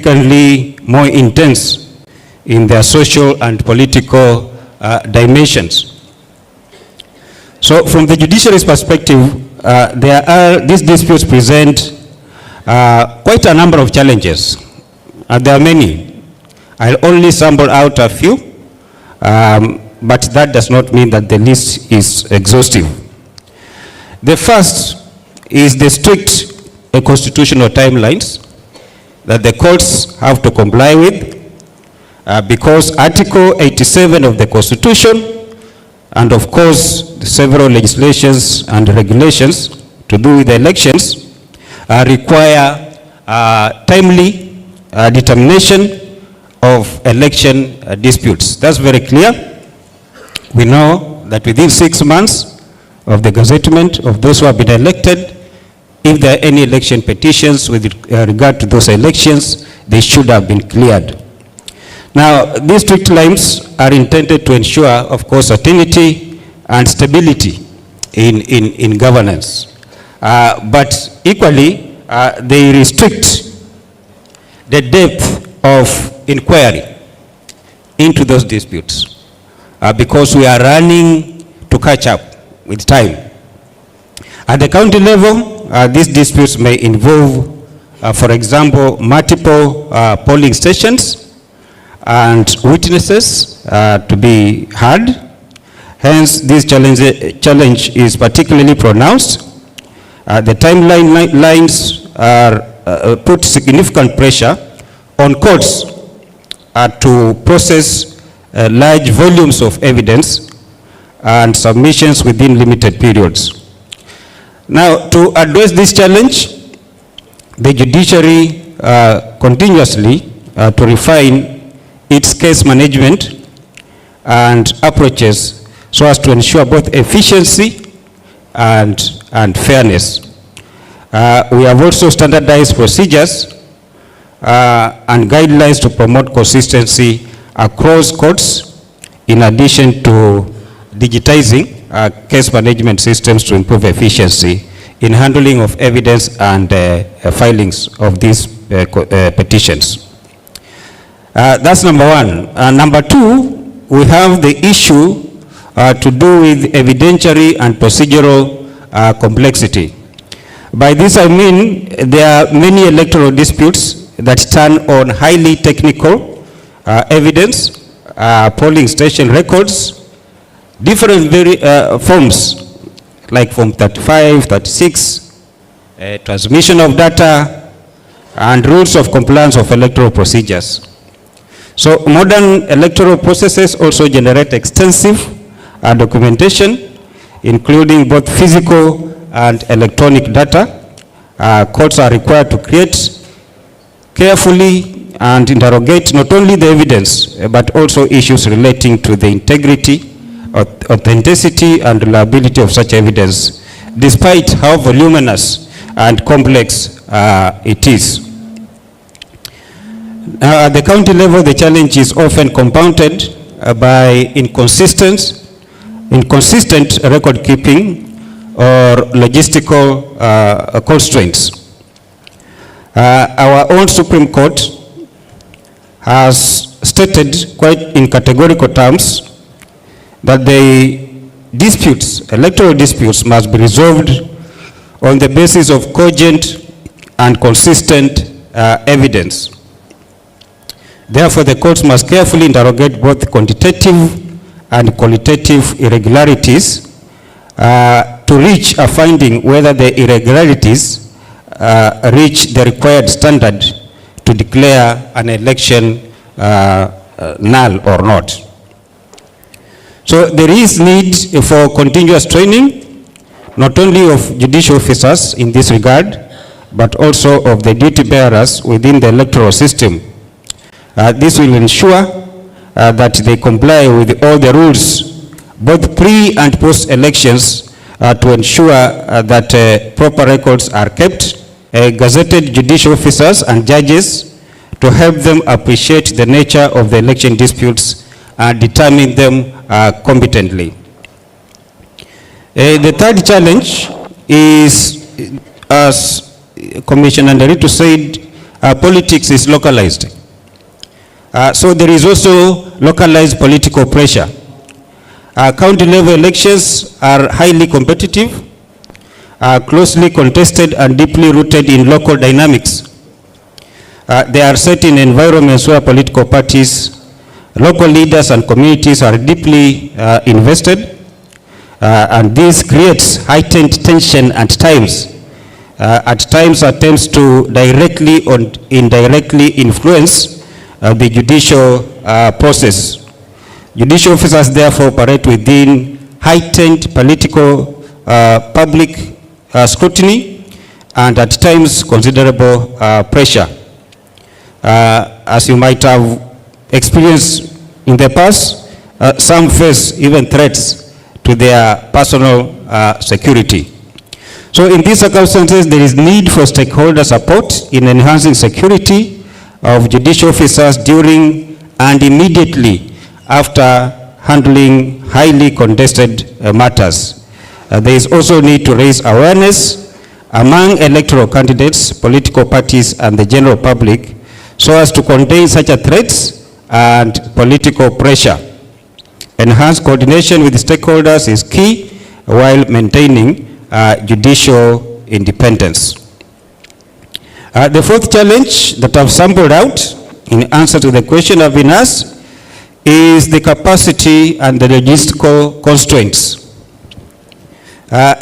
significantly more intense in their social and political dimensions. So from the judiciary's perspective, these disputes present quite a number of challenges. There are many. I'll only sample out a few, but that does not mean that the list is exhaustive. The first is the strict constitutional timelines that the courts have to comply with, because Article 87 of the Constitution, and of course several legislations and regulations to do with the elections, require timely determination of election disputes. That's very clear. We know that within 6 months of the gazettement of those who have been elected, if there are any election petitions with regard to those elections, they should have been cleared. Now, these strict lines are intended to ensure, of course, certainty and stability in governance. But equally, they restrict the depth of inquiry into those disputes because we are running to catch up with time. At the county level, these disputes may involve, for example, multiple polling stations and witnesses to be heard. Hence, this challenge is particularly pronounced. The timeline lines put significant pressure on courts to process large volumes of evidence and submissions within limited periods. Now, to address this challenge, the judiciary continuously to refine its case management and approaches so as to ensure both efficiency and fairness. We have also standardized procedures and guidelines to promote consistency across courts, in addition to digitizing case management systems to improve efficiency in handling of evidence and filings of these petitions. That's number one. Number two, we have the issue to do with evidentiary and procedural complexity. By this I mean there are many electoral disputes that turn on highly technical evidence, polling station records, different forms like Form 35, 36, transmission of data, and rules of compliance of electoral procedures. So modern electoral processes also generate extensive documentation, including both physical and electronic data. Courts are required to create carefully and interrogate not only the evidence, but also issues relating to the integrity, authenticity, and reliability of such evidence, despite how voluminous and complex it is. At the county level, the challenge is often compounded by inconsistent record keeping or logistical constraints. Our own Supreme Court has stated quite in categorical terms that the disputes, electoral disputes, must be resolved on the basis of cogent and consistent evidence. Therefore, the courts must carefully interrogate both quantitative and qualitative irregularities to reach a finding whether the irregularities reach the required standard to declare an election null or not. So there is need for continuous training, not only of judicial officers in this regard, but also of the duty bearers within the electoral system. This will ensure that they comply with all the rules, both pre and post elections, to ensure that proper records are kept, gazetted judicial officers and judges to help them appreciate the nature of the election disputes and determine them competently. The third challenge is, as Commissioner Nderitu said, politics is localized. So there is also localized political pressure. County level elections are highly competitive, closely contested and deeply rooted in local dynamics. There are certain environments where political parties, local leaders and communities are deeply invested, and this creates heightened tension at times attempts to directly or indirectly influence the judicial process. Judicial officers therefore operate within heightened political public scrutiny and at times considerable pressure. As you might have experienced in the past, some face even threats to their personal security. So in these circumstances, there is need for stakeholder support in enhancing security of judicial officers during and immediately after handling highly contested matters. There is also need to raise awareness among electoral candidates, political parties, and the general public so as to contain such a threats and political pressure. Enhanced coordination with stakeholders is key while maintaining judicial independence. The fourth challenge that I've sampled out in answer to the question I've been asked is the capacity and the logistical constraints.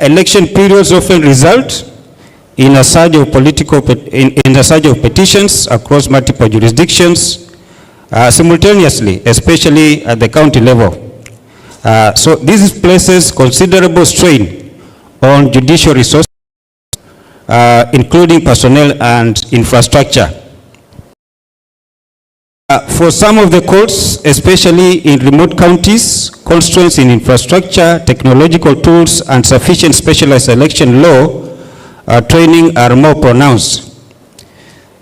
Election periods often result in a surge of petitions across multiple jurisdictions simultaneously, especially at the county level. So this places considerable strain on judicial resources, including personnel and infrastructure. For some of the courts, especially in remote counties, constraints in infrastructure, technological tools, and sufficient specialized election law training are more pronounced.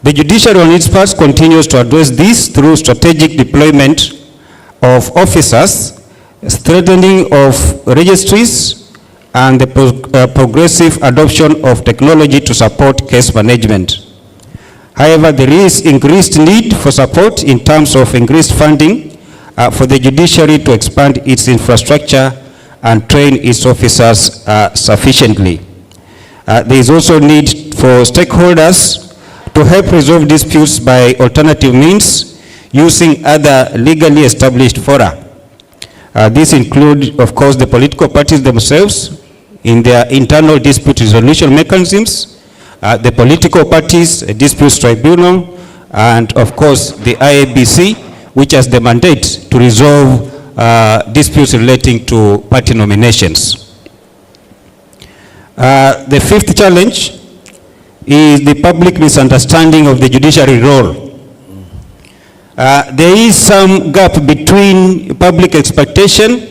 The judiciary on its part continues to address this through strategic deployment of officers, strengthening of registries, and the progressive adoption of technology to support case management. However, there is increased need for support in terms of increased funding for the judiciary to expand its infrastructure and train its officers sufficiently. There is also need for stakeholders to help resolve disputes by alternative means using other legally established fora. These include, of course, the political parties themselves in their internal dispute resolution mechanisms, the political parties, a disputes tribunal, and of course the IABC, which has the mandate to resolve disputes relating to party nominations. The fifth challenge is the public misunderstanding of the judiciary role. There is some gap between public expectation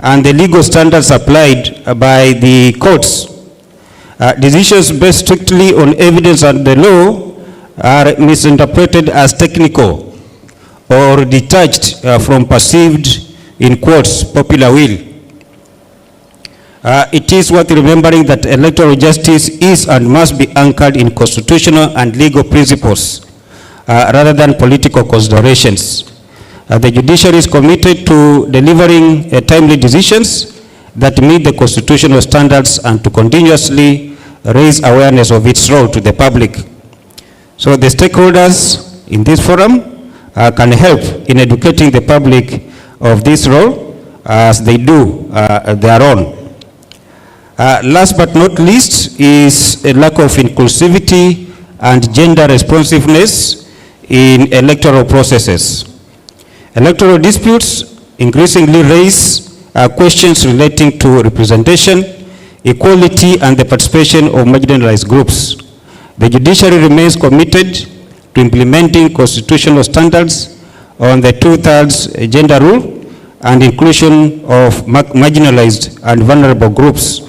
and the legal standards applied by the courts. Decisions based strictly on evidence and the law are misinterpreted as technical or detached from perceived, in quotes, popular will. It is worth remembering that electoral justice is and must be anchored in constitutional and legal principles rather than political considerations. The judiciary is committed to delivering timely decisions that meet the constitutional standards and to continuously raise awareness of its role to the public. So the stakeholders in this forum can help in educating the public of this role as they do their own. Last but not least is a lack of inclusivity and gender responsiveness in electoral processes. Electoral disputes increasingly raise questions relating to representation, equality, and the participation of marginalized groups. The judiciary remains committed to implementing constitutional standards on the 2/3 gender rule and inclusion of marginalized and vulnerable groups.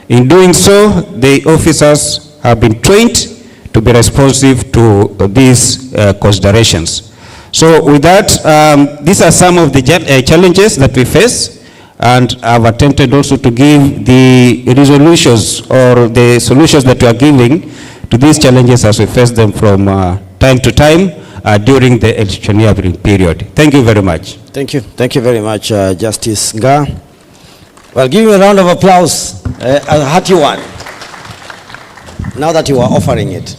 In doing so, the officers have been trained to be responsive to these considerations. So with that, these are some of the challenges that we face, and I've attempted also to give the resolutions or the solutions that we are giving to these challenges as we face them from time to time during the electioneering period. Thank you very much. Thank you. Thank you very much, Justice Nga. Well, give you a round of applause. A hearty one. Now that you are offering it.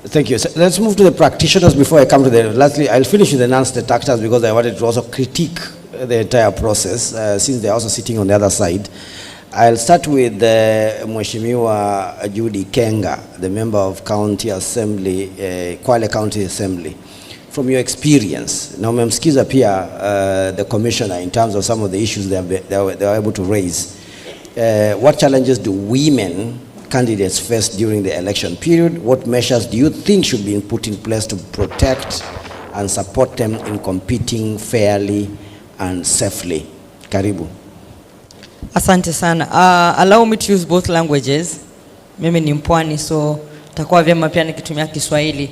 Thank you. So let's move to the practitioners before I come to the, lastly, I'll finish with the non-state actors because I wanted to also critique the entire process since they're also sitting on the other side. I'll start with Mheshimiwa Judy Kenga, the member of County Assembly, Kwale County Assembly. From your experience, now mmemsikiza pia the commissioner in terms of some of the issues they were able to raise. What challenges do women candidates face during the election period? What measures do you think should be put in place to protect and support them in competing fairly and safely? Karibu. Asante sana. Allow me to use both languages. Mimi ni mpwani, so takuwa vyema pia nikitumia Kiswahili.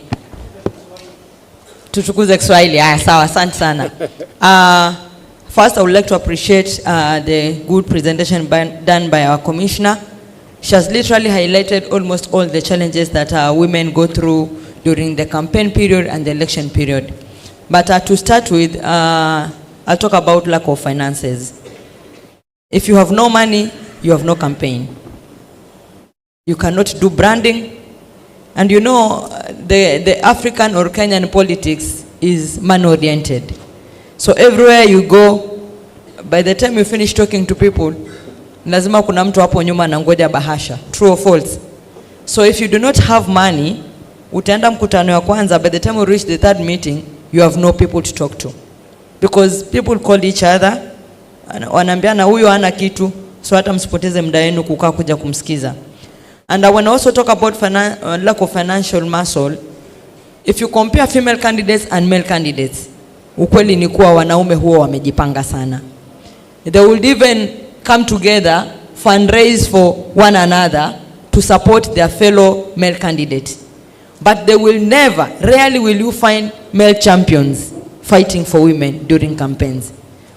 Tuchukuze Kiswahili. Sawa, asante sana. First, I would like to appreciate the good presentation done by our commissioner. She has literally highlighted almost all the challenges that women go through during the campaign period and the election period. But to start with, I'll talk about lack of finances. If you have no money, you have no campaign. You cannot do branding. And you know, the African or Kenyan politics is man-oriented. So everywhere you go, by the time you finish talking to people, lazima kuna mtu hapo nyuma na ngoja bahasha. True or false? So if you do not have money, utaenda mkutano ya kwanza, by the time you reach the third meeting, you have no people to talk to. Because people call each other, wanaambiana huyo hana kitu, so hata msipoteze muda wenu kukaa kuja kumsikiza. And when I also talk about lack of financial muscle, if you compare female candidates and male candidates, ukweli ni kuwa wanaume huwa wamejipanga sana. They will even come together, fundraise for one another to support their fellow male candidates. But they will never, rarely will you find male champions fighting for women during campaigns.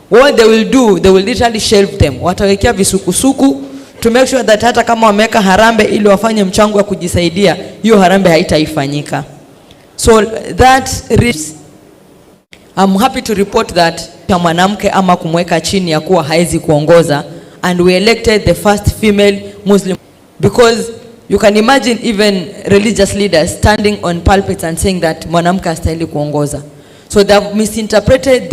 What they will do, they will literally shelve them. Watawekea visukusuku to make sure that hata kama wameka harambe ili wafanye mchango wa kujisaidia, hiyo harambe haitaifanyika. So that I'm happy to report that mwanamke ama kumweka chini ya kuwa haizi kuongoza, and we elected the first female Muslim, because you can imagine even religious leaders standing on pulpits and saying that mwanamke hastahili kuongoza. So they have misinterpreted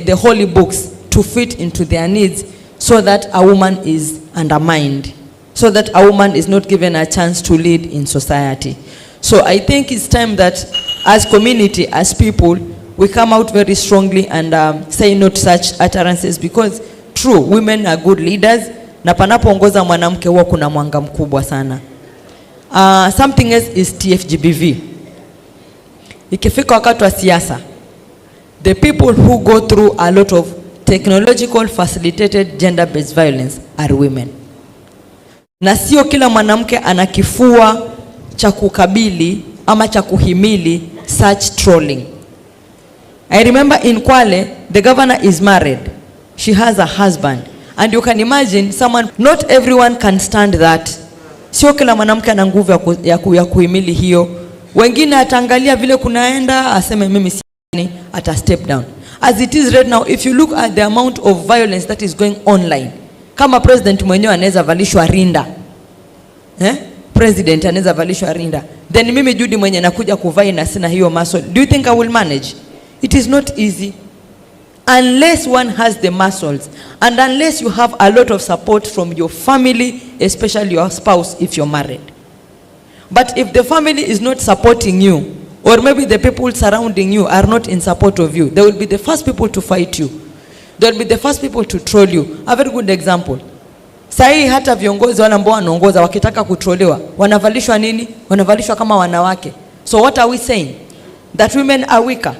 the holy books to fit into their needs, so that a woman is undermined, so that a woman is not given a chance to lead in society. So I think it's time that as community, as people, we come out very strongly and say no to such utterances, because true, women are good leaders, na panapoongoza mwanamke huwa kuna mwanga mkubwa sana. Something else is TFGBV. Ikifika wakati wa siasa, the people who go through a lot of technological facilitated gender-based violence are women. Na sio kila mwanamke ana kifua cha kukabili ama cha kuhimili such trolling. I remember in Kwale, the governor is married. She has a husband. And you can imagine someone, not everyone can stand that. Sio kila mwanamke ana nguvu ya kuhimili hiyo. Wengine ataangalia vile kunaenda, aseme mimi siani, ata step down. As it is right now, if you look at the amount of violence that is going online, kama president mwenyewe anaweza valishwa rinda. President anaweza valishwa rinda. Then mimi Judy mwenye nakuja kuvai na sina hiyo muscle. Do you think I will manage? It is not easy. Unless one has the muscles, and unless you have a lot of support from your family, especially your spouse if you're married. But if the family is not supporting you, or maybe the people surrounding you are not in support of you, they will be the first people to fight you. They will be the first people to troll you. A very good example. Sahi hata viongozi wale ambao wanaongoza wakitaka kutrollewa, wanavalishwa nini? Wanavalishwa kama wanawake. So what are we saying? That women are weaker.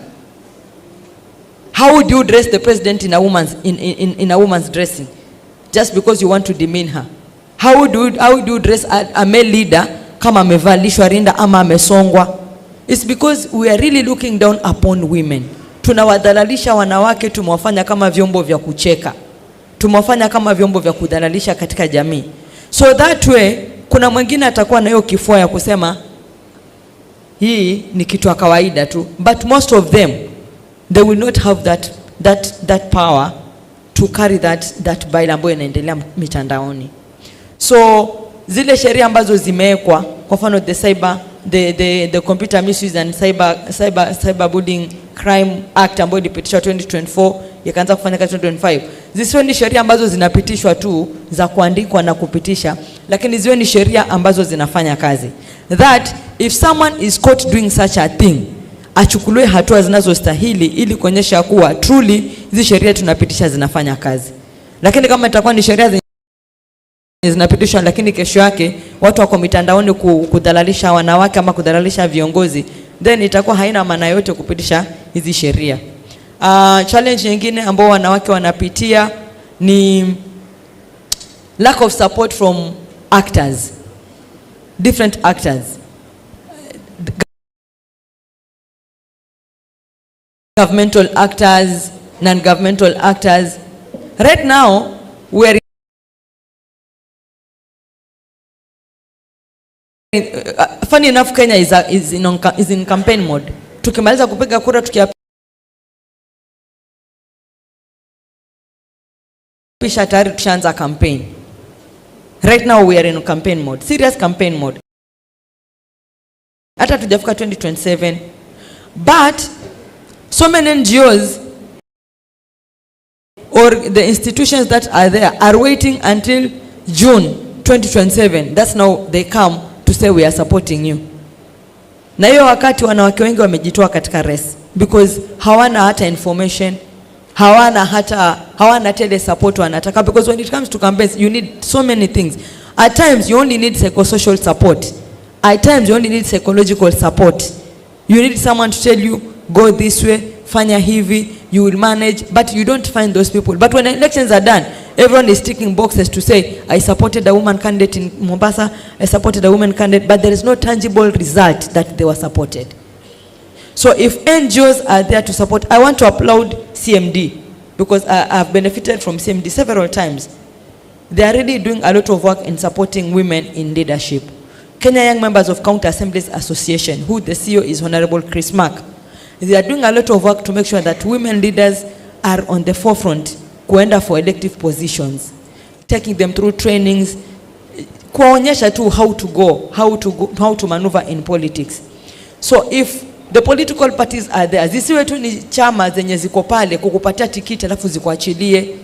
How would you dress the president in a woman's dressing, just because you want to demean her? How would you dress a male leader kama amevalishwa rinda ama amesongwa? It's because we are really looking down upon women. Tunawadhalalisha wanawake, tumewafanya kama vyombo vya kucheka, tumewafanya kama vyombo vya kudhalalisha katika jamii. So that way, kuna mwingine atakuwa na hiyo kifua ya kusema hii ni kitu ya kawaida tu, but most of them they will not have that power to carry that bill ambayo inaendelea mitandaoni. So zile sheria ambazo zimewekwa, kwa mfano the Computer Misuse and Cyberbullying Crime Act ambayo ilipitishwa 2024 ikaanza kufanya kazi 2025, zisiwe ni sheria ambazo zinapitishwa tu za kuandikwa na kupitisha, lakini ziwe ni sheria ambazo zinafanya kazi, that if someone is caught doing such a thing, achukuliwe hatua zinazostahili ili kuonyesha kuwa truly hizi sheria tunapitisha zinafanya kazi. Lakini kama itakuwa ni sheria zinapitishwa lakini kesho yake watu wako mitandaoni kudhalalisha wanawake ama kudhalalisha viongozi, then itakuwa haina maana yote kupitisha hizi sheria. Challenge nyingine ambao wanawake wanapitia ni lack of support from actors, different actors, governmental actors, non-governmental actors. Right now we are funny enough, Kenya is in campaign mode. Tukimaliza kupiga kura tukiapisha tayari tushaanza campaign. Right now we are in campaign mode, serious campaign mode. Hata tujafika 2027, but so many NGOs or the institutions that are there are waiting until June 2027. That's now they come to say we are supporting you. Na hiyo wakati wanawake wengi wamejitoa katika race because hawana hata information, hawana tele support wanataka, because when it comes to campaigns you need so many things. At times you only need psychosocial support. At times you only need psychological support. You need someone to tell you go this way, fanya hivi, you will manage, but you don't find those people. But when elections are done, everyone is ticking boxes to say, I supported a woman candidate in Mombasa, I supported a woman candidate, but there is no tangible result that they were supported. So if NGOs are there to support, I want to applaud CMD, because I've benefited from CMD several times. They are really doing a lot of work in supporting women in leadership. Kenya Young Members of County Assemblies Association, who the CEO is Honorable Chris Mark, they are doing a lot of work to make sure that women leaders are on the forefront kuenda for elective positions, taking them through trainings, kuwaonyesha tu how to maneuver in politics. So if the political parties are there, zisiwe tu ni chama zenye ziko pale kukupatia tikiti alafu zikuachilie.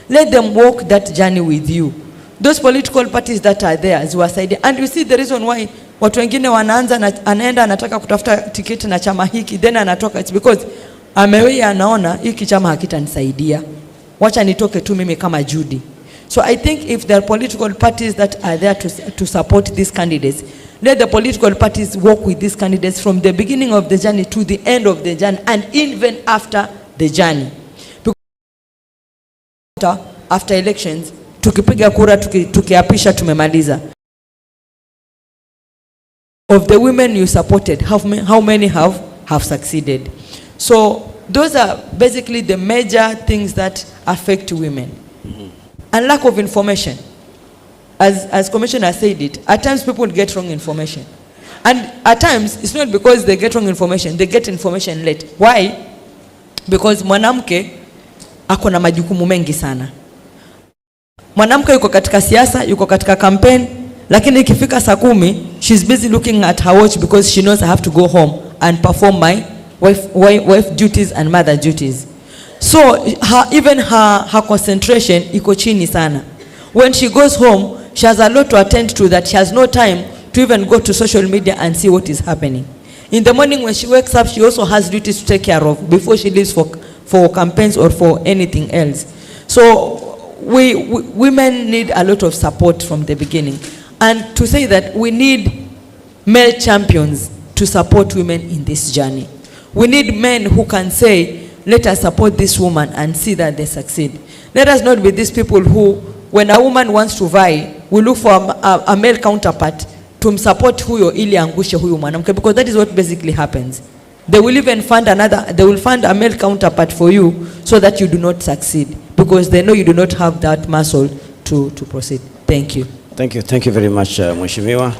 Let them walk that journey with you. Those political parties that are there ziwasaidie. And you see the reason why watu wengine wanaanza anaenda anataka kutafuta tikiti na chama hiki, then anatoka, it's because ameweya anaona hiki chama hakitanisaidia, wacha nitoke tu mimi kama Judy. So I think if there are political parties that are there to support these candidates, let the political parties work with these candidates from the beginning of the journey to the end of the journey, and even after the journey. After elections, tukipiga kura, tukiapisha tumemaliza. Of the women you supported, how many have succeeded? So those are basically the major things that affect women. And lack of information. As Commissioner said it, at times people get wrong information. And at times, it's not because they get wrong information, they get information late. Why? Because mwanamke ako na majukumu mengi sana. Mwanamke yuko katika siasa, yuko katika campaign, lakini ikifika saa 10, she's busy looking at her watch because she knows I have to go home and perform my wife duties and mother duties. So even her concentration iko chini sana. When she goes home, she has a lot to attend to that she has no time to even go to social media and see what is happening. In the morning when she wakes up, she also has duties to take care of before she leaves for campaigns or for anything else. So women need a lot of support from the beginning. And to say that we need male champions to support women in this journey. We need men who can say, let us support this woman and see that they succeed. Let us not be these people who, when a woman wants to vie, we look for a male counterpart to support huyo ili angushe huyo mwanamke, because that is what basically happens. They will even fund a male counterpart for you so that you do not succeed, because they know you do not have that muscle to proceed. Thank you. Thank you very much, Mheshimiwa.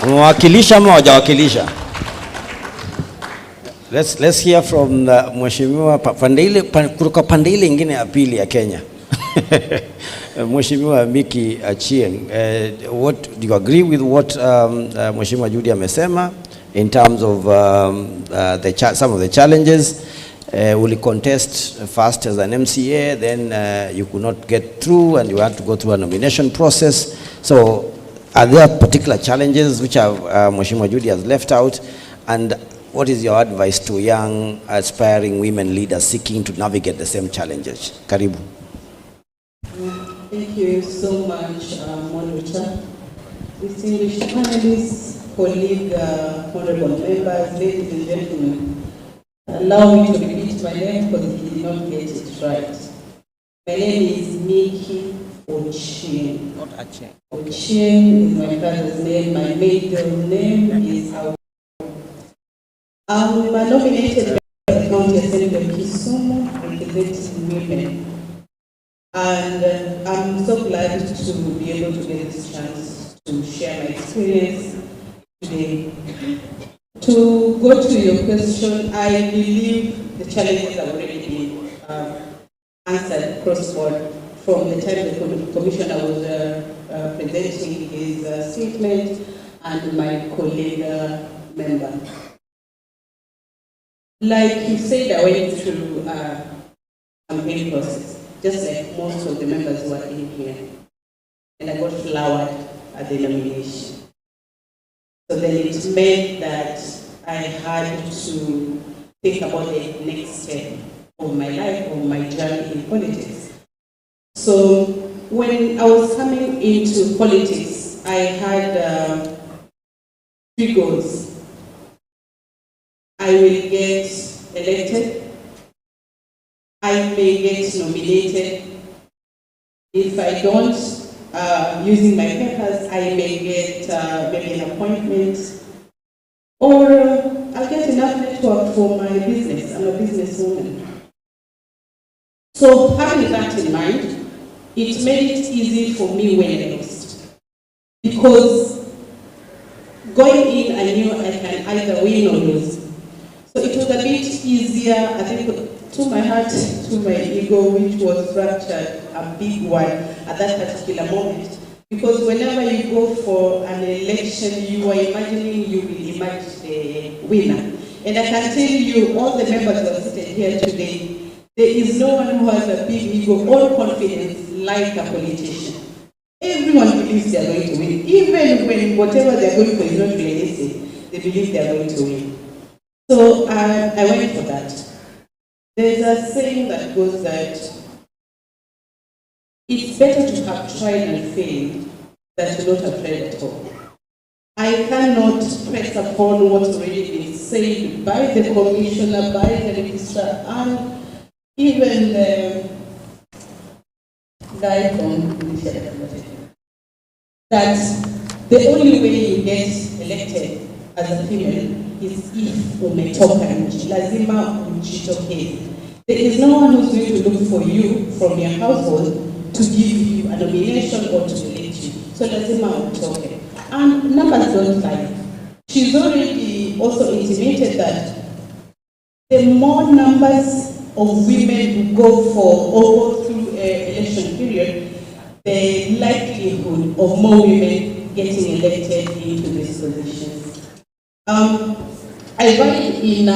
Mwakilisha ama wajawakilisha? Let's hear from Mheshimiwa kutoka pande ile ingine ya pili ya Kenya. Mheshimiwa Miki Achieng, what do you agree with what Mheshimiwa Judy amesema in terms of some of the challenges? Will you contest first as an MCA, then you could not get through and you had to go through a nomination process? So are there particular challenges which Mheshimiwa Judy has left out? And what is your advice to young aspiring women leaders seeking to navigate the same challenges? Karibu. Thank you so much, Moderator. Distinguished panelists, colleagues, honorable members, ladies and gentlemen, allow me to repeat my name because he did not get it right. My name is Miki Ochieng. Not Achieng. Ochieng is my father's name. My maiden name is Awu. I'm nominated by the County Assembly of Kisumu, representing women. And I'm so glad to be able to get this chance to share my experience today. To go to your question, I believe the challenges have already been answered cross-board from the time the Commissioner was presenting his statement and my colleague member. Like you said, I went through a campaign process, just like most of the members who are in here. And I got flowered at the nomination. So then it meant that I had to think about the next step of my life, of my journey in politics. So when I was coming into politics, I had 3 goals. I will get elected, I may get nominated. If I don't, using my papers, I may get maybe an appointment, or I'll get enough network for my business. I'm a businesswoman. So having that in mind, it made it easy for me when I lost. Because going in, I knew I can either win or lose. So it was a bit easier, I think, to my heart, to my ego, which was fractured, a big one at that particular moment. Because whenever you go for an election, you are imagining you will emerge the winner. And I can tell you, all the members who are seated here today, there is no one who has a big ego or confidence like a politician. Everyone believes they are going to win. Even when whatever they are going for is not realistic, they believe they are going to win. So I went for that. There's a saying that goes that it's better to have tried and failed than to not have tried at all. I cannot press upon what's already been said by the Commissioner, by the Registrar, and even the guy from that the only way you get elected as a female is if umetoka nje, lazima ujitokeze. There is no one who's going to look for you from your household to give you a nomination or to elect you. So lazima utoke. And numbers don't lie. She's already also intimated that the more numbers of women who go for or go through an election period, the likelihood of more women getting elected into these positions. I ran in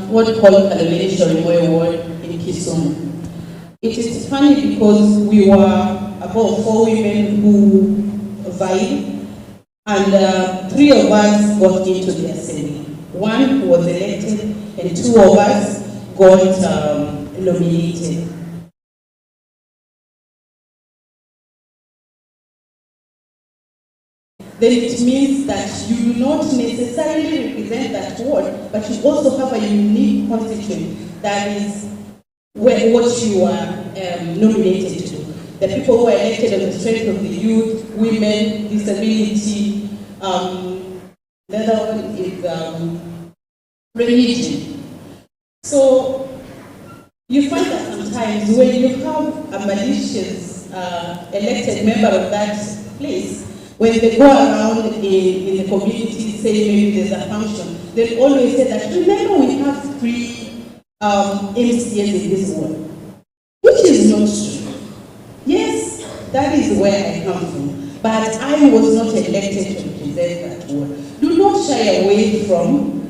what called Kaloleni ward in Kisumu. It is funny because we were about 4 women who vied, and 3 of us got into the assembly. 1 was elected, and 2 of us got nominated. Then it means that you do not necessarily represent that ward, but you also have a unique constituent that is what you are nominated to. The people who are elected on the strength of the youth, women, disability, the other one is religion. So you find that sometimes when you have a malicious elected member of that place, When they go around in the community, say maybe there's a function, they always say that, remember we have 3 MCAs in this ward, which is not true. Yes, that is where I come from, but I was not elected to represent that ward. Do not shy away from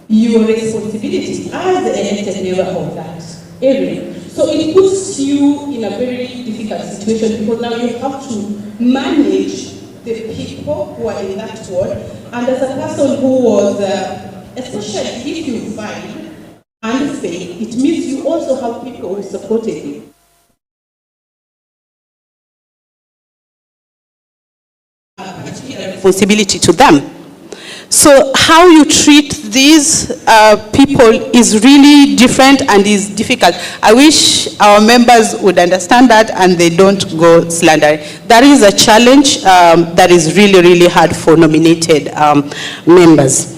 your responsibility as the elected member of that area. So it puts you in a very difficult situation because now you have to manage the people who are in that ward. And as a person who was, especially if you find unfair, it means you also have people who supported you. Responsibility to them. So how you treat these people is really different and is difficult. I wish our members would understand that and they don't go slandering. That is a challenge that is really, really hard for nominated members.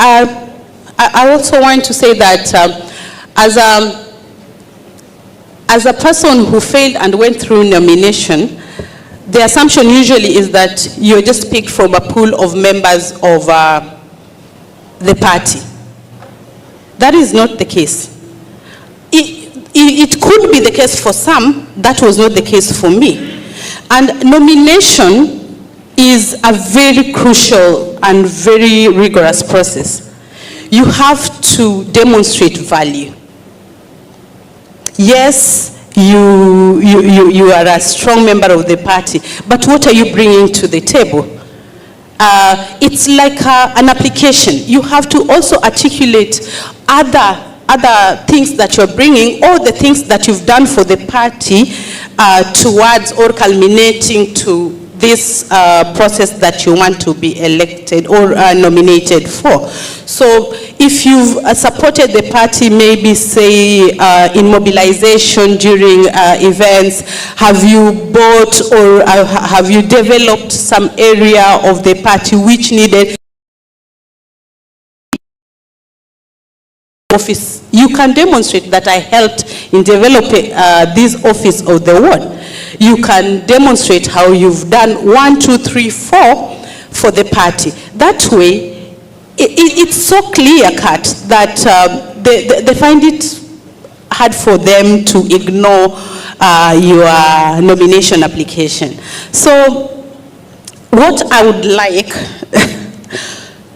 I also want to say that as a person who failed and went through nomination, the assumption usually is that you're just picked from a pool of members of the party. That is not the case. It could be the case for some, that was not the case for me. And nomination is a very crucial and very rigorous process. You have to demonstrate value. Yes, you are a strong member of the party, but what are you bringing to the table? It's like an application. You have to also articulate other things that you're bringing, or the things that you've done for the party towards or culminating to this process that you want to be elected or nominated for. So if you've supported the party, maybe say in mobilization during events, have you bought or have you developed some area of the party which needed office? You can demonstrate that I helped in developing this office of the ward. You can demonstrate how you've done 1, 2, 3, 4 for the party. That way, it's so clear-cut that they find it hard for them to ignore your nomination application. So what I would like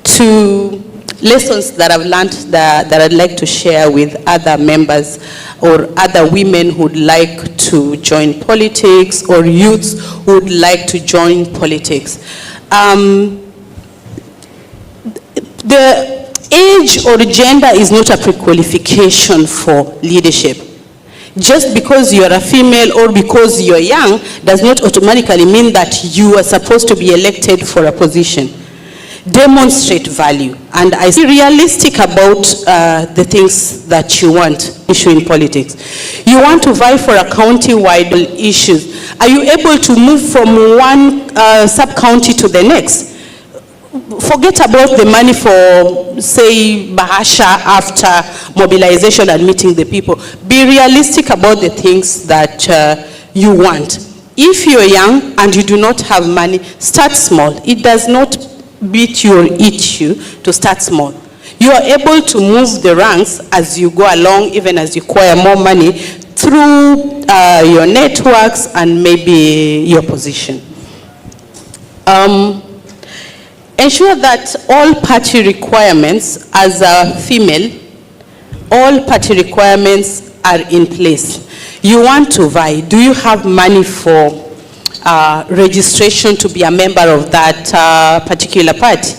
to lessons that I've learned that I'd like to share with other members or other women who would like to join politics or youths who would like to join politics. The age or gender is not a pre-qualification for leadership. Just because you're a female or because you're young does not automatically mean that you are supposed to be elected for a position. Demonstrate value, and I be realistic about the things that you want issue in politics. You want to vie for a county-wide issues. Are you able to move from one sub-county to the next? Forget about the money for, say, Bahasha after mobilization and meeting the people. Be realistic about the things that you want. If you're young and you do not have money, start small. It does not beat your issue to start small. You are able to move the ranks as you go along, even as you acquire more money through your networks and maybe your position. Ensure that all party requirements, as a female, all party requirements are in place. You want to vie. Do you have money for registration to be a member of that particular party?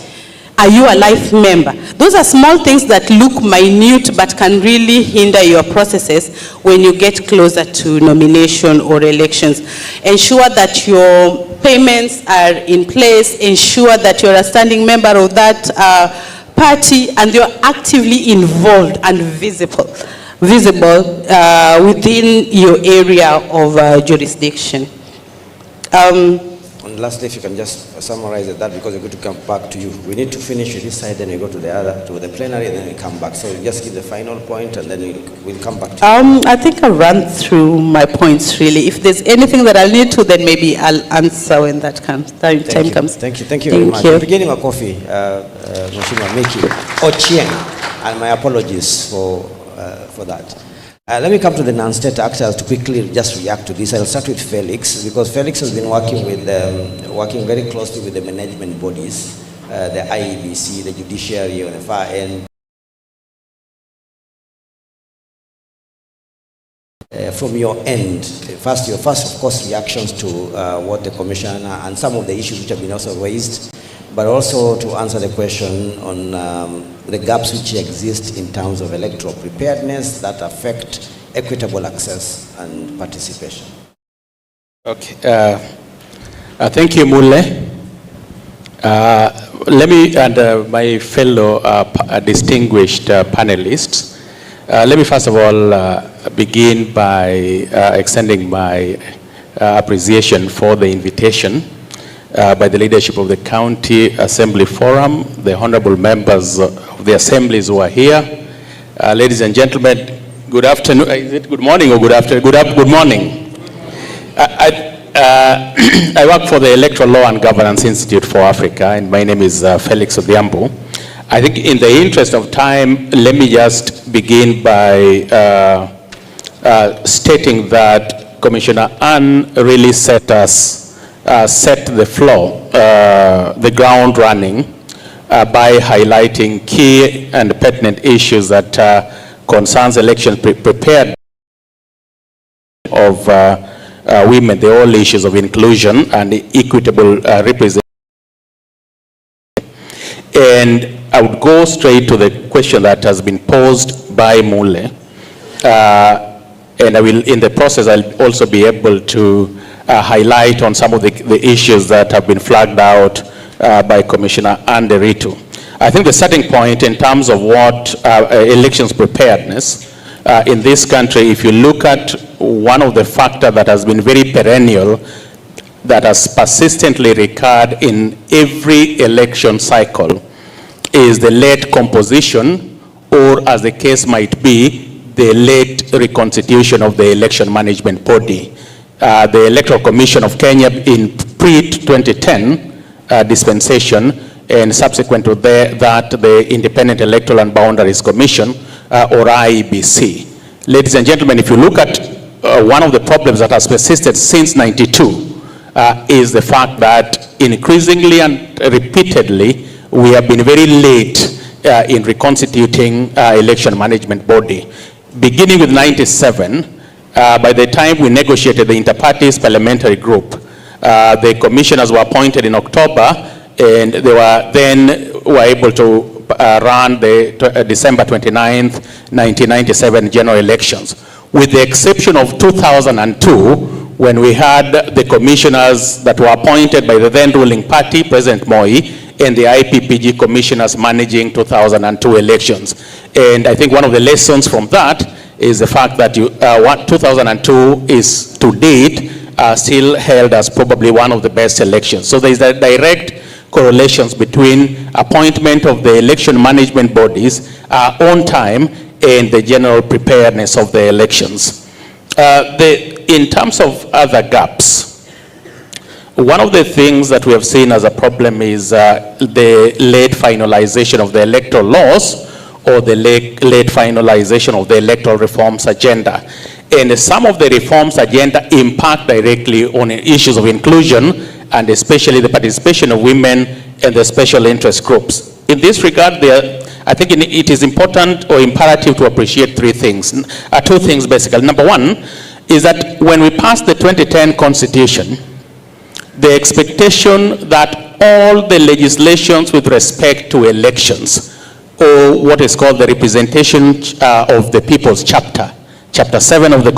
Are you a life member? Those are small things that look minute but can really hinder your processes when you get closer to nomination or elections. Ensure that your payments are in place. Ensure that you're a standing member of that party and you're actively involved and visible within your area of jurisdiction. And lastly, if you can just summarize that, because we're going to come back to you. We need to finish with this side, then we go to the other, to the plenary, and then we come back. So just give the final point, and then we'll come back to you. I think I ran through my points really. If there's anything that I'll need to, then maybe I'll answer when that time comes. Thank you very much. I'm beginning a coffee, Mheshimiwa Miki Ochieng, and my apologies for that. Let me come to the non-state actors to quickly just react to this. I'll start with Felix, because Felix has been working very closely with the management bodies, the IEBC, the judiciary on the far end. From your end, your first of course reactions to what the commissioner and some of the issues which have been also raised, but also to answer the question on the gaps which exist in terms of electoral preparedness that affect equitable access and participation. Okay. Thank you, Mule. Let me, and my fellow distinguished panelists, let me first of all begin by extending my appreciation for the invitation by the leadership of the County Assembly Forum, the honorable members of the assemblies who are here. Ladies and gentlemen, good afternoon. Is it good morning or good afternoon? Good morning. I work for the Electoral Law and Governance Institute for Africa, and my name is Felix Odhiambo. I think in the interest of time, let me just begin by stating that Commissioner Ann really set the floor, the ground running, by highlighting key and pertinent issues that concerns election prepared of women, the whole issues of inclusion and equitable representation. And I would go straight to the question that has been posed by Mule. And I will, in the process, I'll also be able to highlight on some of the issues that have been flagged out by Commissioner Anderito. I think the starting point in terms of what elections preparedness in this country, if you look at one of the factors that has been very perennial, that has persistently recurred in every election cycle, is the late composition, or as the case might be, the late reconstitution of the election management body. The Electoral Commission of Kenya in pre-2010 dispensation, and subsequent to that, the Independent Electoral and Boundaries Commission, or IEBC. Ladies and gentlemen, if you look at one of the problems that has persisted since '92, is the fact that increasingly and repeatedly, we have been very late in reconstituting election management body. Beginning with '97, by the time we negotiated the inter-parties parliamentary group, the commissioners were appointed in October, and they were able to run the December 29th, 1997 general elections. With the exception of 2002, when we had the commissioners that were appointed by the then ruling party, President Moi, and the IPPG commissioners managing 2002 elections. And I think one of the lessons from that is the fact that 2002 is to date still held as probably one of the best elections. So there is a direct correlations between appointment of the election management bodies on time and the general preparedness of the elections. In terms of other gaps, one of the things that we have seen as a problem is the late finalization of the electoral laws, or the late finalization of the electoral reforms agenda. And some of the reforms agenda impact directly on issues of inclusion, and especially the participation of women and the special interest groups. In this regard, I think it is important or imperative to appreciate two things basically. Number one is that when we passed the 2010 Constitution, the expectation that all the legislations with respect to elections, or what is called the representation of the people's chapter 7 of the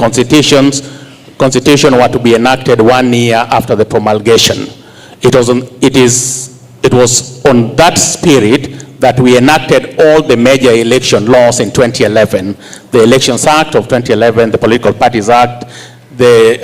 Constitution were to be enacted 1 year after the promulgation. It was on that spirit that we enacted all the major election laws in 2011. The Elections Act of 2011, the Political Parties Act, the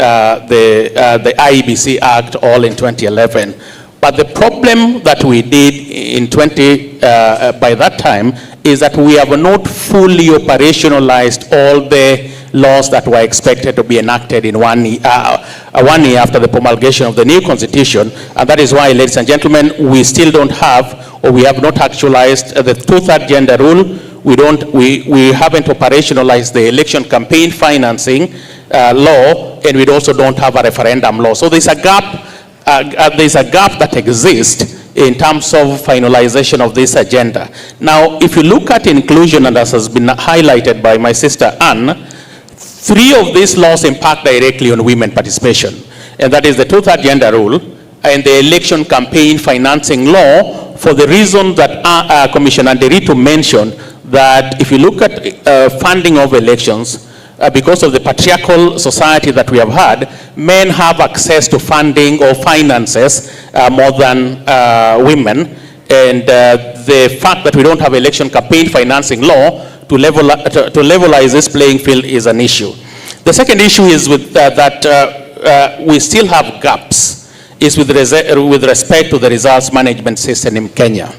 IEBC Act all in 2011. But the problem that we did in by that time is that we have not fully operationalized all the laws that were expected to be enacted in 1 year after the promulgation of the new constitution. And that is why, ladies and gentlemen, we still don't have, or we have not actualized the two-third gender rule. We haven't operationalized the election campaign financing law, and we also don't have a referendum law. So there's a gap. There's a gap that exists in terms of finalization of this agenda. Now, if you look at inclusion, and as has been highlighted by my sister Anne, 3 of these laws impact directly on women participation, and that is the two-third gender rule and the election campaign financing law, for the reason that Commissioner Derito mentioned, that if you look at funding of elections, because of the patriarchal society that we have had, men have access to funding or finances more than women. And the fact that we don't have election campaign financing law to levelize this playing field is an issue. The second issue is with that we still have gaps, is with respect to the results management system in Kenya.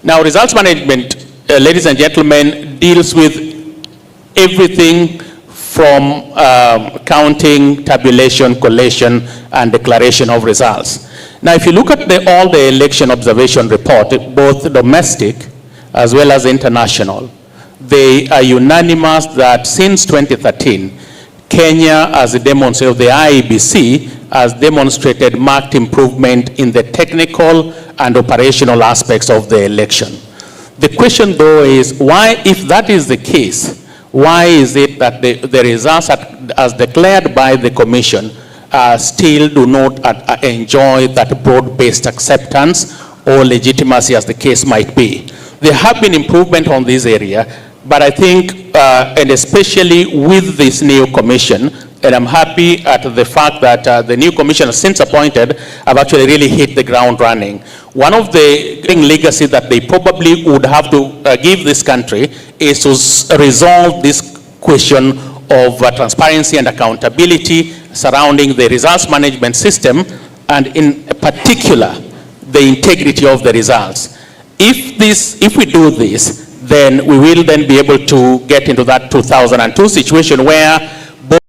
Now, results management, ladies and gentlemen, deals with everything from counting, tabulation, collation, and declaration of results. Now, if you look at all the election observation report, both domestic as well as international, they are unanimous that since 2013, Kenya, as demonstrated, the IEBC has demonstrated marked improvement in the technical and operational aspects of the election. The question, though, is why, if that is the case, why is it that the results as declared by the Commission still do not enjoy that broad-based acceptance or legitimacy, as the case might be? There have been improvement on this area, but I think, and especially with this new Commission, and I'm happy at the fact that the new Commission since appointed have actually really hit the ground running. One of the legacy that they probably would have to give this country is to resolve this question of transparency and accountability surrounding the results management system, and in particular, the integrity of the results. If we do this, then we will then be able to get into that 2002 situation where both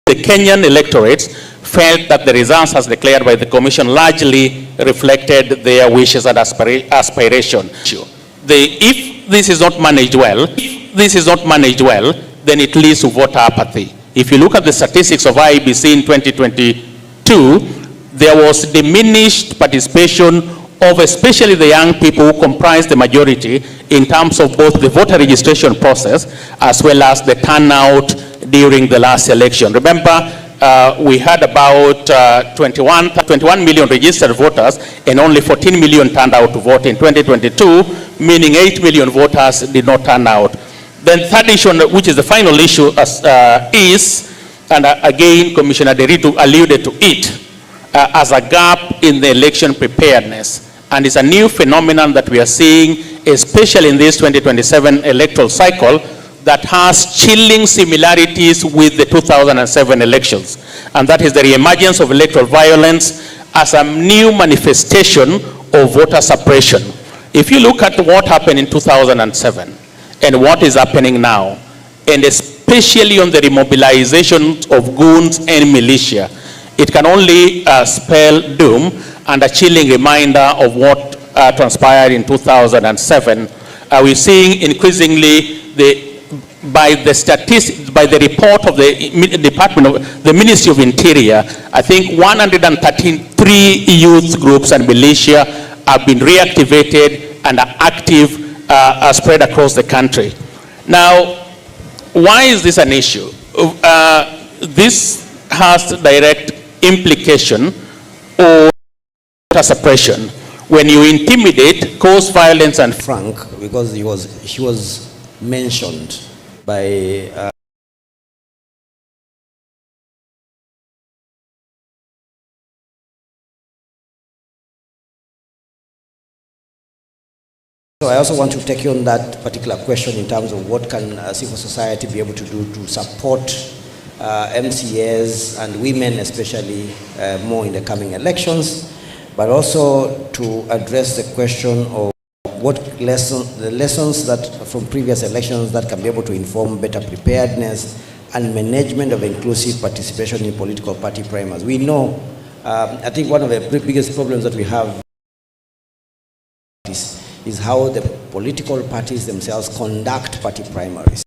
the Kenyan electorates felt that the results as declared by the Commission largely reflected their wishes and aspiration. If this is not managed well, then it leads to voter apathy. If you look at the statistics of IEBC in 2022, there was diminished participation of especially the young people who comprise the majority in terms of both the voter registration process as well as the turnout during the last election. Remember, we had about 21 million registered voters and only 14 million turned out to vote in 2022, meaning 8 million voters did not turn out. Then third issue, which is the final issue, is, and again, Commissioner Derito alluded to it, as a gap in the election preparedness. And it's a new phenomenon that we are seeing, especially in this 2027 electoral cycle, that has chilling similarities with the 2007 elections. And that is the reemergence of electoral violence as a new manifestation of voter suppression. If you look at what happened in 2007 and what is happening now, and especially on the remobilization of goons and militia, it can only spell doom and a chilling reminder of what transpired in 2007. We're seeing increasingly by the report of the Ministry of Interior, I think 133 youth groups and militia have been reactivated and are active, spread across the country. Now, why is this an issue? This has direct implication or suppression. When you intimidate, cause violence and Frank, because he was mentioned by So I also want to take you on that particular question in terms of what can civil society be able to do to support MCAs and women especially more in the coming elections, but also to address the question of what the lessons that from previous elections that can be able to inform better preparedness and management of inclusive participation in political party primaries. We know, I think one of the biggest problems that we have is how the political parties themselves conduct party primaries.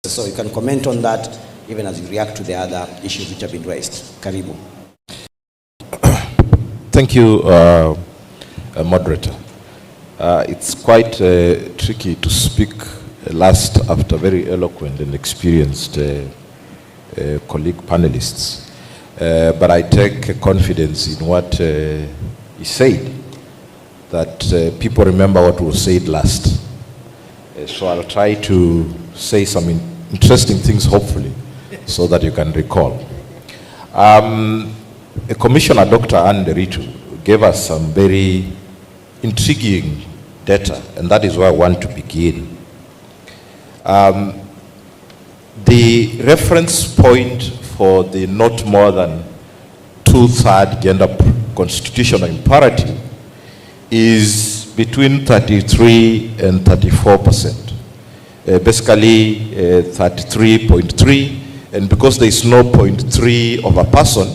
So you can comment on that even as you react to the other issues which have been raised. Karibu. Thank you, moderator. It's quite tricky to speak last after very eloquent and experienced colleague panelists. But I take confidence in what he said, that people remember what was said last. So I'll try to say some interesting things, hopefully, so that you can recall. Commissioner Dr. Anne Deritu gave us some very intriguing data, and that is where I want to begin. The reference point for the not more than 2/3 gender constitutional imperative is between 33 and 34%. Basically 33.3, and because there is no 0.3 of a person,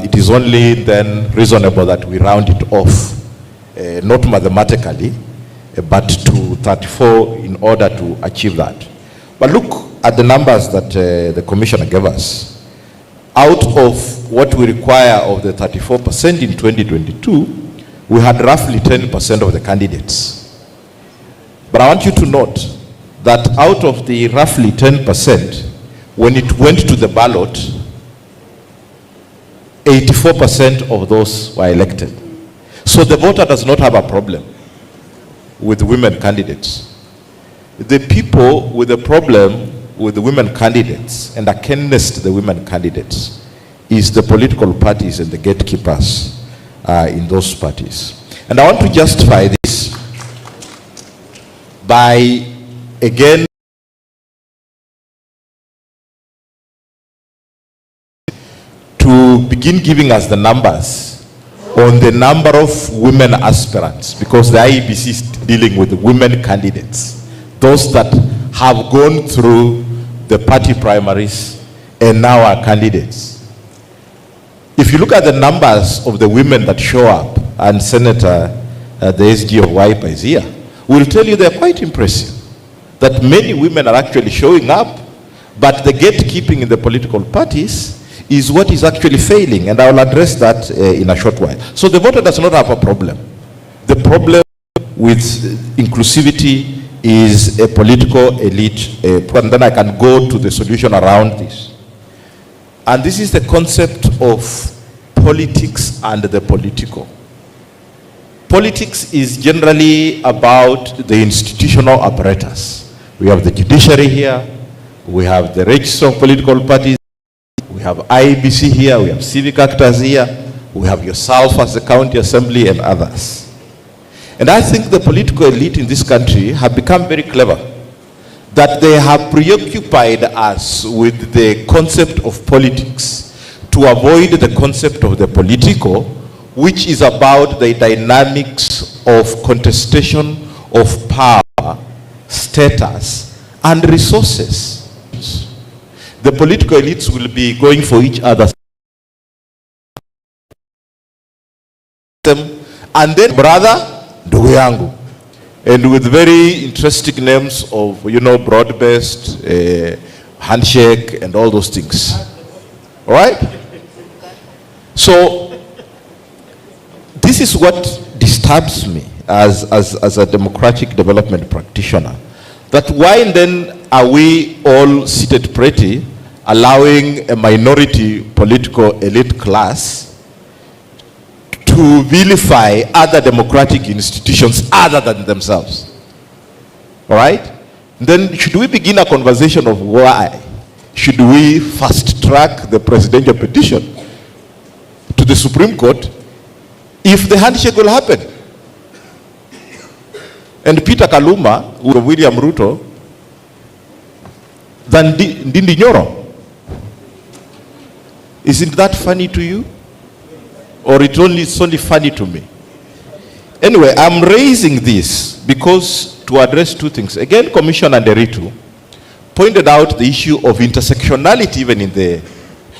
it is only then reasonable that we round it off, not mathematically, but to 34 in order to achieve that. But look at the numbers that the commissioner gave us. Out of what we require of the 34% in 2022, we had roughly 10% of the candidates. But I want you to note that out of the roughly 10%, when it went to the ballot, 84% of those were elected. So the voter does not have a problem with women candidates. The people with a problem with the women candidates and against the women candidates is the political parties and the gatekeepers in those parties. And I want to justify this by, again, to begin giving us the numbers on the number of women aspirants, because the IEBC is dealing with women candidates, those that have gone through the party primaries and now are candidates. If you look at the numbers of the women that show up, and Senator, the SG of Wiper is here, will tell you they're quite impressive. That many women are actually showing up, but the gatekeeping in the political parties is what is actually failing, and I will address that in a short while. So the voter does not have a problem. The problem with inclusivity is a political elite, and then I can go to the solution around this. And this is the concept of politics and the political. Politics is generally about the institutional apparatus. We have the judiciary here, we have the register of political parties, we have IEBC here, we have civic actors here, we have yourself as the county assembly and others. And I think the political elite in this country have become very clever, that they have preoccupied us with the concept of politics to avoid the concept of the political, which is about the dynamics of contestation of power, status, and resources. The political elites will be going for each other. And then brother, ndugu yangu. And with very interesting names of, broad-based, handshake, and all those things. All right? So, this is what disturbs me as a democratic development practitioner. That why then are we all seated pretty, allowing a minority political elite class to vilify other democratic institutions other than themselves? All right? Then should we begin a conversation of why should we fast track the presidential petition to the Supreme Court if the handshake will happen? and Peter Kaluma, who William Ruto, than Ndindi Nyoro. Isn't that funny to you? Or it's only funny to me? Anyway, I'm raising this because to address two things. Again, Commissioner Nderitu pointed out the issue of intersectionality even in the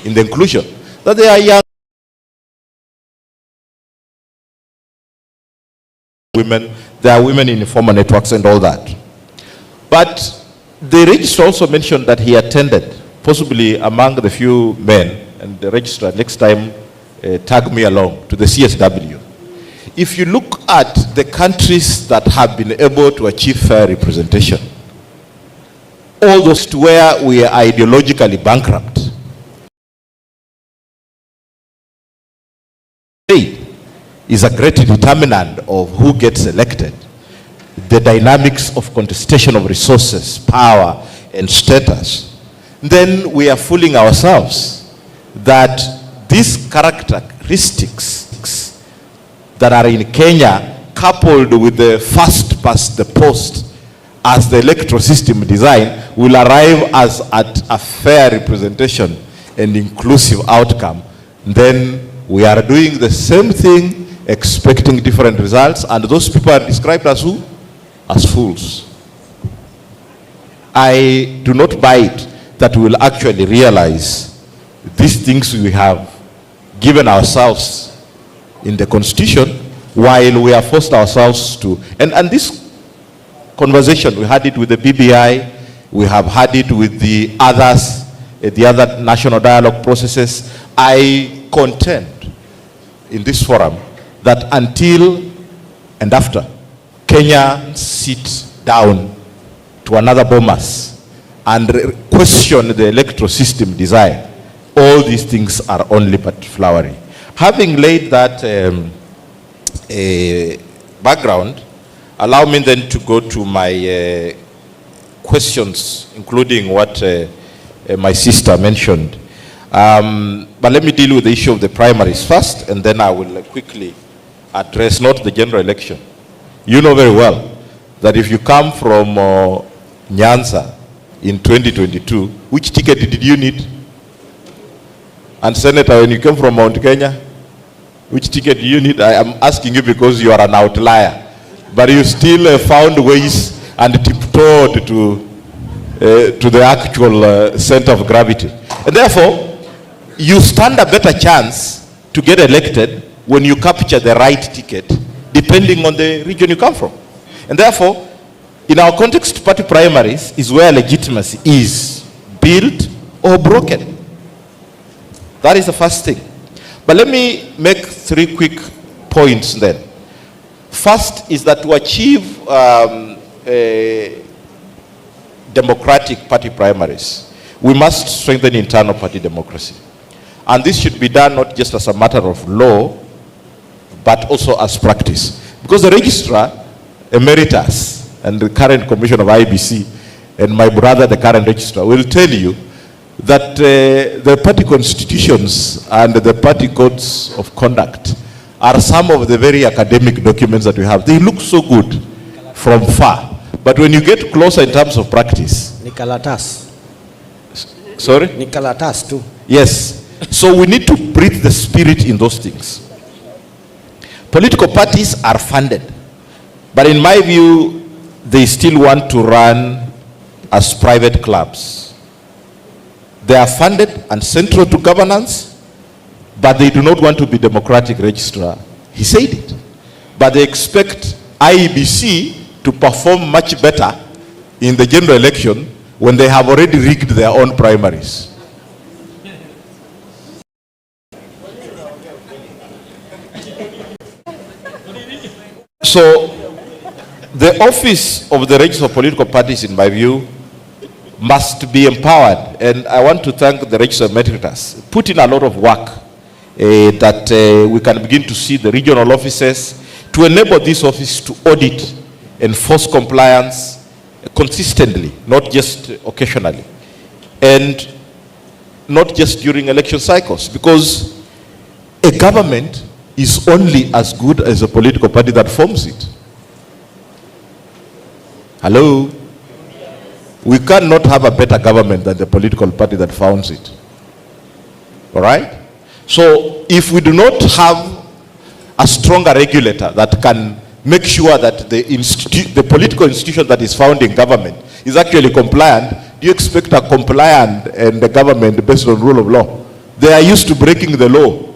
inclusion. That there are young women, there are women in informal networks and all that. But the registrar also mentioned that he attended, possibly among the few men, and the registrar next time tag me along, to the CSW. If you look at the countries that have been able to achieve fair representation, all those to where we are ideologically bankrupt, is a great determinant of who gets elected. The dynamics of contestation of resources, power, and status. Then we are fooling ourselves that these characteristics that are in Kenya, coupled with the first past the post as the electoral system design, will arrive as at a fair representation and inclusive outcome. Then we are doing the same thing, expecting different results, and those people are described as who? As fools. I do not buy it that we will actually realize these things we have given ourselves in the Constitution while we have forced ourselves to, and this conversation, we had it with the BBI, we have had it with the others, the other national dialogue processes. I contend in this forum that until and after Kenya sits down to another Bomas and question the electoral system design, all these things are only but flowery. Having laid that background, allow me then to go to my questions, including what my sister mentioned. But let me deal with the issue of the primaries first, and then I will quickly address not the general election. You know very well that if you come from Nyanza in 2022, which ticket did you need? And Senator, when you came from Mount Kenya, which ticket do you need? I am asking you because you are an outlier. But you still found ways and tiptoed to the actual center of gravity. And therefore, you stand a better chance to get elected when you capture the right ticket, depending on the region you come from. And therefore, in our context, party primaries is where legitimacy is built or broken. That is the first thing. But let me make 3 quick points then. First is that to achieve democratic party primaries, we must strengthen internal party democracy. And this should be done not just as a matter of law, but also as practice. Because the registrar, emeritus, and the current commissioner of IBC, and my brother, the current registrar, will tell you that the party constitutions and the party codes of conduct are some of the very academic documents that we have. They look so good from far. But when you get closer in terms of practice... Nikalatas. Sorry? Nikalatas too. Yes. So we need to breathe the spirit in those things. Political parties are funded. But in my view, they still want to run as private clubs. They are funded and central to governance, but they do not want to be democratic registrar. He said it. But they expect IEBC to perform much better in the general election when they have already rigged their own primaries. So, the office of the Registrar of Political Parties, in my view, must be empowered. And I want to thank the Registrar Emeritus. Put in a lot of work that we can begin to see the regional offices to enable this office to audit and force compliance consistently, not just occasionally. And not just during election cycles, because a government is only as good as a political party that forms it. Hello? We cannot have a better government than the political party that founds it. All right? So if we do not have a stronger regulator that can make sure that the political institution that is founding government is actually compliant, do you expect a compliant and the government based on rule of law? They are used to breaking the law.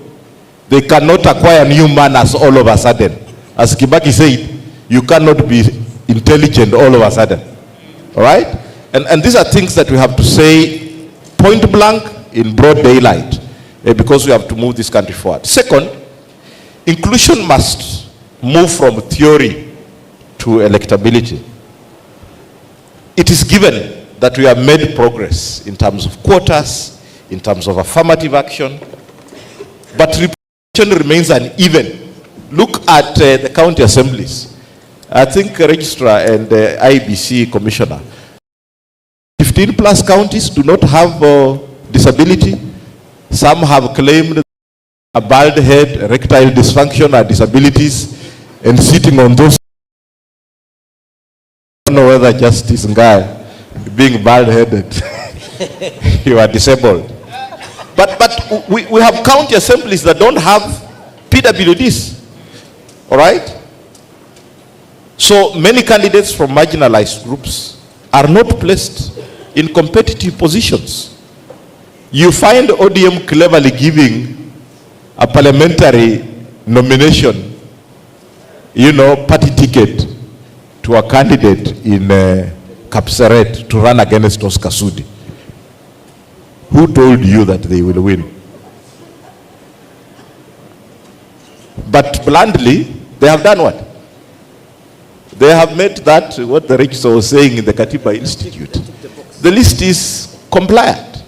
They cannot acquire new manners all of a sudden. As Kibaki said, you cannot be intelligent all of a sudden. All right? And these are things that we have to say point blank in broad daylight because we have to move this country forward. Second, inclusion must move from theory to electability. It is given that we have made progress in terms of quotas, in terms of affirmative action, but representation remains uneven. Look at the county assemblies. I think registrar and the IBC commissioner, 15 plus counties do not have disability. Some have claimed a bald head, erectile dysfunction are disabilities, and sitting on those. I don't know whether Justice Ngai, being bald-headed, you are disabled. But we have county assemblies that don't have PWDs, all right? So many candidates from marginalized groups are not placed in competitive positions. You find ODM cleverly giving a parliamentary nomination, party ticket to a candidate in Kapseret to run against Oscar Sudi. Who told you that they will win? But bluntly, they have done what? They have made that, what the registrar was saying in the Katiba Institute. The list is compliant.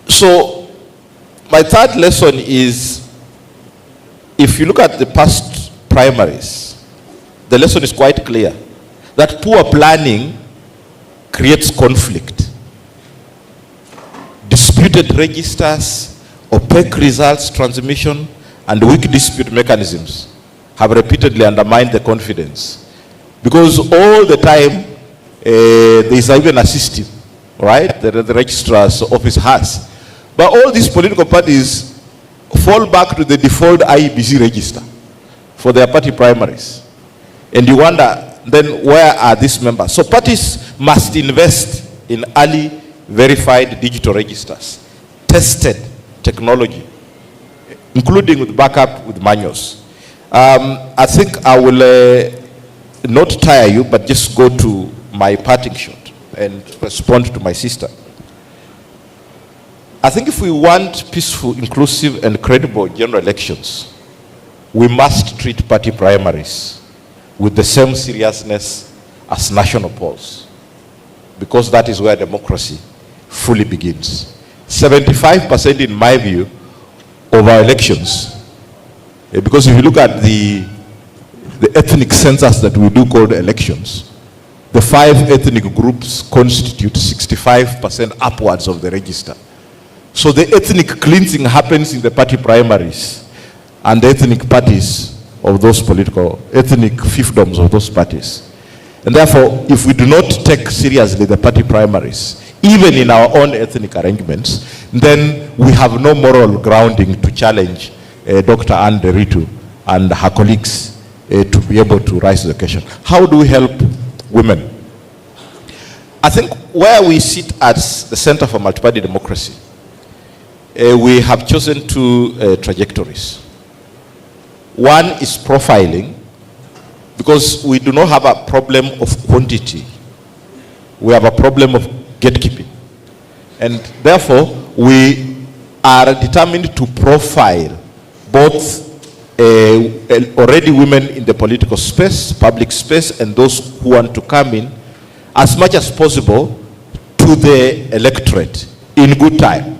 So, my third lesson is, if you look at the past primaries, the lesson is quite clear, that poor planning creates conflict. Disputed registers, opaque results transmission, and weak dispute mechanisms have repeatedly undermined the confidence. Because all the time, there is even a system, right, that the registrar's office has. But all these political parties fall back to the default IEBC register for their party primaries. And you wonder, then where are these members? So parties must invest in early verified digital registers, tested technology, including with backup with manuals. I think I will not tire you, but just go to my parting shot and respond to my sister. I think if we want peaceful, inclusive, and credible general elections, we must treat party primaries with the same seriousness as national polls, because that is where democracy fully begins. 75% in my view of our elections, because if you look at the ethnic census that we do called elections, the 5 ethnic groups constitute 65% upwards of the register. So the ethnic cleansing happens in the party primaries and the ethnic parties of those ethnic fiefdoms of those parties. And therefore, if we do not take seriously the party primaries, even in our own ethnic arrangements, then we have no moral grounding to challenge Dr. Anne Deritu and her colleagues to be able to rise to the occasion. How do we help women? I think where we sit as the Center for Multi-Party Democracy, we have chosen 2 trajectories. One is profiling, because we do not have a problem of quantity. We have a problem of gatekeeping. And therefore, we are determined to profile both already women in the political space, public space, and those who want to come in as much as possible to the electorate in good time.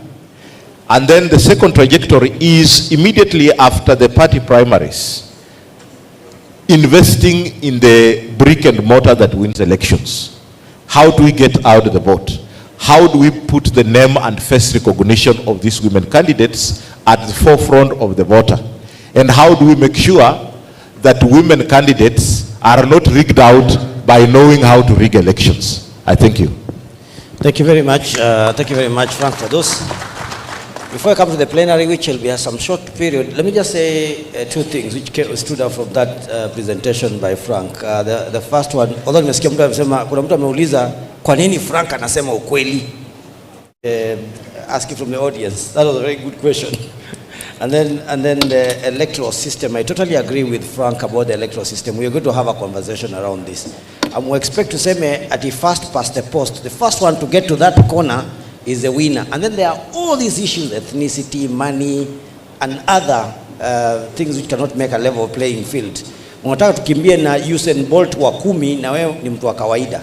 And then the second trajectory is immediately after the party primaries, investing in the brick and mortar that wins elections. How do we get out the vote? How do we put the name and face recognition of these women candidates at the forefront of the voter? And how do we make sure that women candidates are not rigged out by knowing how to rig elections. I thank you. Thank you very much. Thank you very much, Frank, for those. Before I come to the plenary, which will be some short period, let me just say two things which stood out from that presentation by Frank. The first one, although nimesikia mtu amesema, kuna mtu ameuliza kwa nini Frank anasema ukweli? Asking from the audience. That was a very good question. And then the electoral system. I totally agree with Frank about the electoral system. We are going to have a conversation around this. We expect to say at the first past the post, the first one to get to that corner is the winner. And then there are all these issues, ethnicity, money, and other things which cannot make a level playing field. Unataka tukimbie na Usain Bolt wa 10 na wewe ni mtu wa kawaida.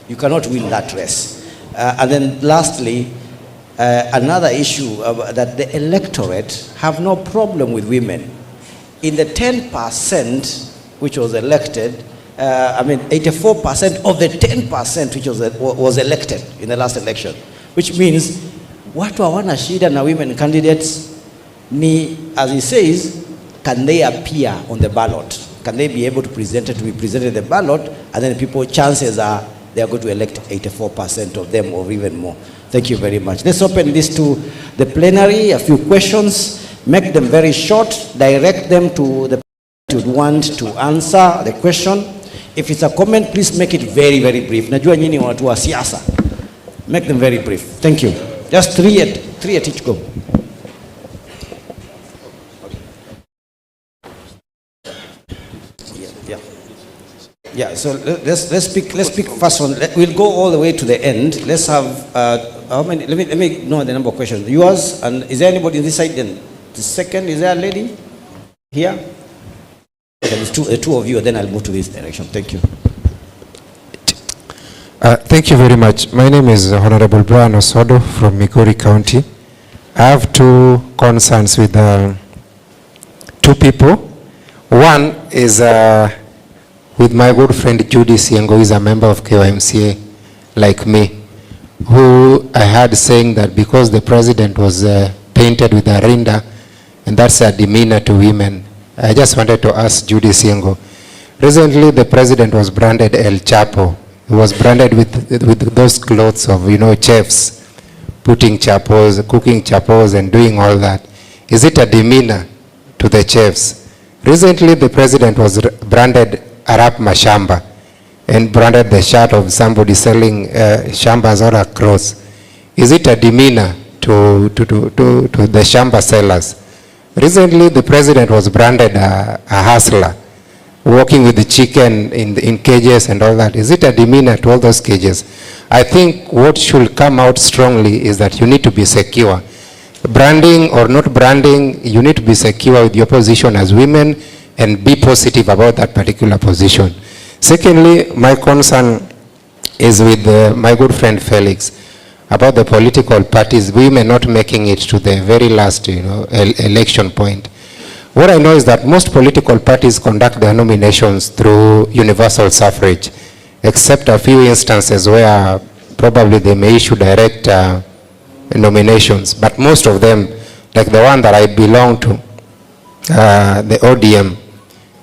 You cannot win that race. And then lastly, another issue that the electorate have no problem with women. In the 10% which was elected, 84% of the 10% which was elected in the last election, which means watu hawana shida na women candidates ni, as he says, can they appear on the ballot? Can they be able to be presented in the ballot? And then people, chances are they are going to elect 84% of them or even more. Thank you very much. Let's open this to the plenary. A few questions. Make them very short. Direct them to the person who want to answer the question. If it's a comment, please make it very, very brief. Najua nyinyi watu wa siasa. Make them very brief. Thank you. Just three at each go. Yeah, so let's pick first one. We'll go all the way to the end. Let's have how many? Let me know the number of questions. Yours, and is there anybody in this side? Then the second, is there a lady here? Okay, there's two of you. Then I'll move to this direction. Thank you. Thank you very much. My name is Honorable Brian Osodo from Migori County. I have two concerns with two people. One is with my good friend Judy Siengo, who is a member of KYMCA like me, who I heard saying that because the president was painted with a rinda, and that's a demeanor to women. I just wanted to ask Judy Siengo. Recently, the president was branded El Chapo. He was branded with those clothes of, chefs, putting chapos, cooking chapos and doing all that. Is it a demeanor to the chefs? Recently, the president was branded Arap Mashamba and branded the shirt of somebody selling shambas all across. Is it a demeanor to the shamba sellers? Recently, the president was branded a hustler, walking with the chicken in cages and all that. Is it a demeanor to all those cages? I think what should come out strongly is that you need to be secure. Branding or not branding, you need to be secure with your position as women and be positive about that particular position. Secondly, my concern is with my good friend Felix about the political parties, women not making it to the very last election point. What I know is that most political parties conduct their nominations through universal suffrage, except a few instances where probably they may issue direct nominations. But most of them, like the one that I belong to, the ODM,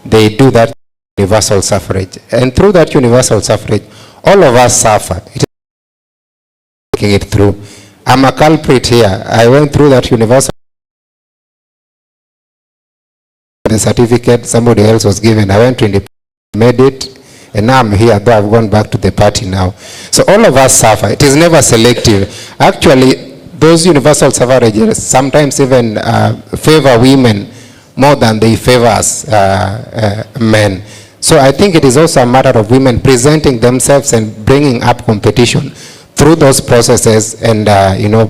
they do that universal suffrage. And through that universal suffrage, all of us suffer. It is making it through. I'm a culprit here. I went through that universal the certificate, somebody else was given. I went to independent, made it, and now I'm here, though I've gone back to the party now. So all of us suffer. It is never selective. Actually, those universal suffrages sometimes even favor women more than they favor us men. So I think it is also a matter of women presenting themselves and bringing up competition through those processes and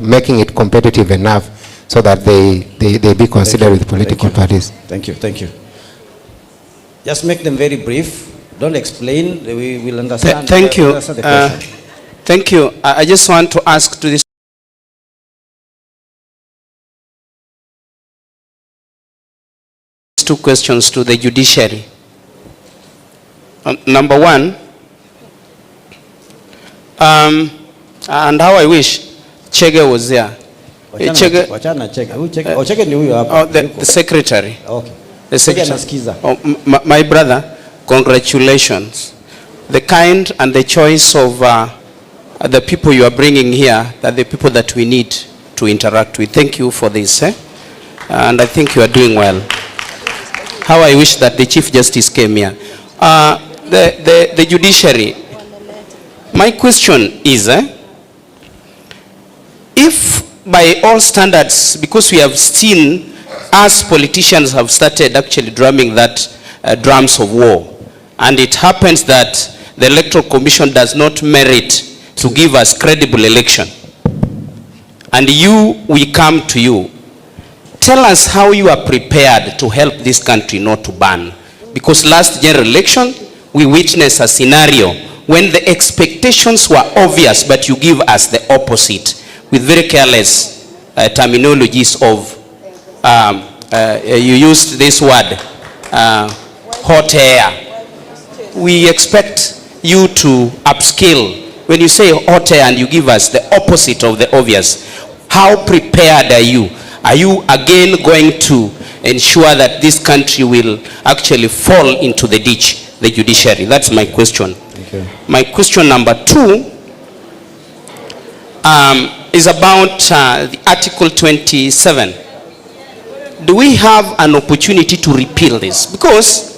making it competitive enough so that they be considered with political parties. Thank you. Just make them very brief. Don't explain. We will understand. Thank you. Thank you. I just want to ask to this. Two questions to the judiciary. Number one, and how I wish Chege was there. Chege ni huyu hapa. The secretary. Okay. the secretary. Nasikiza. Oh, my brother, congratulations. The kind and the choice of the people you are bringing here are the people that we need to interact with. Thank you for this. And I think you are doing well. How I wish that the Chief Justice came here. The judiciary. My question is, if by all standards, because we have seen us politicians have started actually drumming that drums of war, and it happens that the Electoral Commission does not merit to give us credible election, and we come to you, tell us how you are prepared to help this country not to burn. Because last general election, we witnessed a scenario when the expectations were obvious, but you give us the opposite with very careless terminologies of, you used this word, hot air. We expect you to upscale. When you say hot air and you give us the opposite of the obvious, how prepared are you? Are you again going to ensure that this country will actually fall into the ditch, the judiciary? That's my question. Okay. My question number 2 is about the Article 27. Do we have an opportunity to repeal this? Because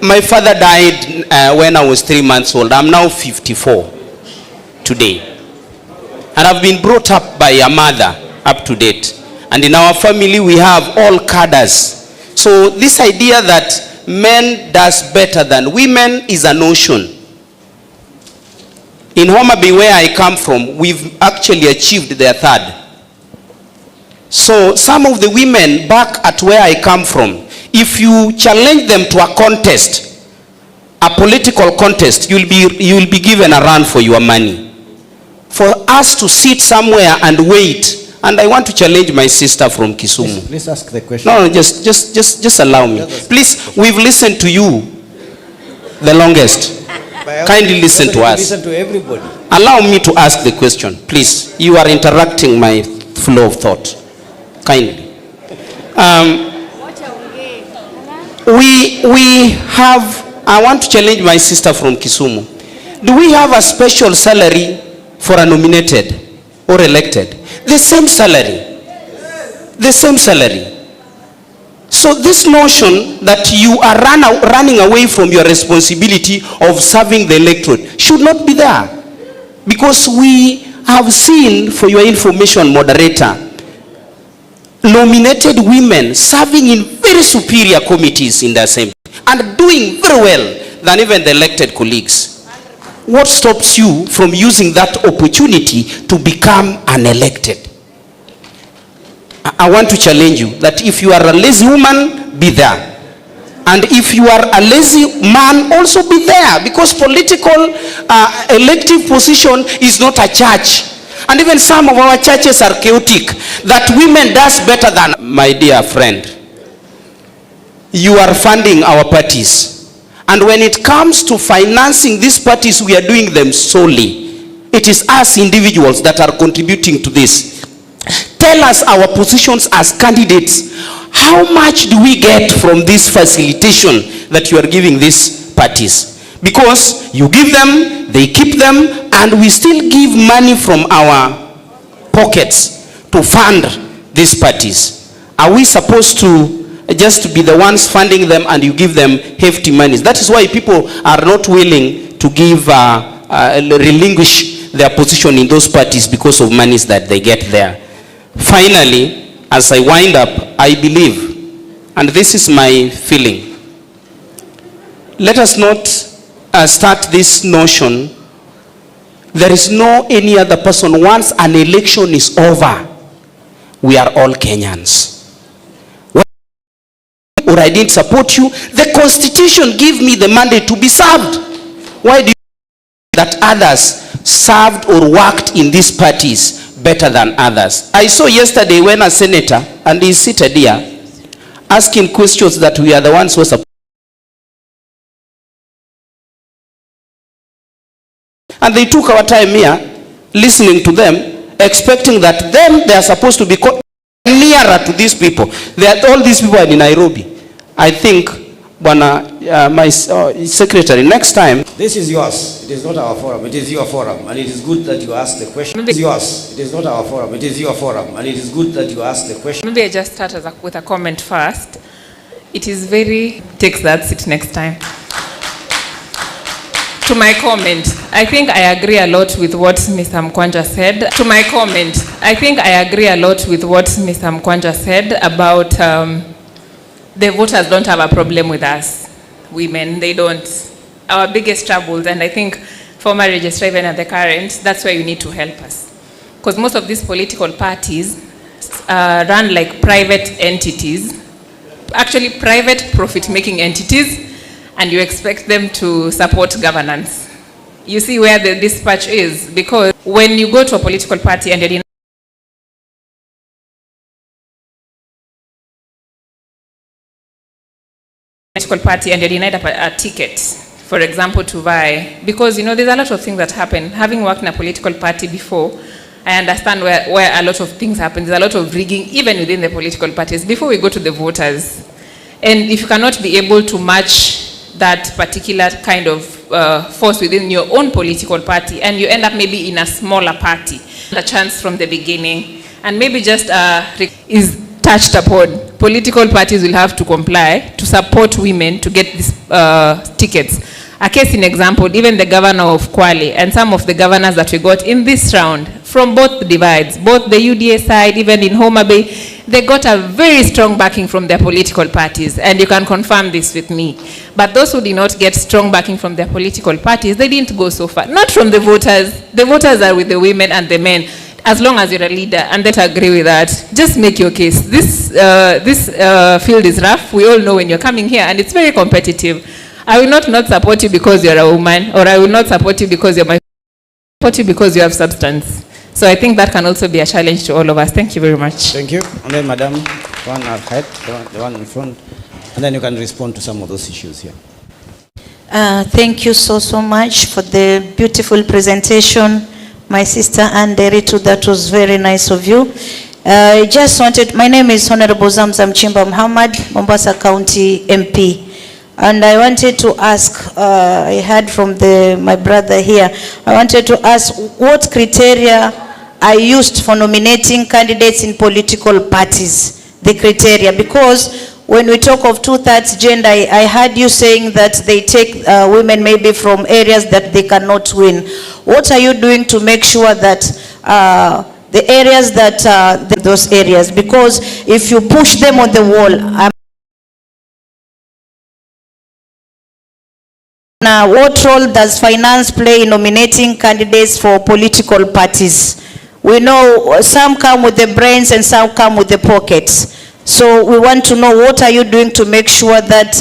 my father died when I was 3 months old. I'm now 54 today. And I've been brought up by a mother up to date. And in our family, we have all cadres. So this idea that men does better than women is a notion. In Homa Bay, where I come from, we've actually achieved their third. So some of the women back at where I come from, if you challenge them to a contest, a political contest, you'll be given a run for your money. For us to sit somewhere and wait, and I want to challenge my sister from Kisumu. Please ask the question. No, just allow me. Please, we've listened to you the longest. Kindly listen to us. Listen to everybody. Allow me to ask the question, please. You are interrupting my flow of thought. Kindly. We have, I want to challenge my sister from Kisumu. Do we have a special salary for a nominated or elected? The same salary. The same salary. So this notion that you are running away from your responsibility of serving the electorate should not be there. Because we have seen, for your information, moderator, nominated women serving in very superior committees in the assembly and doing very well than even the elected colleagues. What stops you from using that opportunity to become an elected? I want to challenge you that if you are a lazy woman, be there. And if you are a lazy man, also be there. Because political elective position is not a church. And even some of our churches are chaotic. That women does better than. My dear friend, you are funding our parties. And when it comes to financing these parties, we are doing them solely. It is us individuals that are contributing to this. Tell us our positions as candidates. How much do we get from this facilitation that you are giving these parties? Because you give them, they keep them, and we still give money from our pockets to fund these parties. Are we supposed to just be the ones funding them and you give them hefty monies? That is why people are not willing to give, relinquish their position in those parties because of monies that they get there. Finally, as I wind up, I believe, and this is my feeling, let us not start this notion, there is no any other person. Once an election is over, we are all Kenyans. Or I didn't support you, the Constitution gave me the mandate to be served. Why do you think that others served or worked in these parties better than others? I saw yesterday when a senator, and he's seated here, asking questions that we are the ones who are supposed. And they took our time here, listening to them, expecting that them, they are supposed to be nearer to these people. All these people are in Nairobi. I think, my secretary, next time. This is yours. It is not our forum. It is your forum. And it is good that you ask the question. It is yours. It is not our forum. It is your forum. And it is good that you ask the question. Maybe I just start with a comment first. It is very, takes that seat next time. To my comment, I think I agree a lot with what Mr. Mkwanja said. To my comment, I think I agree a lot with what Mr. Mkwanja said about the voters don't have a problem with us, women. They don't. Our biggest troubles, and I think former registrar even at the current, that's where you need to help us. Because most of these political parties run like private entities, actually private profit-making entities, and you expect them to support governance. You see where the dispatch is, because when you go to a political party and you're denied a ticket, for example, to vie, because there's a lot of things that happen. Having worked in a political party before, I understand where a lot of things happen. There's a lot of rigging even within the political parties before we go to the voters. And if you cannot be able to match that particular kind of force within your own political party, and you end up maybe in a smaller party, a chance from the beginning, and maybe just is touched upon, political parties will have to comply to support women to get these tickets. A case in example, even the governor of Kwale and some of the governors that we got in this round, from both divides, both the UDA side, even in Homa Bay, they got a very strong backing from their political parties, and you can confirm this with me. But those who did not get strong backing from their political parties, they didn't go so far. Not from the voters. The voters are with the women and the men, as long as you're a leader, and they agree with that. Just make your case. This field is rough. We all know when you're coming here, and it's very competitive. I will not support you because you're a woman, or I will not support you because you're my support you because you have substance. So I think that can also be a challenge to all of us. Thank you very much. Thank you. And then, Madam, one ahead, the one in front, and then you can respond to some of those issues here. Thank you so much for the beautiful presentation, my sister Anne Deritu. That was very nice of you. I just wanted, my name is Honorable Zamzam Chimba Muhammad, Mombasa County MP. And I wanted to ask, I heard from my brother here, I wanted to ask what criteria are used for nominating candidates in political parties, the criteria, because when we talk of 2/3 gender, I heard you saying that they take women maybe from areas that they cannot win. What are you doing to make sure that the areas that, those areas, because if you push them on the wall, now, what role does finance play in nominating candidates for political parties? We know some come with the brains and some come with the pockets. So we want to know, what are you doing to make sure that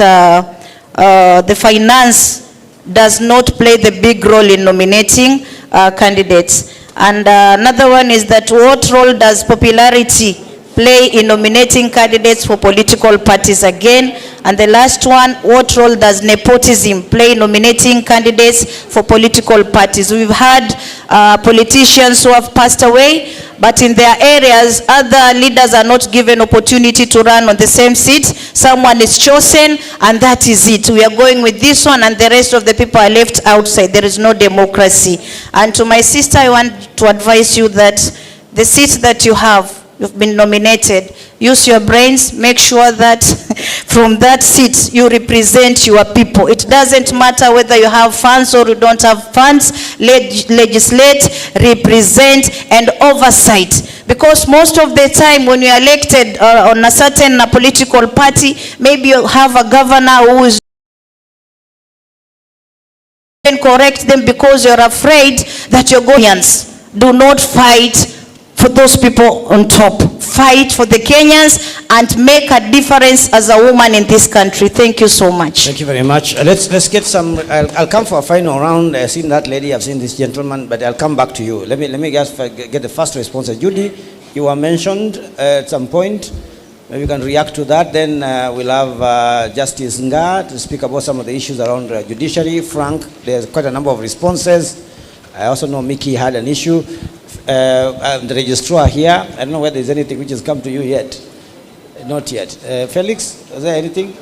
the finance does not play the big role in nominating candidates? And another one is that, what role does popularity play in nominating candidates for political parties again? And the last one, what role does nepotism play in nominating candidates for political parties? We've had politicians who have passed away, but in their areas, other leaders are not given opportunity to run on the same seat. Someone is chosen, and that is it. We are going with this one, and the rest of the people are left outside. There is no democracy. And to my sister, I want to advise you that the seat that you have, you've been nominated, use your brains, make sure that from that seat you represent your people. It doesn't matter whether you have funds or you don't have funds. Legislate, represent, and oversight. Because most of the time when you are elected on a certain political party, maybe you have a governor who is correct them because you're afraid that you're going. Do not fight for those people on top. Fight for the Kenyans and make a difference as a woman in this country. Thank you so much. Thank you very much. Let's get some. I'll come for a final round. I've seen that lady, I've seen this gentleman, but I'll come back to you. Let me just get the first response. Judy, you were mentioned at some point. Maybe you can react to that. Then we'll have Justice Nga to speak about some of the issues around judiciary. Frank, there's quite a number of responses. I also know Mickey had an issue. the registrar here. I don't know whether there's anything which has come to you yet. Not yet. Felix, is there anything?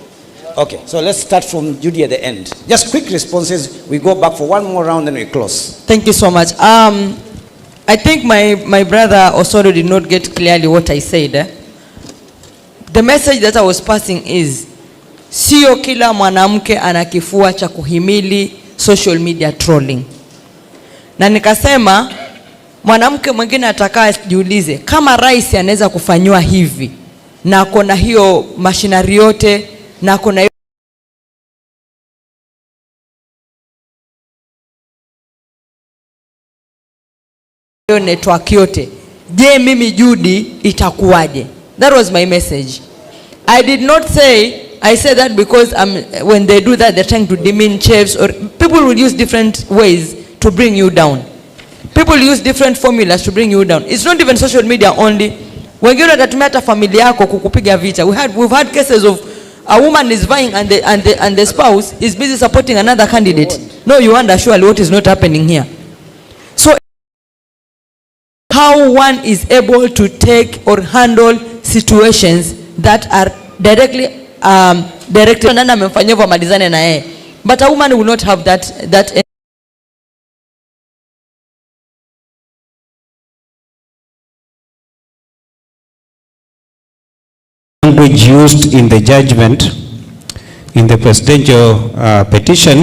Okay, so let's start from Judy at the end. Just quick responses. We go back for one more round and we close. Thank you so much. I think my brother Osodo did not get clearly what I said. The message that I was passing is, sio kila mwanamke ana kifua cha kuhimili social media trolling. Na nikasema, mwanamke mwingine atakaa jiulize, kama rais anaweza kufanywa hivi, na kona hiyo mashinari yote, na kona hiyo network yote, je mimi Judy itakuwaje? That was my message. I did not say, I said that because when they do that, they're trying to demean chefs, or people will use different ways to bring you down. People use different formulas to bring you down. It's not even social media only. Wengine watatumia hata familia yako kukupiga vita. We've had cases of a woman is vying and the spouse is busy supporting another candidate. No, you wonder surely what is not happening here. So how one is able to take or handle situations that are directly directed nana amemfanyia hivyo malizane na yeye, but a woman will not have that language used in the judgment in the presidential petition.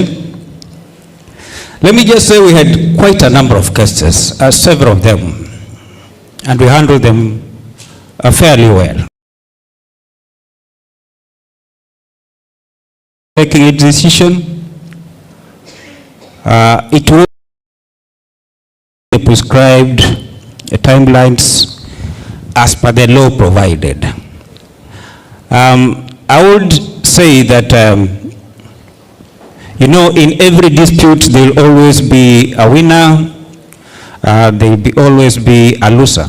Let me just say we had quite a number of cases, several of them, and we handled them fairly well. Taking a decision, it was prescribed timelines as per the law provided. I would say that, you know, in every dispute there will always be a winner, there will always be a loser.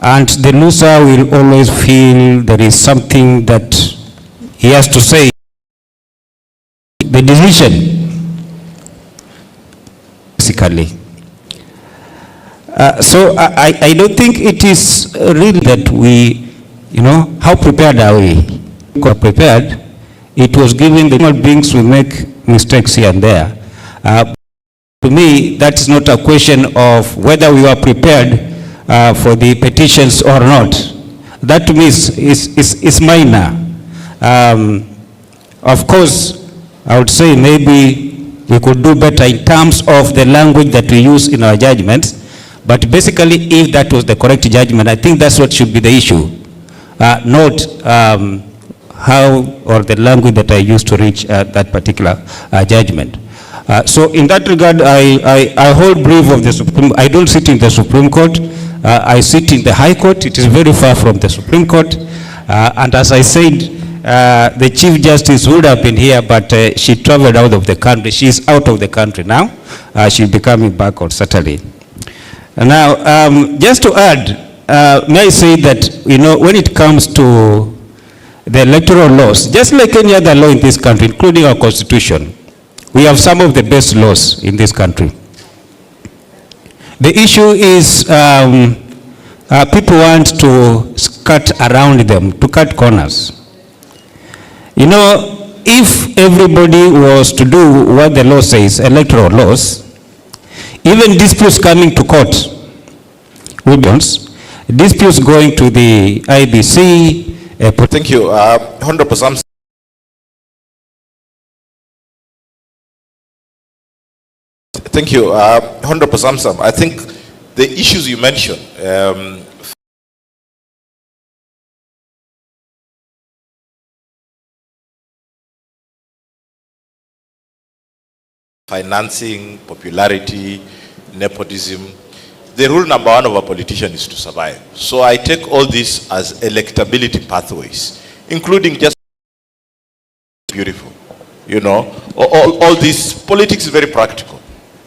And the loser will always feel there is something that he has to say. The decision, basically. So I don't think it is really that we, you know, how prepared are we? Got prepared. It was given the human beings will make mistakes here and there. To me, that's not a question of whether we are prepared for the petitions or not. That to me is minor. Of course, I would say maybe we could do better in terms of the language that we use in our judgments. But basically, if that was the correct judgment, I think that's what should be the issue, not how or the language that I used to reach that particular judgment. So in that regard, I hold brief of the Supreme. I don't sit in the Supreme Court. I sit in the High Court. It is very far from the Supreme Court. And as I said, the Chief Justice would have been here, but she traveled out of the country. She is out of the country now. She'll be coming back on Saturday. Now, just to add, may I say that, you know, when it comes to the electoral laws, just like any other law in this country, including our constitution, we have some of the best laws in this country. The issue is people want to cut around them, to cut corners. You know, if everybody was to do what the law says, electoral laws, even disputes coming to court, disputes going to the IBC. Thank you. Honorable Samson. Thank you. Honorable Samson, I think the issues you mentioned, financing, popularity, nepotism. The rule number one of a politician is to survive. So I take all this as electability pathways, including just beautiful. You know, all this politics is very practical.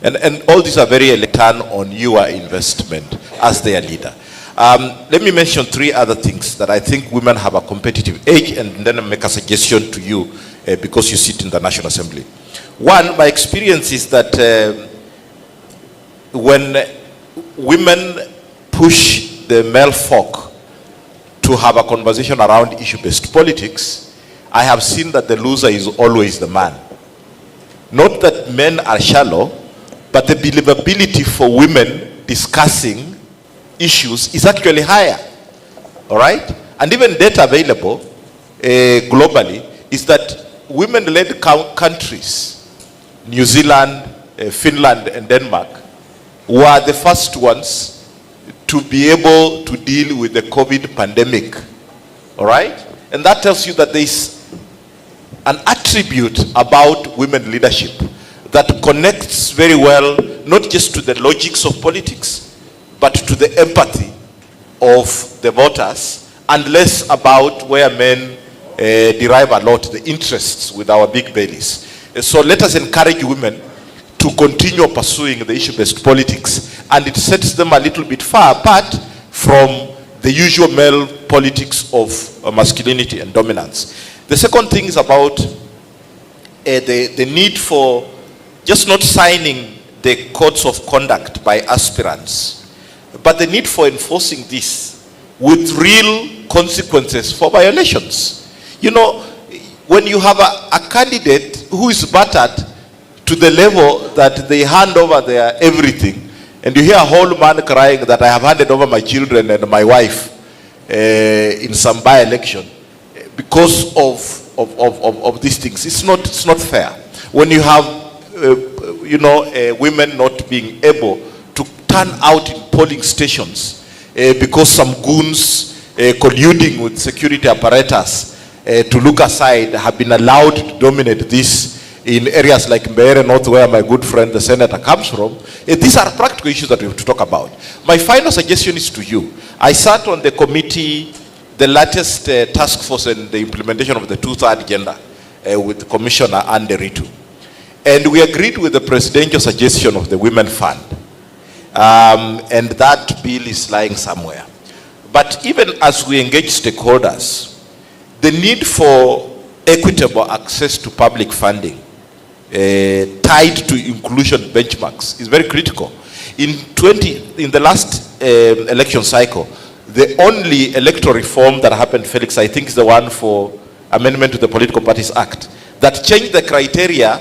And all these are very return on your investment as their leader. Let me mention three other things that I think women have a competitive edge, and then I'll make a suggestion to you because you sit in the National Assembly. One, my experience is that when women push the male folk to have a conversation around issue-based politics, I have seen that the loser is always the man. Not that men are shallow, but the believability for women discussing issues is actually higher. All right? And even data available globally is that women-led countries, New Zealand, Finland, and Denmark, were the first ones to be able to deal with the COVID pandemic. All right? And that tells you that there is an attribute about women leadership that connects very well, not just to the logics of politics, but to the empathy of the voters, and less about where men derive a lot, the interests with our big bellies. So let us encourage women to continue pursuing the issue-based politics, and it sets them a little bit far apart from the usual male politics of masculinity and dominance. The second thing is about the need for just not signing the codes of conduct by aspirants, but the need for enforcing this with real consequences for violations. You know, when you have a candidate who is battered to the level that they hand over their everything, and you hear a whole man crying that I have handed over my children and my wife in some by-election because of these things. It's not fair. When you have women not being able to turn out in polling stations because some goons colluding with security apparatus to look aside have been allowed to dominate this in areas like Mbeere North, where my good friend the senator comes from. These are practical issues that we have to talk about. My final suggestion is to you. I sat on the committee, the latest task force and the implementation of the two-third gender with Commissioner Andere. And we agreed with the presidential suggestion of the Women Fund. And that bill is lying somewhere. But even as we engage stakeholders, the need for equitable access to public funding tied to inclusion benchmarks is very critical. In the last election cycle, the only electoral reform that happened, Felix, I think is the one for amendment to the Political Parties Act, that changed the criteria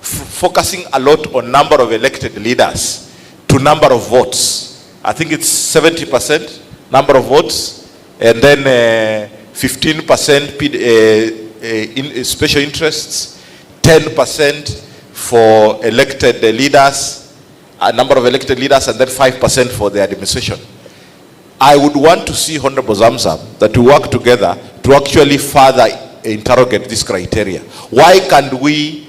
focusing a lot on number of elected leaders to number of votes. I think it's 70% number of votes, and then 15% in special interests, 10% for elected leaders, a number of elected leaders, and then 5% for the administration. I would want to see Honorable Zamzam that we work together to actually further interrogate this criteria. Why can't we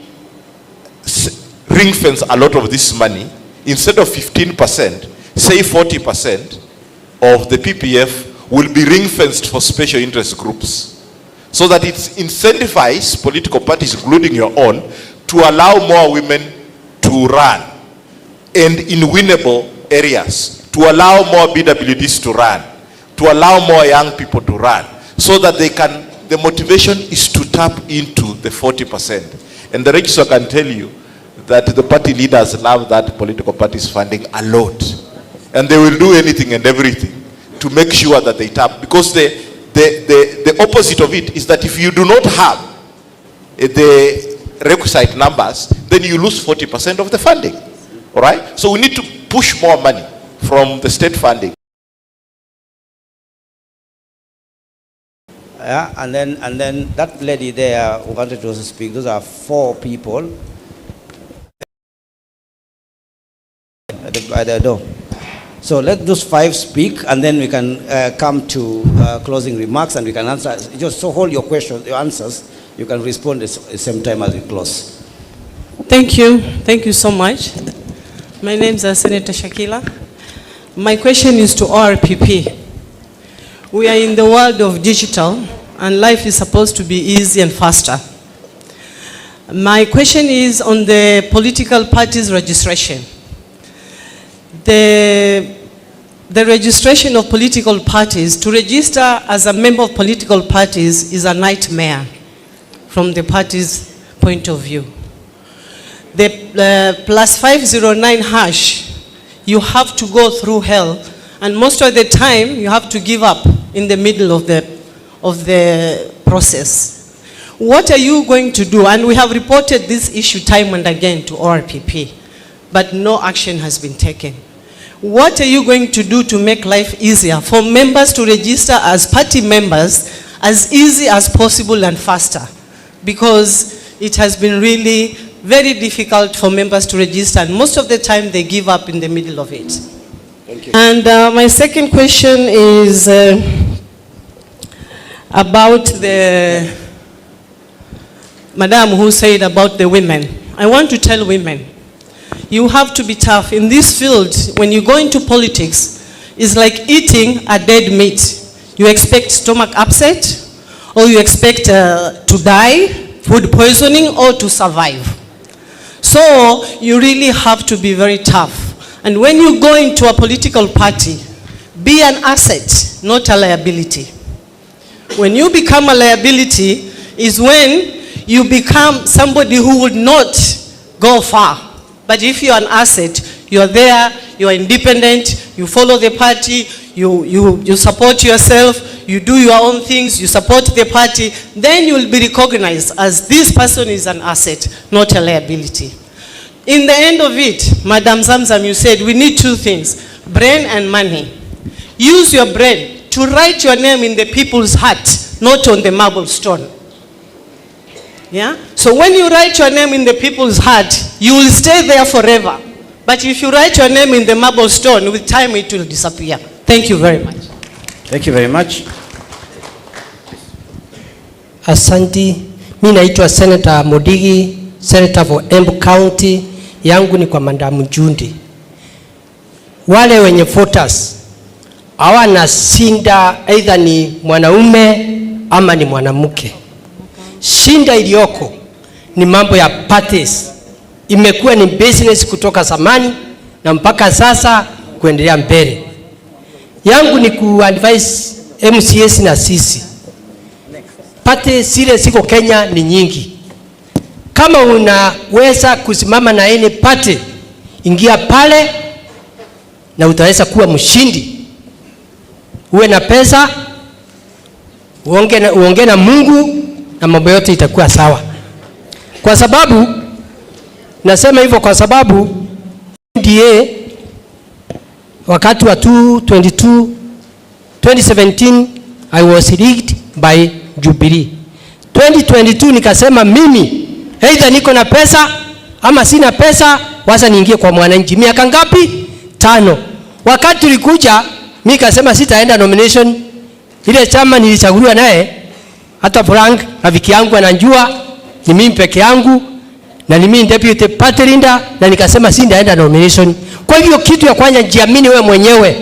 ring fence a lot of this money? Instead of 15%, say 40% of the PPF will be ring fenced for special interest groups, so that it incentivizes political parties, including your own, to allow more women to run, and in winnable areas, to allow more BWDs to run, to allow more young people to run, so that they can, the motivation is to tap into the 40%. And the registrar can tell you that the party leaders love that political parties funding a lot. And they will do anything and everything to make sure that they tap, because the opposite of it is that if you do not have the requisite numbers, then you lose 40% of the funding. All right? So we need to push more money from the state funding. Yeah, and then that lady there who wanted to speak, those are 4 people by the door. So let those 5 speak, and then we can come to closing remarks, and we can answer. Just so hold your questions, your answers. You can respond at the same time as we close. Thank you. Thank you so much. My name is Senator Shakila. My question is to ORPP. We are in the world of digital, and life is supposed to be easy and faster. My question is on the political parties registration. The registration of political parties, to register as a member of political parties is a nightmare from the party's point of view. The +509 hash you have to go through hell, and most of the time you have to give up in the middle of the process. What are you going to do? And we have reported this issue time and again to ORPP, but no action has been taken. What are you going to do to make life easier for members to register as party members as easy as possible and faster? Because it has been really very difficult for members to register, and most of the time they give up in the middle of it. Thank you. And my second question is about the madam who said about the women. I want to tell women, you have to be tough. In this field, when you go into politics, it's like eating a dead meat. You expect stomach upset, or you expect to die, food poisoning, or to survive. So you really have to be very tough. And when you go into a political party, be an asset, not a liability. When you become a liability is when you become somebody who would not go far. But if you're an asset, you're there, you're independent, you follow the party, you support yourself, you do your own things, you support the party, then you will be recognized as this person is an asset, not a liability. In the end of it, Madam Zamzam, you said we need two things, brain and money. Use your brain to write your name in the people's heart, not on the marble stone. Yeah? So when you write your name in the people's heart, you will stay there forever. But if you write your name in the marble stone, with time it will disappear. Thank you very much. Thank you very much. Asante. Mimi naitwa Senator Modigi, Senator for Embu County. Yangu ni kwa Madam Njundi. Wale wenye voters hawana shinda either ni mwanaume ama ni mwanamke. Shinda iliyoko ni mambo ya parties. Imekuwa ni business kutoka zamani na mpaka sasa kuendelea mbele. Yangu ni kuadvise MCS na sisi. Parties zile ziko Kenya ni nyingi. Kama unaweza kusimama na any party, ingia pale na utaweza kuwa mshindi. Uwe na pesa, uongee na Mungu na mambo yote itakuwa sawa. Kwa sababu nasema hivyo kwa sababu NDA wakati wa 2017 I was rigged by Jubilee. 2022 nikasema mimi either niko na pesa ama sina pesa, wacha niingie kwa mwananchi. Miaka ngapi? 5. Wakati tulikuja mimi kasema sitaenda nomination. Ile chama nilichaguliwa naye, hata Frank rafiki yangu anajua ni mimi peke yangu na ni mimi deputy party leader, na nikasema sitaenda nomination. Kwa hivyo kitu ya kwanza, jiamini wewe mwenyewe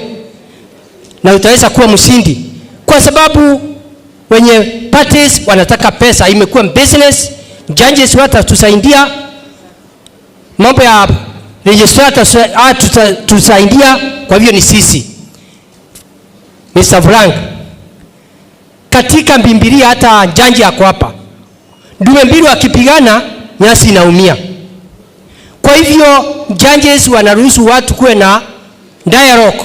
na utaweza kuwa mshindi, kwa sababu wenye parties wanataka pesa. Imekuwa business. Judges watatusaidia, mambo ya registrators tutasaidia. Kwa hivyo ni sisi. Mr. Frank, katika Mbimbilia hata janji yako hapa, dume mbili wakipigana nyasi inaumia. Kwa hivyo judges wanaruhusu watu kuwe na dialogue,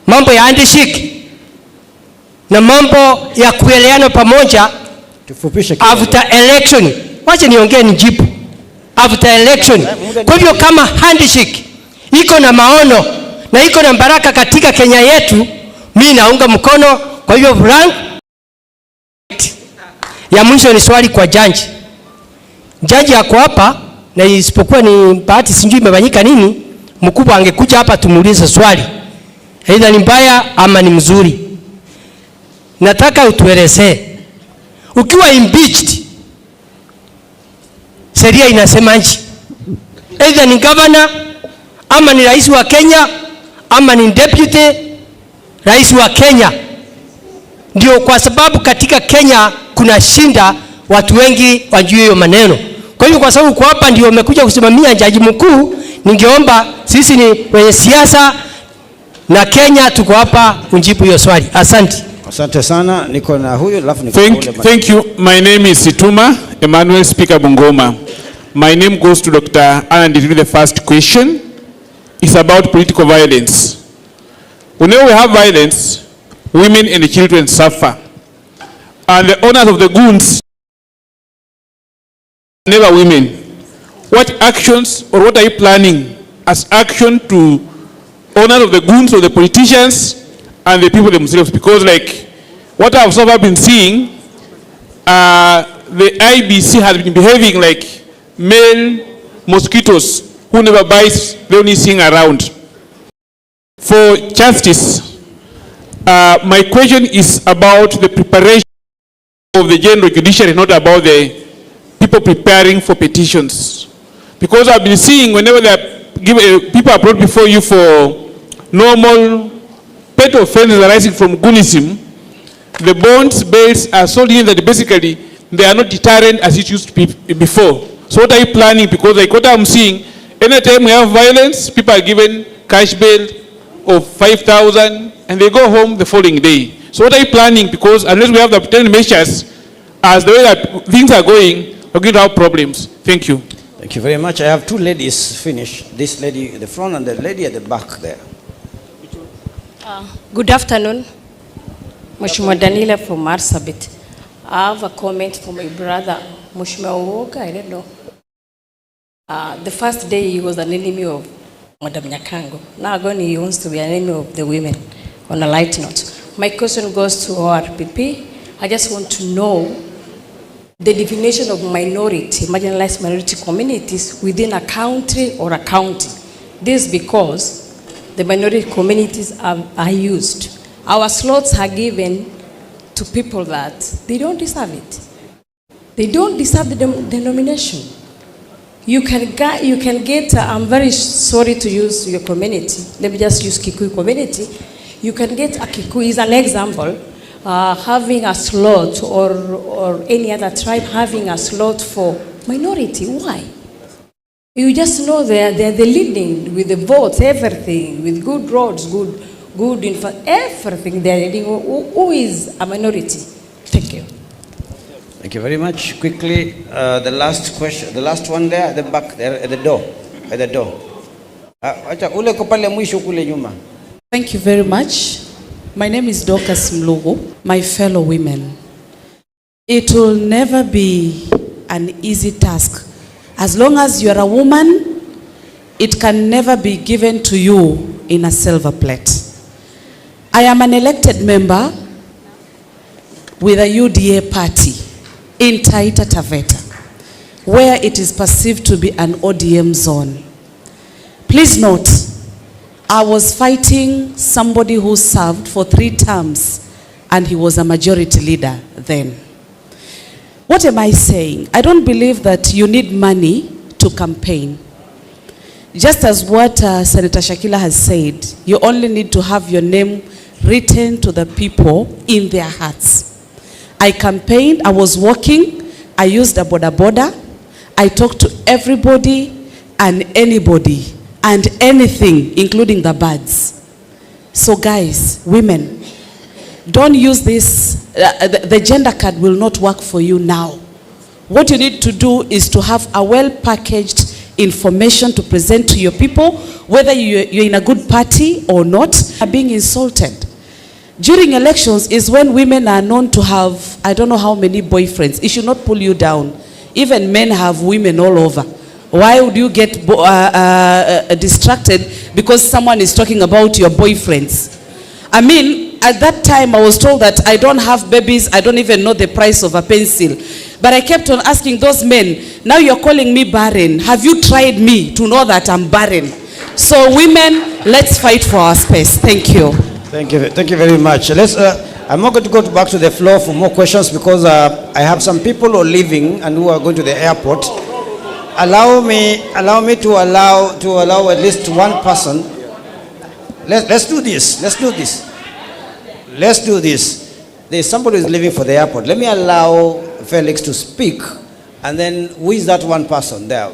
mambo ya handshake na mambo ya kuelewana pamoja. Tufupishe after election. Wacha niongee nijibu. After election. Kwa hivyo kama handshake iko na maono na iko na baraka katika Kenya yetu, mimi naunga mkono. Kwa hivyo Frank, ya mwisho ni swali kwa jaji. Jaji yako hapa, na isipokuwa ni bahati sijui imefanyika nini, mkubwa angekuja hapa tumuulize swali. Aidha ni mbaya ama ni mzuri. Nataka utuelezee. Ukiwa impeached, sheria inasemaje? Aidha ni governor ama ni rais wa Kenya ama ni deputy rais wa Kenya. Ndio kwa sababu katika Kenya kuna shinda watu wengi wajue hiyo maneno. Kwa hiyo kwa sababu kwa hapa ndio umekuja kusimamia jaji mkuu, ningeomba sisi ni wenye siasa na Kenya tuko hapa unjibu hiyo swali. Asante. Asante sana. Niko na huyu alafu Thank you. My name is Situma Emmanuel, Speaker Bungoma. My name goes to Dr. Alan. The first question is about political violence. Whenever we have violence, women and children suffer. And the owners of the goons are never women. What actions or what are you planning as action to owners of the goons, of the politicians, and the people themselves? Because like what I've so far been seeing, the IBC has been behaving like male mosquitoes who never bites, they only sing around. For justice, my question is about the preparation of the general judiciary, not about the people preparing for petitions. Because I've been seeing whenever people are brought before you for normal pet offenses arising from goonism, the bonds, bails are so lean that basically they are not deterrent as it used to be before. So what are you planning? Because like what I'm seeing, anytime we have violence, people are given cash bail of 5,000 and they go home the following day. So what are you planning? Because unless we have the pretend measures, as the way that things are going, we're going to have problems. Thank you. Thank you very much. I have two ladies finish. This lady at the front and the lady at the back there. Good afternoon. Mheshimiwa Danila from Marsabit. I have a comment for my brother, Mheshimiwa Uwoga. I don't know. The first day he was an enemy of Madam Nyakango. Now again he wants to be an enemy of the women. On a light note, my question goes to ORPP. I just want to know the definition of minority, marginalized minority communities within a country or a county. This because the minority communities are used. Our slots are given to people that they don't deserve it. They don't deserve the nomination. You can get, I'm very sorry to use your community. Let me just use Kikuyu community. You can get a Kikuyu, is an example, having a slot or any other tribe having a slot for minority. Why? You just know they're the leading with the votes, everything, with good roads, good info, everything they're leading. Who is a minority? Thank you. Thank you very much. Quickly, the last question, the last one there at the back, there at the door, at the door. Thank you very much. My name is Dorcas Mlugu, my fellow women. It will never be an easy task. As long as you are a woman, it can never be given to you in a silver plate. I am an elected member with a UDA party in Taita Taveta, where it is perceived to be an ODM zone. Please note, I was fighting somebody who served for 3 terms and he was a majority leader then. What am I saying? I don't believe that you need money to campaign. Just as what Senator Shakila has said, you only need to have your name written to the people in their hearts. I campaigned, I was walking, I used a boda, I talked to everybody and anybody and anything, including the birds. So guys, women, don't use this, the gender card will not work for you now. What you need to do is to have a well-packaged information to present to your people, whether you're in a good party or not, are being insulted. During elections is when women are known to have, I don't know how many boyfriends. It should not pull you down. Even men have women all over. Why would you get distracted because someone is talking about your boyfriends? I mean, at that time I was told that I don't have babies, I don't even know the price of a pencil. But I kept on asking those men, now you're calling me barren. Have you tried me to know that I'm barren? So women, let's fight for our space. Thank you. Thank you very much. I'm not going to go back to the floor for more questions because I have some people who are leaving and who are going to the airport. Allow me to allow at least one person. Let's do this. There's somebody who is leaving for the airport. Let me allow Felix to speak, and then who is that one person there?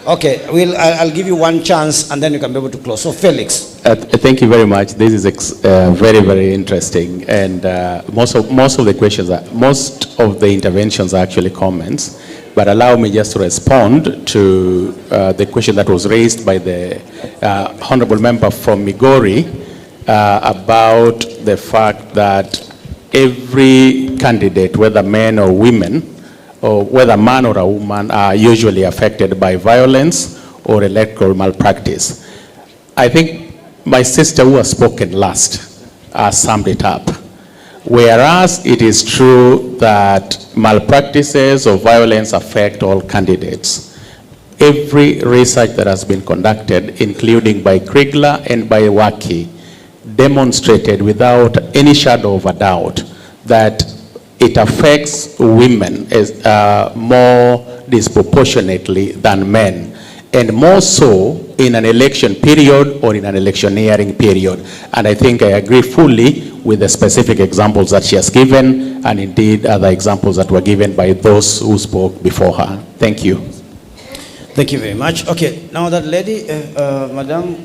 Okay, I'll give you one chance, and then you can be able to close. So Felix. Thank you very much. This is very, very interesting, and most of the questions, most of the interventions are actually comments. But allow me just to respond to the question that was raised by the honorable member from Migori about the fact that every candidate, whether men or women, or whether man or a woman, are usually affected by violence or electoral malpractice. I think my sister who has spoken last summed it up. Whereas it is true that malpractices or violence affect all candidates, every research that has been conducted, including by Kriegler and by Waki, demonstrated without any shadow of a doubt that it affects women as, more disproportionately than men, and more so in an election period or in an electioneering period. And I think I agree fully with the specific examples that she has given, and indeed other examples that were given by those who spoke before her. Thank you. Thank you very much. Okay, now that lady, Madam,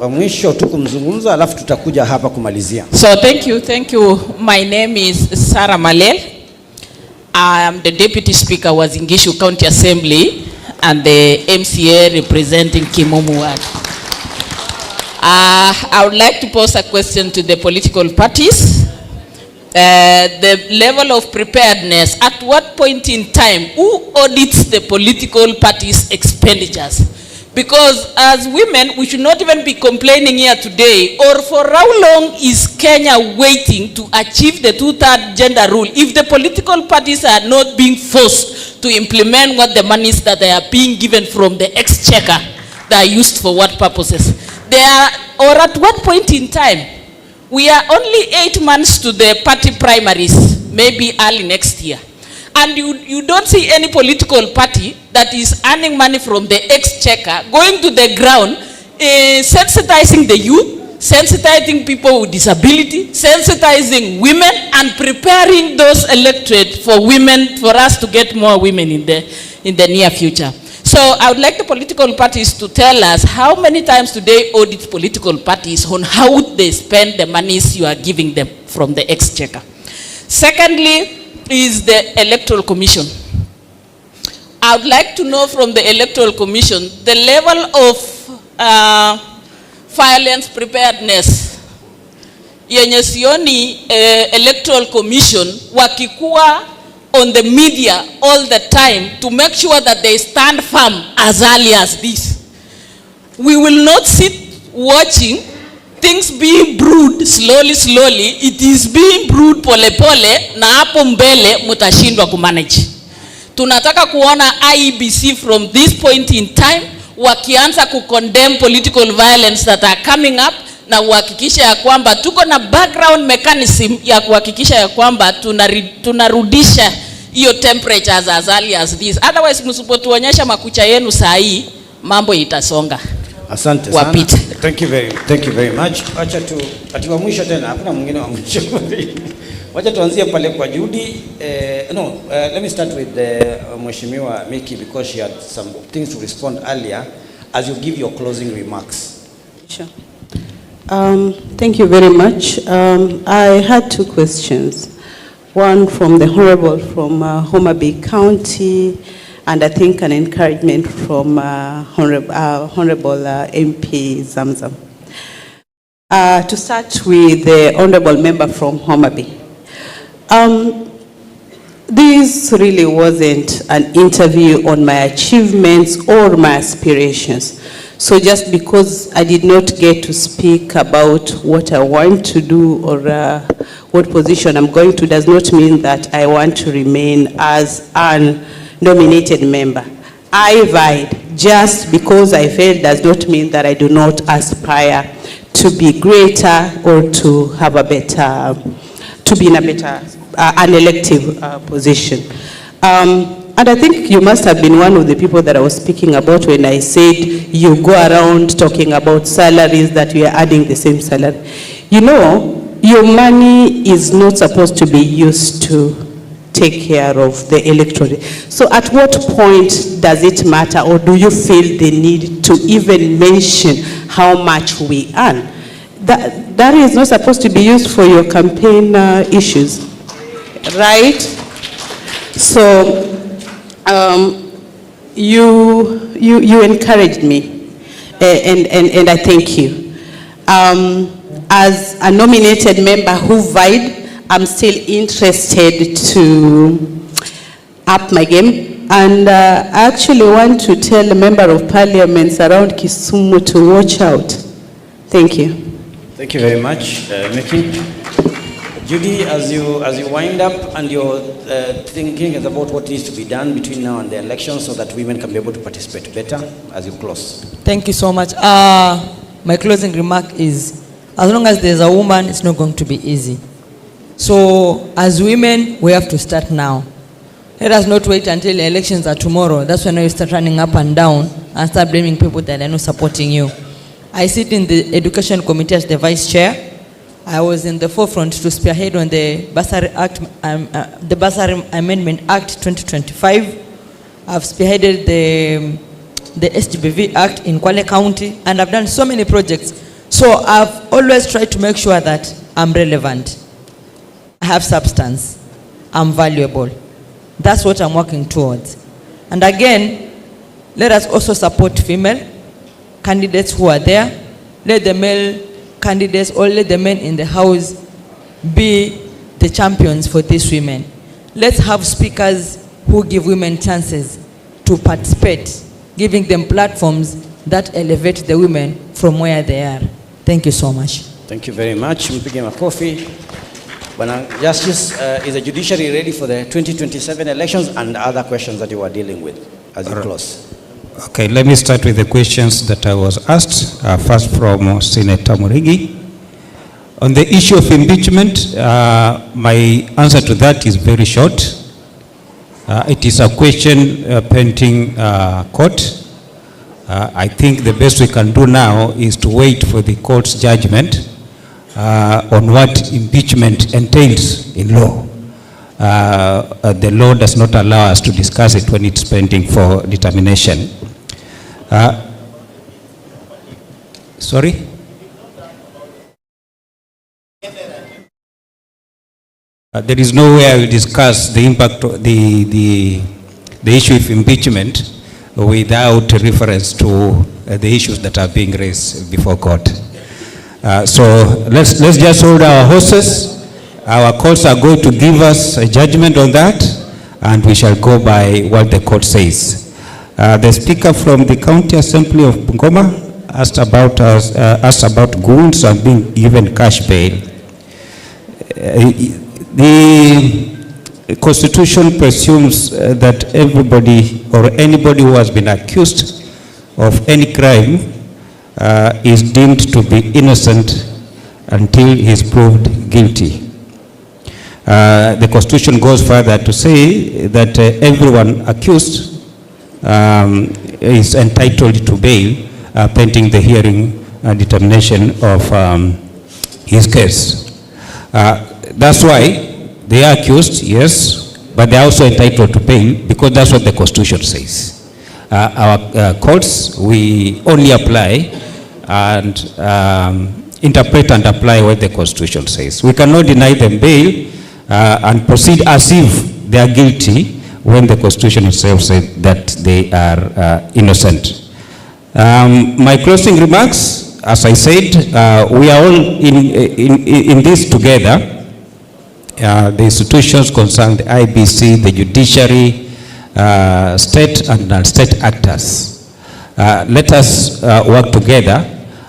mwisho tu kumzungumza alafu tutakuja hapa kumalizia. So thank you. My name is Sarah Malel. I am the Deputy Speaker was Wazingishu County Assembly and the MCA representing Kimumu Ward. I would like to pose a question to the political parties. The level of preparedness, at what point in time, who audits the political parties' expenditures? Because as women, we should not even be complaining here today, or for how long is Kenya waiting to achieve the 2/3 gender rule if the political parties are not being forced to implement what the monies that they are being given from the exchequer that are used for what purposes? Or at what point in time? We are only 8 months to the party primaries, maybe early next year. And you don't see any political party that is earning money from the exchequer going to the ground, sensitizing the youth, sensitizing people with disability, sensitizing women, and preparing those electorate for women, for us to get more women in the near future. So I would like the political parties to tell us how many times do they audit political parties on how they spend the monies you are giving them from the exchequer. Secondly, is the Electoral Commission. I would like to know from the Electoral Commission the level of violence preparedness yenye sioni Electoral Commission wakikuwa on the media all the time to make sure that they stand firm as early as this. We will not sit watching things being brewed slowly. It is being brewed pole na hapo mbele mutashindwa kumanage. Tunataka kuona IEBC from this point in time wakianza kukondemn political violence that are coming up, na kuhakikisha ya kwamba tuko na background mechanism ya kuhakikisha ya kwamba tunarudisha hiyo temperatures as early as this. Otherwise msipotuonyesha makucha yenu saa hii mambo itasonga. Asante sana. Thank you very much. Acha tu atiwa mwisho tena, hakuna mwingine wa mwisho. Wacha tuanzie pale kwa Judy. Let me start with Mheshimiwa Miki because she had some things to respond earlier as you give your closing remarks. Sure. Thank you very much. I had 2 questions. One from the Honorable from Homa Bay County, and I think an encouragement from Honorable MP Zamzam. To start with the Honorable Member from Homa Bay. This really wasn't an interview on my achievements or my aspirations. So just because I did not get to speak about what I want to do or what position I'm going to does not mean that I want to remain as an nominated member. I vied. Just because I failed does not mean that I do not aspire to be greater or to have a better, to be in a better, an elective position. And I think you must have been one of the people that I was speaking about when I said you go around talking about salaries, that we are adding the same salary. You know, your money is not supposed to be used to take care of the electorate. So at what point does it matter, or do you feel the need to even mention how much we earn? That is not supposed to be used for your campaign issues, right? So you encouraged me, and I thank you. As a nominated member who vied, I'm still interested to up my game, and I actually want to tell the member of parliaments around Kisumu to watch out. Thank you. Thank you very much, Mickey. Judy, as you wind up and you're thinking about what needs to be done between now and the election so that women can be able to participate better, as you close. Thank you so much. My closing remark is, as long as there's a woman, it's not going to be easy. So as women, we have to start now. Let us not wait until elections are tomorrow. That's when you start running up and down and start blaming people that are not supporting you. I sit in the Education Committee as the Vice Chair. I was in the forefront to spearhead on the Bursary Act, the Bursary Amendment Act 2025. I've spearheaded the SGBV Act in Kwale County, and I've done so many projects. So I've always tried to make sure that I'm relevant. I have substance. I'm valuable. That's what I'm working towards. And again, let us also support female candidates who are there. Let the male candidates or let the men in the house be the champions for these women. Let's have speakers who give women chances to participate, giving them platforms that elevate the women from where they are. Thank you so much. Thank you very much. We'll begin a coffee. Justice, is the judiciary ready for the 2027 elections and other questions that you are dealing with as you close? Okay, let me start with the questions that I was asked. First from Senator Murigi. On the issue of impeachment, my answer to that is very short. It is a question pending court. I think the best we can do now is to wait for the court's judgment on what impeachment entails in law. The law does not allow us to discuss it when it's pending for determination. Sorry? There is no way I will discuss the impact of the issue of impeachment without reference to the issues that are being raised before court. So let's just hold our horses. Our courts are going to give us a judgment on that, and we shall go by what the court says. The speaker from the County Assembly of Bungoma asked about goons and being given cash bail. The Constitution presumes that everybody or anybody who has been accused of any crime is deemed to be innocent until he is proved guilty. The Constitution goes further to say that everyone accused is entitled to bail pending the hearing and determination of his case. That's why they are accused, yes, but they are also entitled to bail because that's what the Constitution says. Our courts, we only apply and interpret and apply what the Constitution says. We cannot deny them bail and proceed as if they are guilty when the Constitution itself says that they are innocent. My closing remarks, as I said, we are all in this together. The institutions concerned, the IBC, the judiciary, state and non-state actors. Let us work together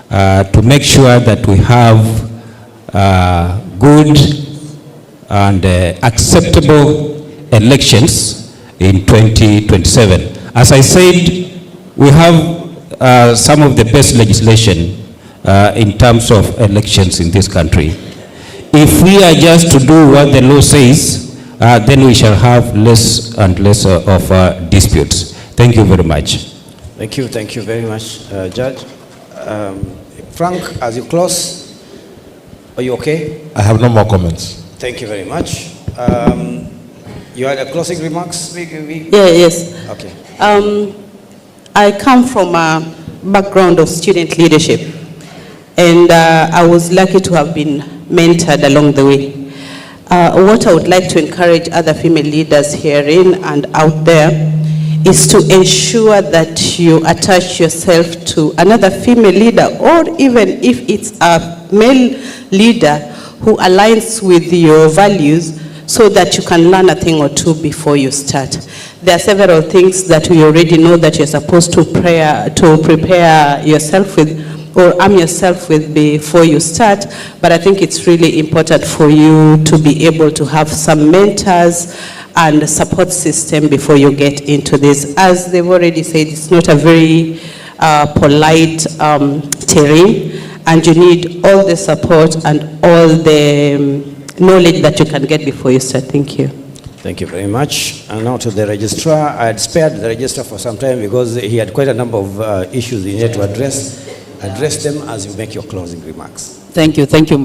to make sure that we have good and acceptable elections in 2027. As I said, we have some of the best legislation in terms of elections in this country. If we are just to do what the law says, then we shall have less and less of disputes. Thank you very much. Thank you very much, Judge. Frank, as you close, are you okay? I have no more comments. Thank you very much. You had a closing remarks? Yes. Okay. I come from a background of student leadership, and I was lucky to have been mentored along the way. What I would like to encourage other female leaders herein and out there is to ensure that you attach yourself to another female leader, or even if it's a male leader who aligns with your values, so that you can learn a thing or two before you start. There are several things that we already know that you're supposed to prepare yourself with or arm yourself with before you start, but I think it's really important for you to be able to have some mentors and support system before you get into this. As they've already said, it's not a very polite terrain, and you need all the support and all the knowledge that you can get before you start. Thank you. Thank you very much. And now to the registrar. I had spared the registrar for some time because he had quite a number of issues he needed to address. Address them as you make your closing remarks. Thank you, thank you.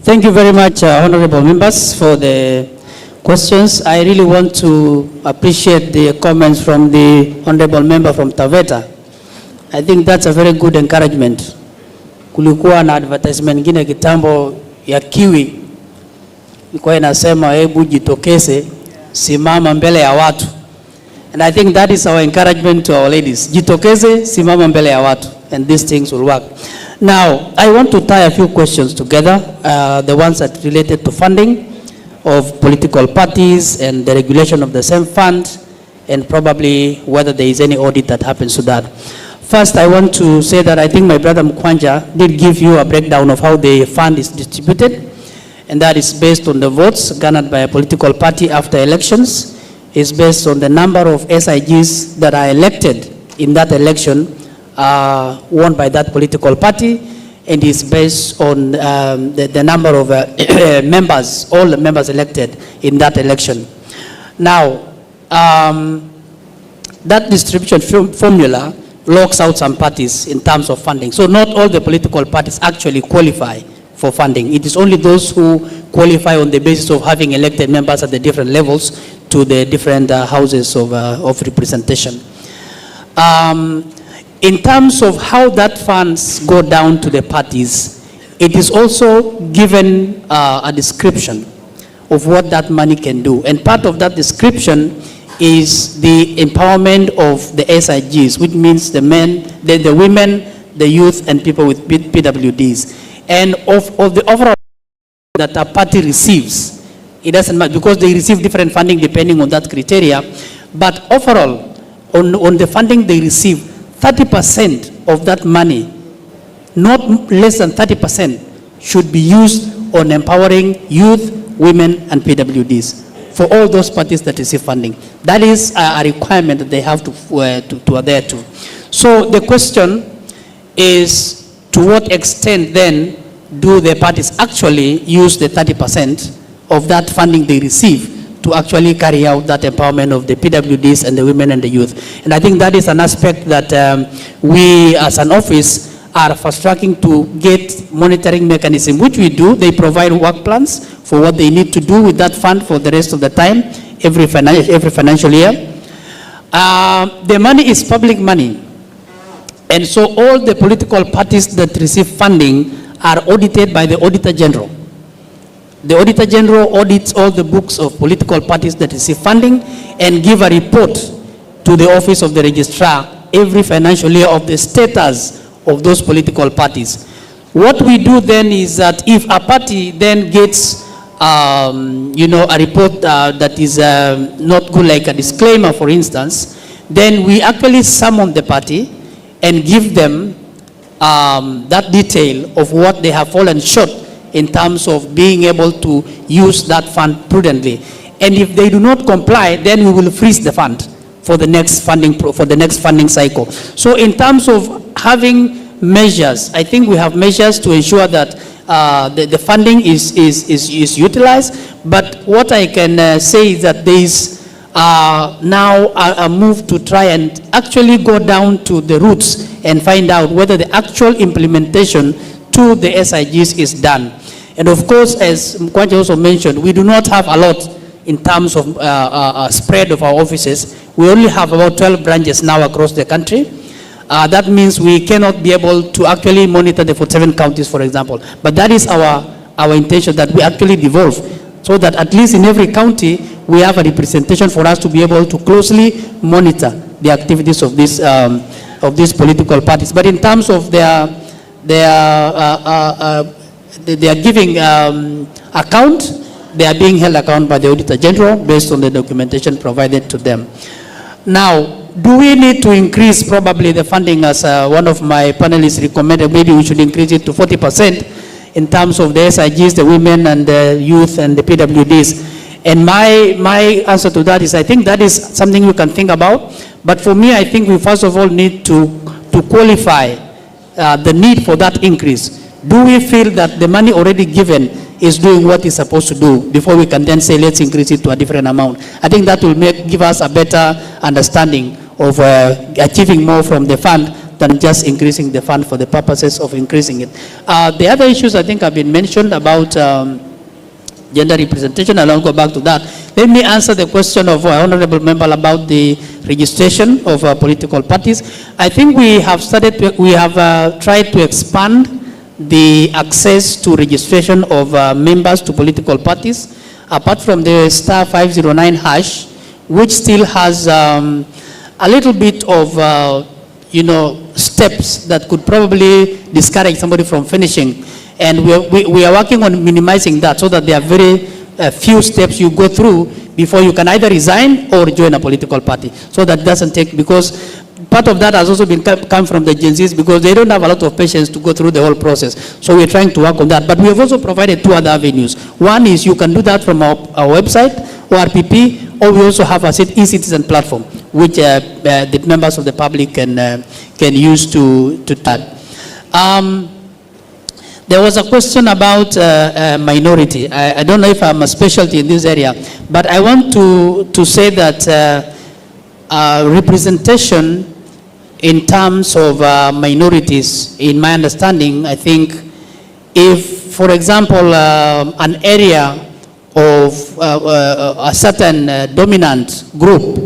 Thank you very much, honorable members, for the questions. I really want to appreciate the comments from the honorable member from Taveta. I think that's a very good encouragement. Kulikuwa na advertisement ngine kitambo ya Kiwi, ilikuwa inasema hebu jitokeze, simama mbele ya watu. And I think that is our encouragement to our ladies. Jitokeze, simama mbele ya watu, and these things will work. Now, I want to tie a few questions together, the ones that related to funding of political parties and the regulation of the same fund, and probably whether there is any audit that happens to that. First, I want to say that I think my brother Mkwanja did give you a breakdown of how the fund is distributed, and that is based on the votes garnered by a political party after elections. It's based on the number of SIGs that are elected in that election, won by that political party, and is based on the number of members, all the members elected in that election. Now, that distribution formula locks out some parties in terms of funding. So not all the political parties actually qualify for funding. It is only those who qualify on the basis of having elected members at the different levels to the different houses of representation. In terms of how that funds go down to the parties, it is also given a description of what that money can do. And part of that description is the empowerment of the SIGs, which means the men, the women, the youth, and people with PWDs. And of the overall that a party receives, it doesn't matter, because they receive different funding depending on that criteria. But overall, on the funding they receive, 30% of that money, not less than 30%, should be used on empowering youth, women, and PWDs for all those parties that receive funding. That is a requirement that they have to adhere to. So the question is, to what extent then do the parties actually use the 30% of that funding they receive to actually carry out that empowerment of the PWDs and the women and the youth? And I think that is an aspect that we as an office are fast-tracking to get monitoring mechanism, which we do. They provide work plans for what they need to do with that fund for the rest of the time, every financial year. The money is public money. And so all the political parties that receive funding are audited by the Auditor General. The Auditor General audits all the books of political parties that receive funding and give a report to the Office of the Registrar every financial year of the status of those political parties. What we do then is that if a party then gets a report that is not good, like a disclaimer, for instance, then we actually summon the party and give them that detail of what they have fallen short in terms of being able to use that fund prudently. And if they do not comply, then we will freeze the fund for the next funding cycle. So in terms of having measures, I think we have measures to ensure that the funding is utilized. But what I can say is that there is now a move to try and actually go down to the roots and find out whether the actual implementation to the SIGs is done. And of course, as Mkwanja also mentioned, we do not have a lot in terms of spread of our offices. We only have about 12 branches now across the country. That means we cannot be able to actually monitor the 47 counties, for example. But that is our intention, that we actually devolve so that at least in every county we have a representation for us to be able to closely monitor the activities of these political parties. But in terms of their giving account, they are being held account by the Auditor General based on the documentation provided to them. Now, do we need to increase probably the funding, as one of my panelists recommended? Maybe we should increase it to 40% in terms of the SIGs, the women and the youth and the PWDs. And my answer to that is, I think that is something we can think about. But for me, I think we first of all need to qualify the need for that increase. Do we feel that the money already given is doing what it's supposed to do before we can then say let's increase it to a different amount? I think that will give us a better understanding of achieving more from the fund than just increasing the fund for the purposes of increasing it. The other issues I think have been mentioned about gender representation. I won't go back to that. Let me answer the question of our honorable member about the registration of political parties. I think we have tried to expand the access to registration of members to political parties, apart from the star 509 hash, which still has a little bit of, steps that could probably discourage somebody from finishing. And we are working on minimizing that so that there are very few steps you go through before you can either resign or join a political party. So that doesn't take, because part of that has also come from the Gen Zs, because they don't have a lot of patience to go through the whole process. So we're trying to work on that. But we have also provided two other avenues. One is you can do that from our website, ORPP, or we also have a e-citizen platform, which the members of the public can use to that. There was a question about minority. I don't know if I'm a specialty in this area, but I want to say that representation in terms of minorities, in my understanding, I think if, for example, an area of a certain dominant group,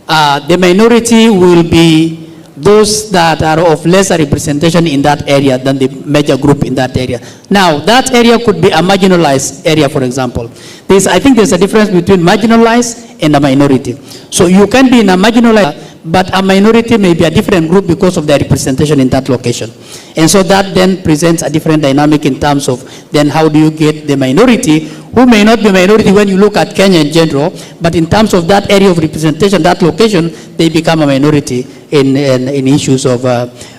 the minority will be those that are of lesser representation in that area than the major group in that area. Now, that area could be a marginalized area, for example. I think there's a difference between marginalized and a minority. So you can be in a marginalized, but a minority may be a different group because of their representation in that location. And so that then presents a different dynamic in terms of then how do you get the minority, who may not be a minority when you look at Kenya in general, but in terms of that area of representation, that location, they become a minority in issues of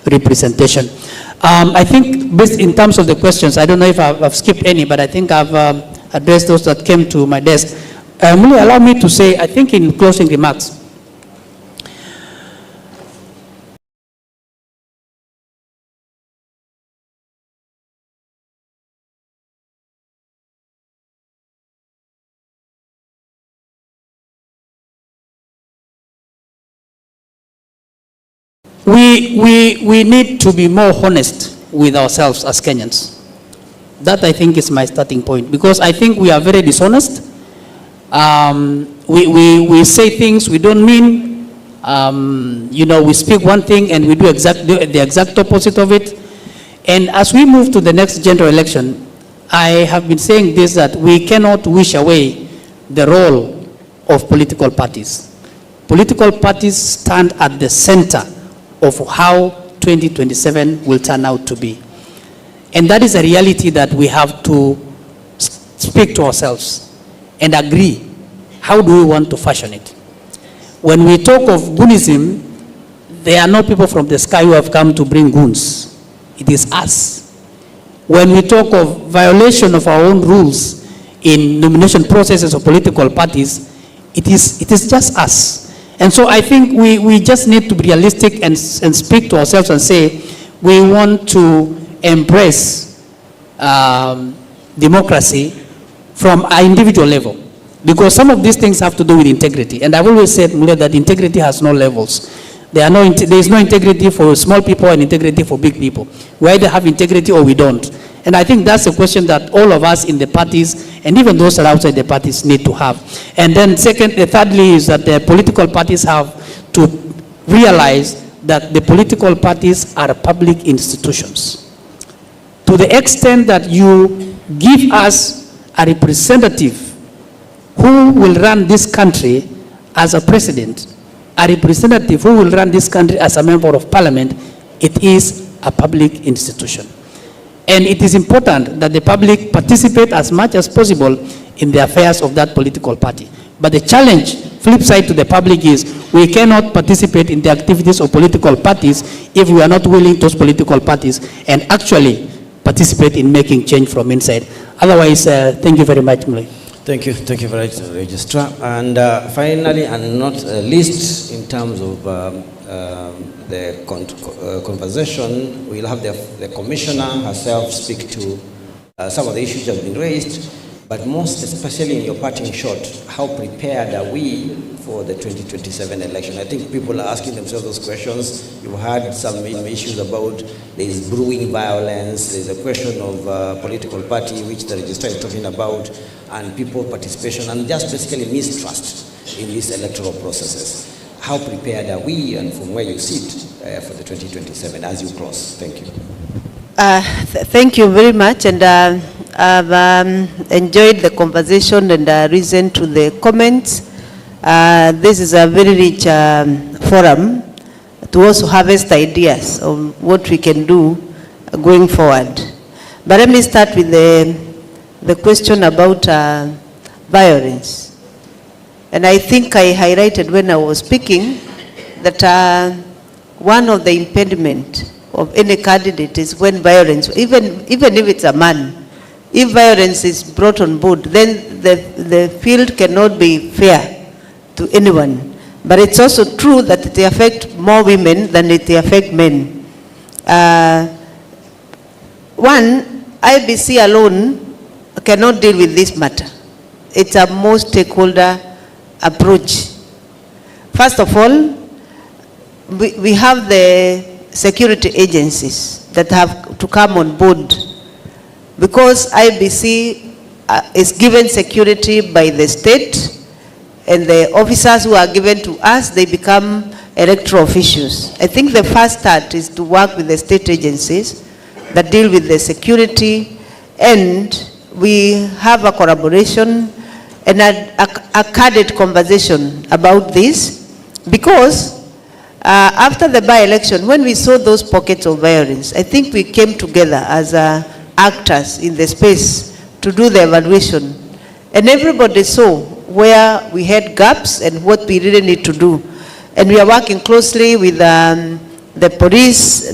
representation. I think based in terms of the questions, I don't know if I've skipped any, but I think I've addressed those that came to my desk. Will you allow me to say, I think in closing remarks, we need to be more honest with ourselves as Kenyans. That, I think, is my starting point, because I think we are very dishonest. We say things we don't mean. We speak one thing and we do the exact opposite of it. And as we move to the next general election, I have been saying this, that we cannot wish away the role of political parties. Political parties stand at the center of how 2027 will turn out to be. And that is a reality that we have to speak to ourselves and agree. How do we want to fashion it? When we talk of goonism, there are no people from the sky who have come to bring goons. It is us. When we talk of violation of our own rules in nomination processes of political parties, it is just us. And so I think we just need to be realistic and speak to ourselves and say, we want to embrace democracy from an individual level. Because some of these things have to do with integrity. And I've always said that integrity has no levels. There is no integrity for small people and integrity for big people. We either have integrity or we don't. And I think that's a question that all of us in the parties and even those that are outside the parties need to have. And then thirdly is that the political parties have to realize that the political parties are public institutions. To the extent that you give us a representative who will run this country as a president, a representative who will run this country as a member of parliament, it is a public institution. And it is important that the public participate as much as possible in the affairs of that political party. But the challenge, flip side to the public, is we cannot participate in the activities of political parties if we are not willing those political parties and actually participate in making change from inside. Otherwise, thank you very much, Mule. Thank you very much, Registrar. And finally, and not least, in terms of the conversation, we'll have the Commissioner herself speak to some of the issues that have been raised, but most especially in your parting shot, how prepared are we for the 2027 election? I think people are asking themselves those questions. You've had some issues about there is brewing violence, there's a question of political party, which the registrar is talking about, and people participation, and just basically mistrust in these electoral processes. How prepared are we, and from where you sit for the 2027 as you close? Thank you. Thank you very much, and I've enjoyed the conversation and listened to the comments. This is a very rich forum to also harvest ideas of what we can do going forward. But let me start with the question about violence. And I think I highlighted when I was speaking that one of the impediment of any candidate is when violence, even if it's a man, if violence is brought on board, then the field cannot be fair to anyone. But it's also true that it affects more women than it affects men. One, IBC alone cannot deal with this matter. It's a more stakeholder approach. First of all, we have the security agencies that have to come on board, because IBC is given security by the state, and the officers who are given to us, they become electoral officials. I think the first start is to work with the state agencies that deal with the security, and we have a collaboration and a candid conversation about this, because after the by-election, when we saw those pockets of violence, I think we came together as actors in the space to do the evaluation. And everybody saw where we had gaps and what we really need to do. And we are working closely with the police,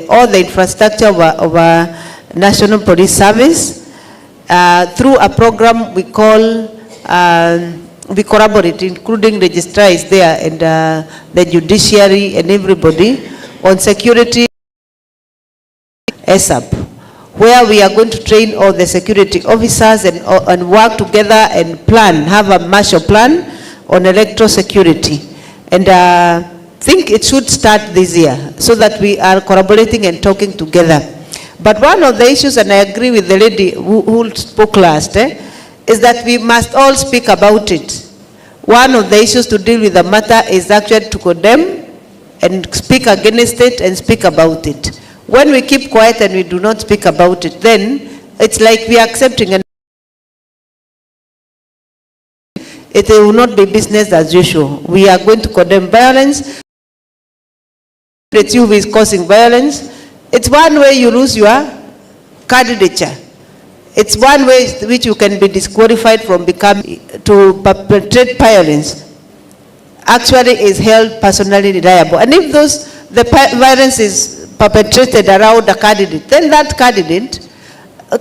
all the infrastructure of our National Police Service, through a program we call, we collaborate, including registrars there and the judiciary and everybody, on security ASAP, where we are going to train all the security officers and work together and plan, have a Marshall Plan on electoral security. And I think it should start this year so that we are collaborating and talking together. But one of the issues, and I agree with the lady who spoke last, is that we must all speak about it. One of the issues to deal with the matter is actually to condemn and speak against it and speak about it. When we keep quiet and we do not speak about it, then it's like we are accepting, and it will not be business as usual. We are going to condemn violence. It's you who is causing violence. It's one way you lose your candidature. It's one way which you can be disqualified from becoming, to perpetrate violence, actually is held personally liable. And if the violence is perpetrated around a candidate, then that candidate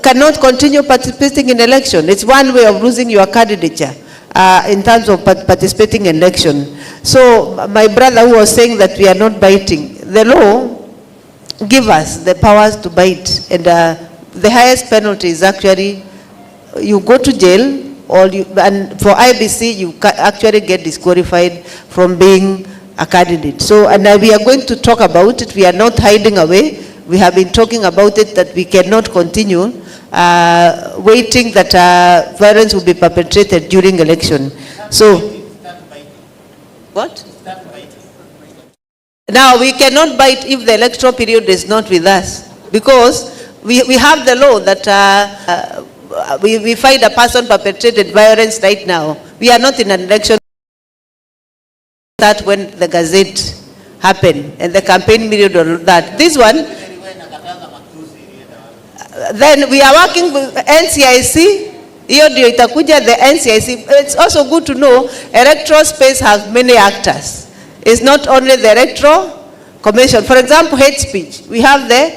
cannot continue participating in election. It's one way of losing your candidature in terms of participating in election. So my brother who was saying that we are not biting, the law gives us the powers to bite, and the highest penalty is actually you go to jail, or and for IBC you actually get disqualified from being a candidate. So, and we are going to talk about it. We are not hiding away. We have been talking about it, that we cannot continue waiting that violence will be perpetrated during election. So, what? Now, we cannot bite if the electoral period is not with us, because we have the law that we find a person perpetrated violence right now, we are not in an election. That when the Gazette happened and the campaign period or that. This one, then we are working with NCIC. Hiyo ndio itakuja the NCIC. It's also good to know electoral space has many actors. It's not only the electoral commission. For example, hate speech. We have the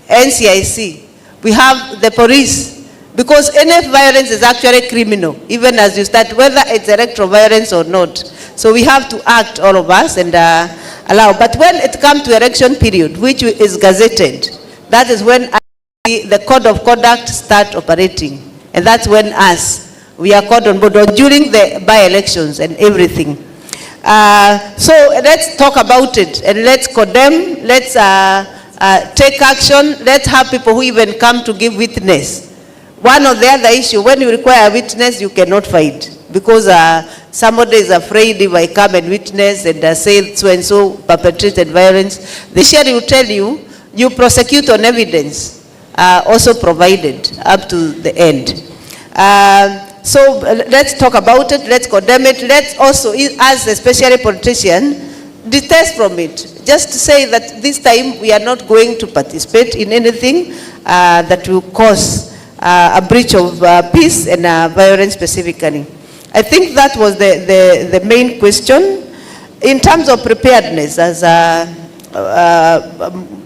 NCIC. We have the police. Because any violence is actually criminal, even as you start, whether it's electoral violence or not. So we have to act, all of us, and allow. But when it comes to election period, which is gazetted, that is when the code of conduct start operating. And that's when we are called on board during the by-elections and everything. So let's talk about it and let's condemn, let's take action, let's have people who even come to give witness. One or the other issue, when you require a witness, you cannot fight. Because somebody is afraid if I come and witness and say so-and-so perpetrated violence, the judiciary will tell you, you prosecute on evidence. Also provided up to the end. So let's talk about it, let's condemn it, let's also, as especially politicians, detest from it. Just to say that this time we are not going to participate in anything that will cause a breach of peace and violence specifically. I think that was the main question. In terms of preparedness, as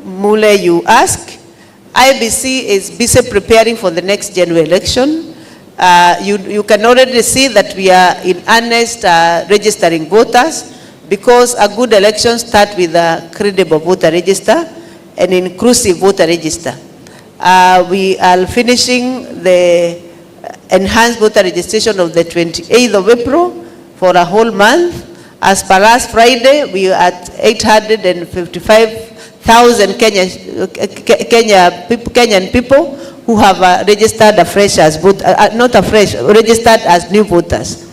Mule, you asked, IBC is busy preparing for the next general election. You can already see that we are in earnest registering voters, because a good election starts with a credible voter register and inclusive voter register. We are finishing the enhanced voter registration of the 28th of April for a whole month. As per last Friday, we are at 855,000 Kenyan people who have registered afresh as registered as new voters.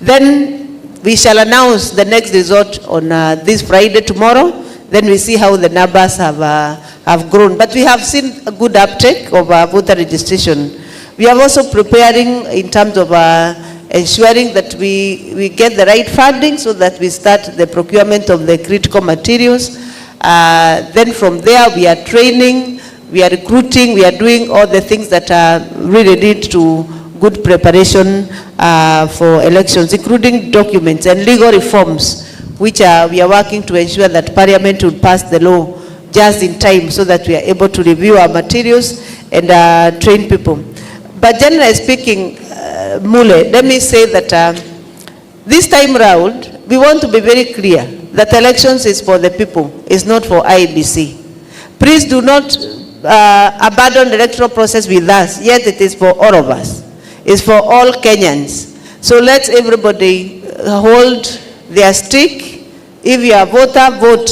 Then we shall announce the next result on this Friday, tomorrow. Then we see how the numbers have grown. But we have seen a good uptake of voter registration. We are also preparing in terms of ensuring that we get the right funding so that we start the procurement of the critical materials. Then from there we are training, we are recruiting, we are doing all the things that really lead to good preparation for elections, including documents and legal reforms, which we are working to ensure that Parliament will pass the law just in time so that we are able to review our materials and train people. But generally speaking, Mule, let me say that this time round, we want to be very clear that elections is for the people, it's not for IEBC. Please do not abandon the electoral process with us, yet it is for all of us. It's for all Kenyans. So let everybody hold their stick. If you are a voter, vote.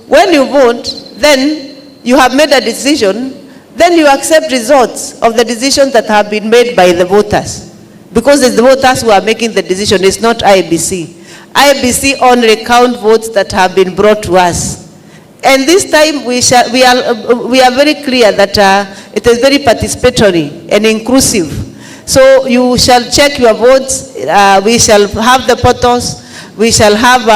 When you vote, then you have made a decision, then you accept results of the decisions that have been made by the voters. Because it's the voters who are making the decision, it's not IEBC. IEBC only count votes that have been brought to us. And this time we are very clear that it is very participatory and inclusive. So you shall check your votes, we shall have the portals, we shall have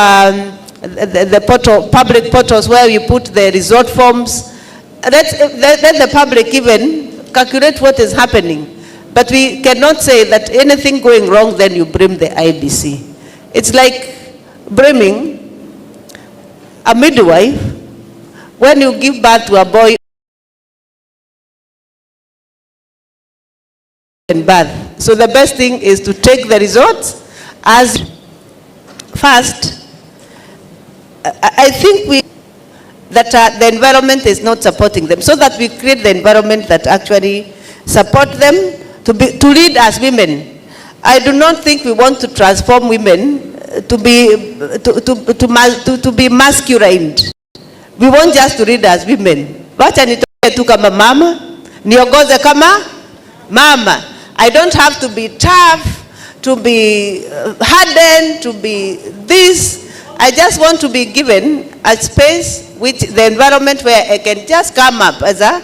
the portal, public portals where you put the result forms. Let the public even calculate what is happening. But we cannot say that anything going wrong, then you blame the IBC. It's like blaming a midwife when you give birth to a boy in birth. So the best thing is to take the results as first. I think that the environment is not supporting them, so that we create the environment that actually support them to lead as women. I do not think we want to transform women to be masculined. We want just to lead as women. Wacha nitoke tu kama mama, niongoze kama mama. I don't have to be tough, to be hardened, to be this. I just want to be given a space, which the environment where I can just come up as a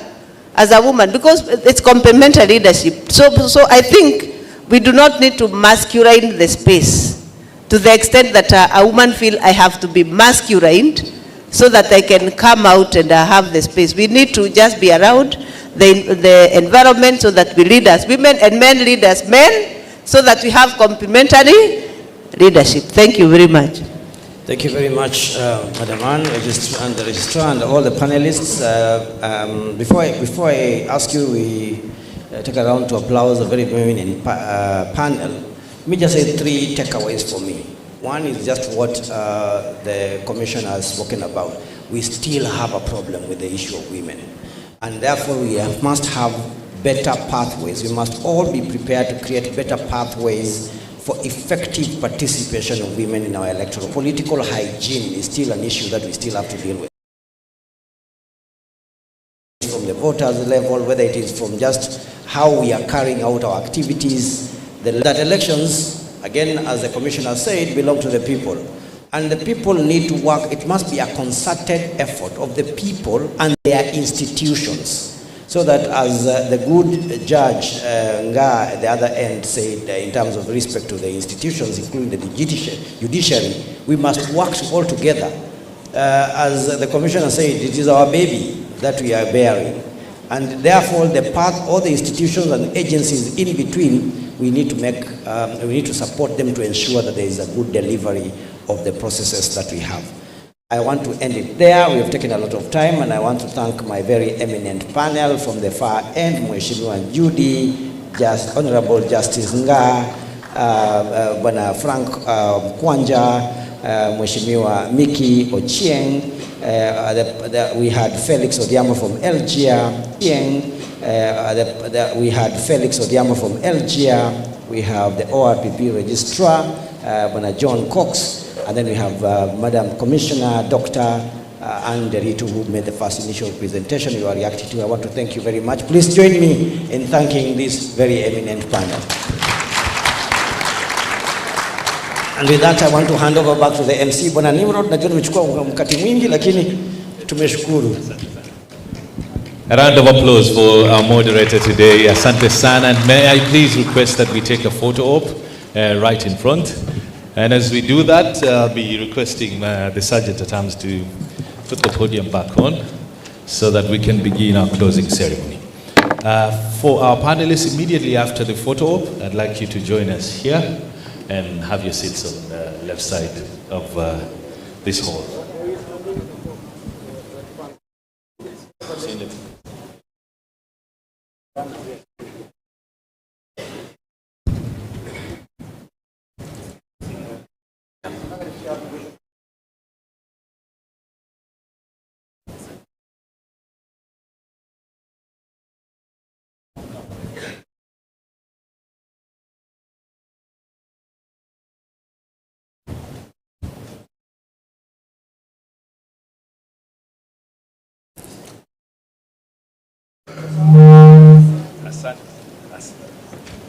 as a woman, because it's complementary leadership. So I think we do not need to masculine the space to the extent that a woman feel I have to be masculined so that I can come out and have the space. We need to just be around the environment so that we lead as women and men lead as men, so that we have complementary leadership. Thank you very much. Thank you very much, Madam Ann, the registrar, and all the panelists. Before I ask you, we take a round to applause a very prominent panel. Let me just say 3 takeaways for me. One is just what the commissioner has spoken about. We still have a problem with the issue of women. And therefore, we must have better pathways. We must all be prepared to create better pathways for effective participation of women in our electoral. Political hygiene is still an issue that we still have to deal with. From the voters level, whether it is from just how we are carrying out our activities, that elections, again, as the commissioner said, belong to the people. And the people need to work. It must be a concerted effort of the people and their institutions. So that, as the good judge Nga at the other end said, in terms of respect to the institutions, including the judiciary, we must work all together. As the commissioner said, it is our baby that we are bearing. And therefore, the path, all the institutions and agencies in between, we need to make, we need to support them to ensure that there is a good delivery of the processes that we have. I want to end it there. We have taken a lot of time, and I want to thank my very eminent panel from the far end, Mheshimiwa Judy, Honorable Justice Nga, Bwana Frank Kwanja, Mheshimiwa Miki Ochieng, we had Felix Odiamo from Elgia, we had Felix Odiamo from Elgia, we have the ORPP Registrar, Bwana John Cox, and then we have Madam Commissioner, Dr. Ann Derito, who made the first initial presentation you are reacting to. I want to thank you very much. Please join me in thanking this very eminent panel. And with that, I want to hand over back to the MC. Bwana Nimrod, najua nimechukua mkati mwingi, lakini tumeshukuru. A round of applause for our moderator today, Asante Sana. And may I please request that we take a photo op right in front. And as we do that, I'll be requesting the Sergeant at Arms to put the podium back on so that we can begin our closing ceremony. For our panelists, immediately after the photo op, I'd like you to join us here and have your seats on the left side of this hall.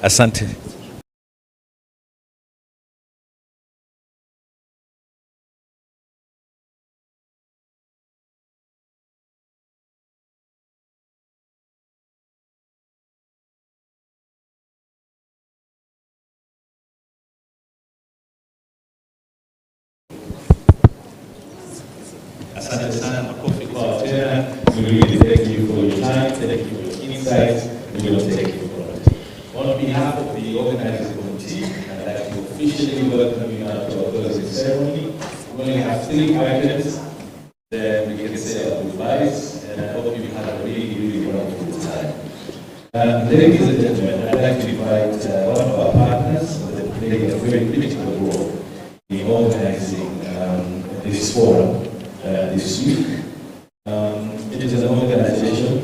Asante. Asante sana, makofi kwa tena. We really thank you for your time, thank you for your insights, and we will take you forward. On behalf of the organizing committee, I'd like to officially welcome you now to our closing ceremony. We only have 3 items, then we can say our goodbyes, and I hope you had a really, really wonderful time. Ladies and gentlemen, I'd like to invite one of our partners that played a very critical role in organizing this forum this week. It is an organization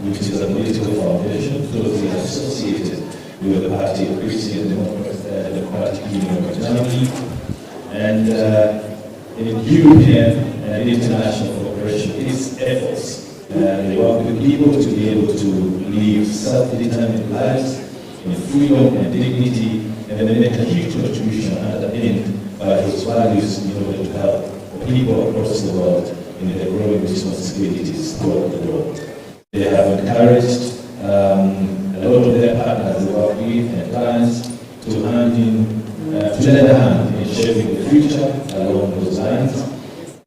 which is a political foundation closely associated with the Party of Christian Democratic Union of Germany, and in European and international cooperation, its efforts. They work with people to be able to live self-determined lives in freedom and dignity, and they make a huge contribution underpinned by those values in order to help people across the world in their growing responsibilities throughout the world. They have encouraged a lot of their partners they work with and clients to to lend a hand in shaping the future along those lines.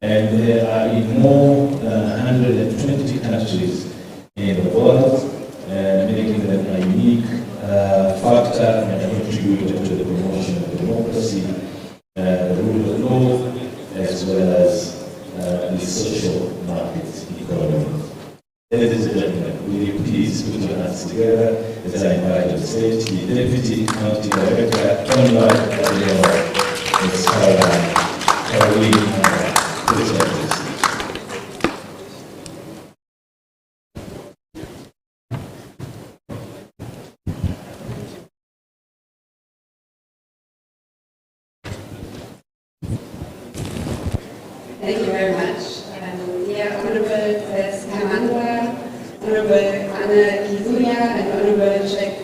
And they are in more than 120 countries in the world, making them a unique factor and a contributor to the promotion of democracy, the rule of law, as well as the social market economy. Ladies and gentlemen, will you please put your hands together as I invite on stage the Deputy County Director, Ms. Caroline. Thank you very much. Dear Honorable Scamanda, Honorable Anna Kizuya, and Honorable Sheikh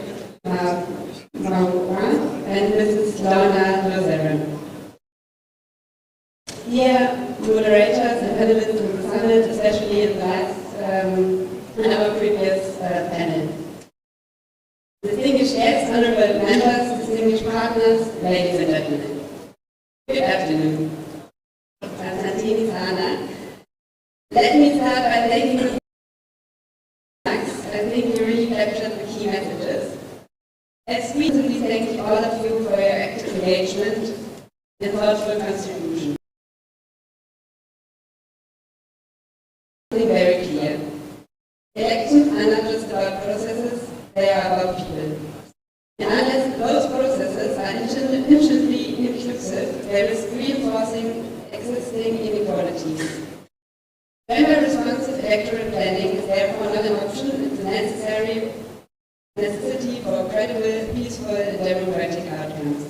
Marwan, and Mrs. Lorna Lozeran. Dear moderators and panelists in the summit, especially in the last and our previous panel. Distinguished guests, honorable members, distinguished partners, ladies and gentlemen. Good afternoon. Let me start by thanking you. I think you really captured the key messages. Especially thank all of you for your active engagement and thoughtful contribution. Very clear. Elections are not just about processes, they are about people. And unless those processes are intrinsically inclusive, there is reinforcing existing inequalities. Gender-responsive electoral planning is therefore not an option, it's a necessity for credible, peaceful, and democratic outcomes.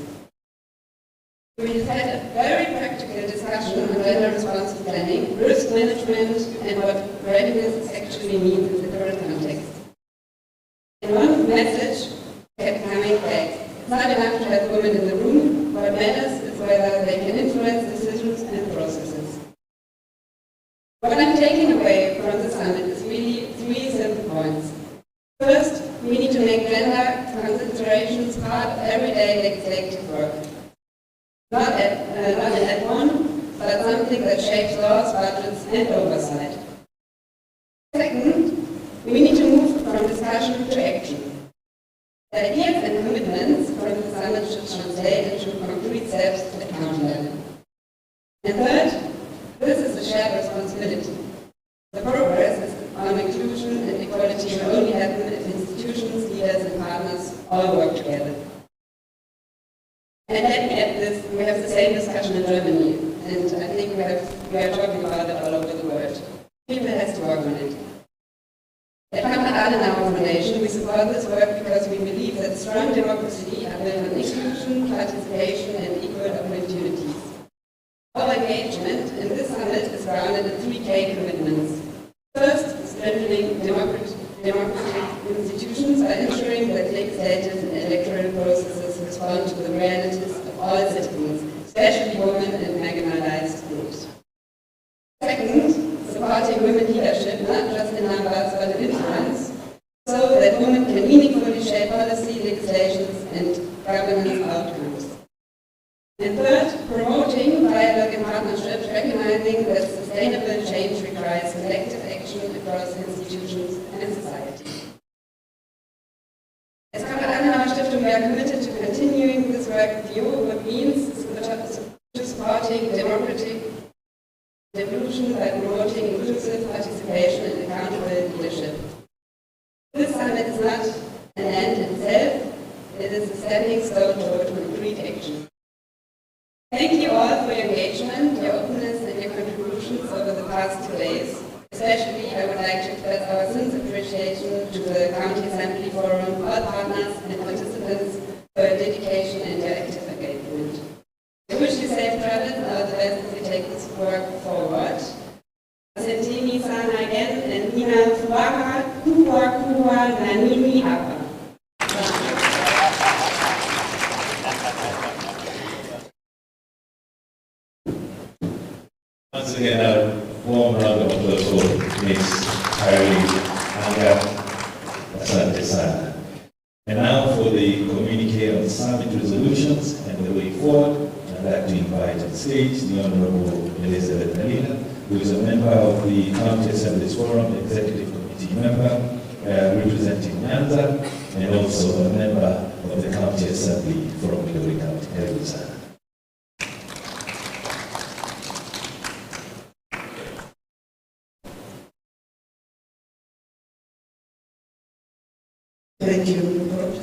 We had a very practical discussion on gender-responsive planning, risk management, and what readiness actually means in the current context. And one message kept coming back. It's not enough to have women in the room. What matters is whether they can influence decisions and processes. What I'm taking away from the summit is really three simple points. First, we need to make gender considerations part of everyday legislative work. Not an add-on, but something that shapes laws, budgets, and oversight. Second, we need to move from discussion to action. The ideas and commitments from the summit should translate into concrete steps at county level. And third, this is a shared responsibility. The progress on inclusion and equality will only happen if institutions, leaders, and partners all work together. And let me add this, we have the same discussion in Germany, and I think we are talking about it all over the world. People have to work on it. At Konrad Adenauer Foundation, we support this work because we believe that strong democracy are built on inclusion, participation, and equal opportunities. Our engagement in this summit is grounded in 3 key commitments. First, strengthening democratic institutions by ensuring that legislative and electoral processes respond to the realities of all citizens, especially women and marginalized groups. Second, supporting women leadership, not just in numbers but in influence, so that women can meaningfully shape policy, legislations, and governance outcomes. And third, promoting dialogue and partnerships, recognizing that sustainable change requires collective action across institutions and society. As Konrad Adenauer Stiftung, we are committed to continuing this work with you, what means supporting democratic evolution by promoting inclusive participation and accountable leadership. This summit is not an end in itself, it is a stepping stone toward concrete action. Thank you all for your engagement, your openness, and your contributions over the past 2 days. Especially, I would like to express our sincere appreciation to the County Assembly Forum, all partners and participants for your dedication and your active engagement. I wish you safe travels and all the best as you take this work forward. Sentini sana again, and Nina Fuaka, Kuwa, Nanini Hapa. Once again, a warm round of applause for Ms. Caroline. Asante sana. And now for the communique on summit resolutions and the way forward, I'd like to invite on stage the Honorable Elizabeth Dalila, who is a member of the County Assemblies Forum, Executive Committee member, representing Nyanza, and also a member of the County Assembly from Migori County. Karibu sana. Thank you, Lord.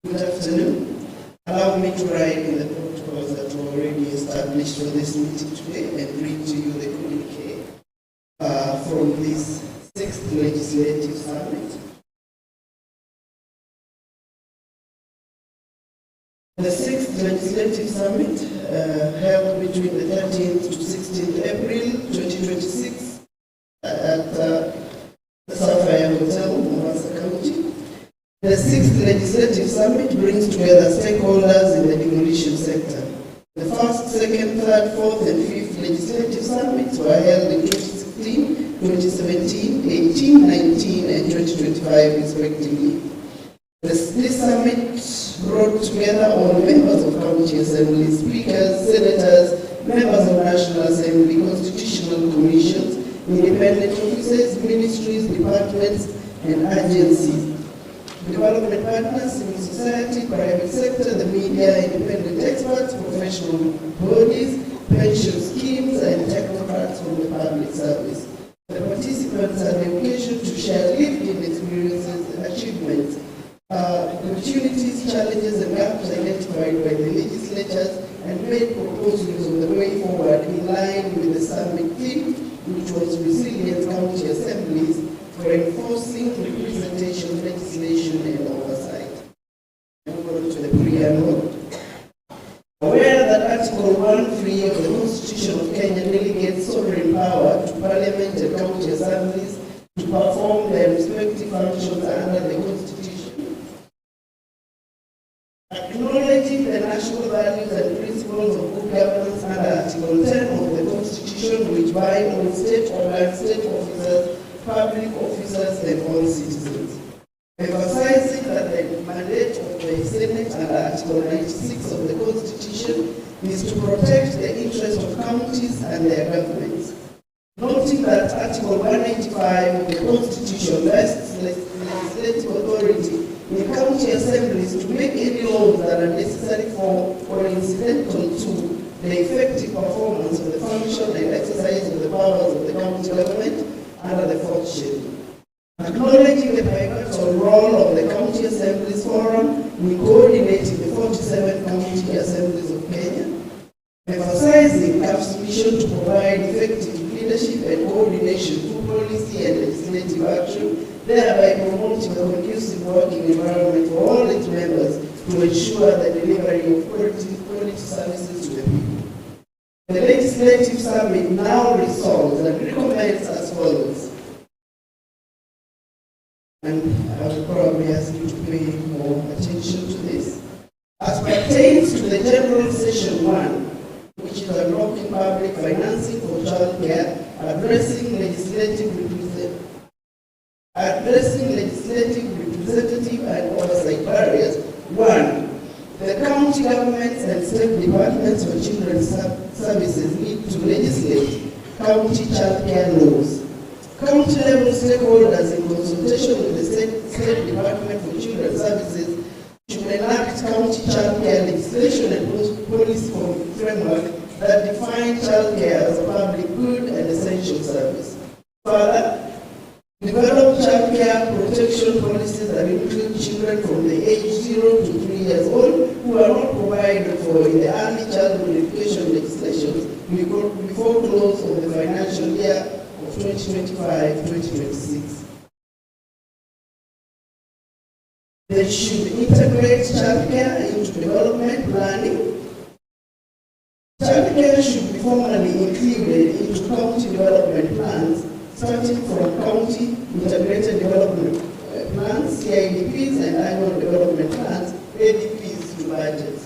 Good afternoon. Allow me to write in the protocols that were already established for this meeting today and read to you the communique from this 6th Legislative Summit. The 6th Legislative Summit held between the 13th to 16th April 2026 at the Sapphire Hotel, Mombasa County. The 6th Legislative Summit brings together stakeholders in the demolition sector. The 1st, 2nd, 3rd, 4th, and 5th Legislative Summits were held in 2016, 2017, 18, 19, and 2025 respectively. This summit brought together all members of county assemblies, speakers, senators, members of National Assembly, constitutional commissions, independent offices, ministries, departments, and agencies, development partners, civil society, private sector, the media, independent experts, professional bodies, pension schemes, and technocrats from the public service. The participants had the occasion to share lived-in experiences and achievements, opportunities, challenges, and gaps identified by the legislatures, and made proposals on the way forward in line with the summit theme, which was resilient county assemblies for enforcing representation, legislation, and oversight. Move on to the preamble. Aware that Article 1(3) of the Constitution of Kenya delegates sovereign power to Parliament and county assemblies to perform their respective functions under the Constitution. Acknowledging the national values and principles of good governance under Article 10 of the Constitution, which bind all state organs, state officers, public officers, and all citizens. Emphasizing that the mandate of the Senate under Article 96 of the Constitution is to protect the interests of counties and their governments. Noting that Article 185 of the Constitution vests legislative authority in county assemblies to make any laws that are necessary for or incidental to the effective performance of the function and exercise of the powers of the county government under the 4th schedule. Acknowledging the pivotal role of the County Assemblies Forum in coordinating the 47 county assemblies of Kenya. Emphasizing CAF's mission to provide effective leadership and coordination through policy and legislative action, thereby promoting a conducive working environment for all its members to ensure the delivery of quality services to the people. The Legislative Summit now resolves and recommends as follows. And I will probably ask you to pay more attention to this. As pertains to the General Session 1, which is unlocking public financing for child care, addressing legislative representative and oversight barriers. 1. The county governments and state departments for children's services need to legislate county child care laws. County-level stakeholders in consultation with the State Department for Children's Services should enact county child care legislation and policy framework that define child care as a public good and essential service. Further, develop child care protection policies that include children from the age 0 to 3 years old who are not provided for in the early childhood education legislation before close of the financial year 2025-2026. They should integrate childcare into development planning. Childcare should be formally included into county development plans, starting from county integrated development plans, CIDPs, and annual development plans, ADPs to budgets.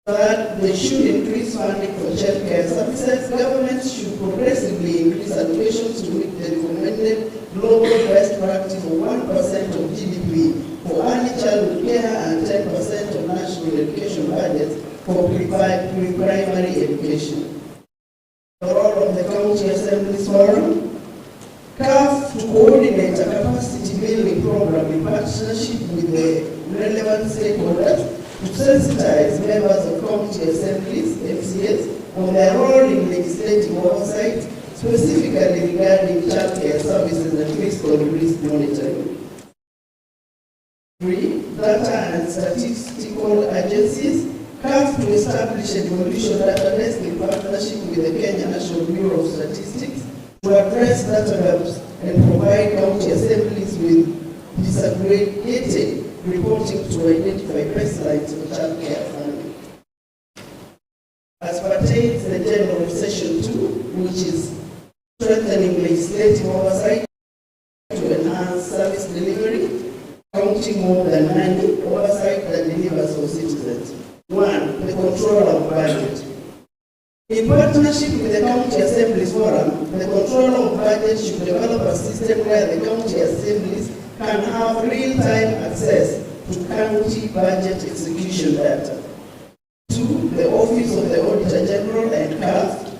Third, they should increase funding for child care services. Governments should progressively increase allocations to meet the recommended global best practice of 1% of GDP for early childhood care and 10% of national education budgets for pre-primary education. The role of the County Assemblies Forum. CAF to coordinate a capacity building program in partnership with the relevant stakeholders to sensitize members of county assemblies, MCAs, on their role in legislative oversight, specifically regarding child care services and fiscal risk monitoring. 3. Data and statistical agencies. CAF to establish a devolution database in partnership with the Kenya National Bureau of Statistics to address data gaps and provide county assemblies with disaggregated reporting to identify baselines of child care funding. As pertains the general session 2, which is strengthening legislative oversight to enhance service delivery, counting more than money, oversight that delivers for citizens. 1. The control of budget. In partnership with the County Assemblies Forum, the controller of budget should develop a system where the county assemblies can have real-time access to county budget execution data. 2. The Office of the Auditor General and CAF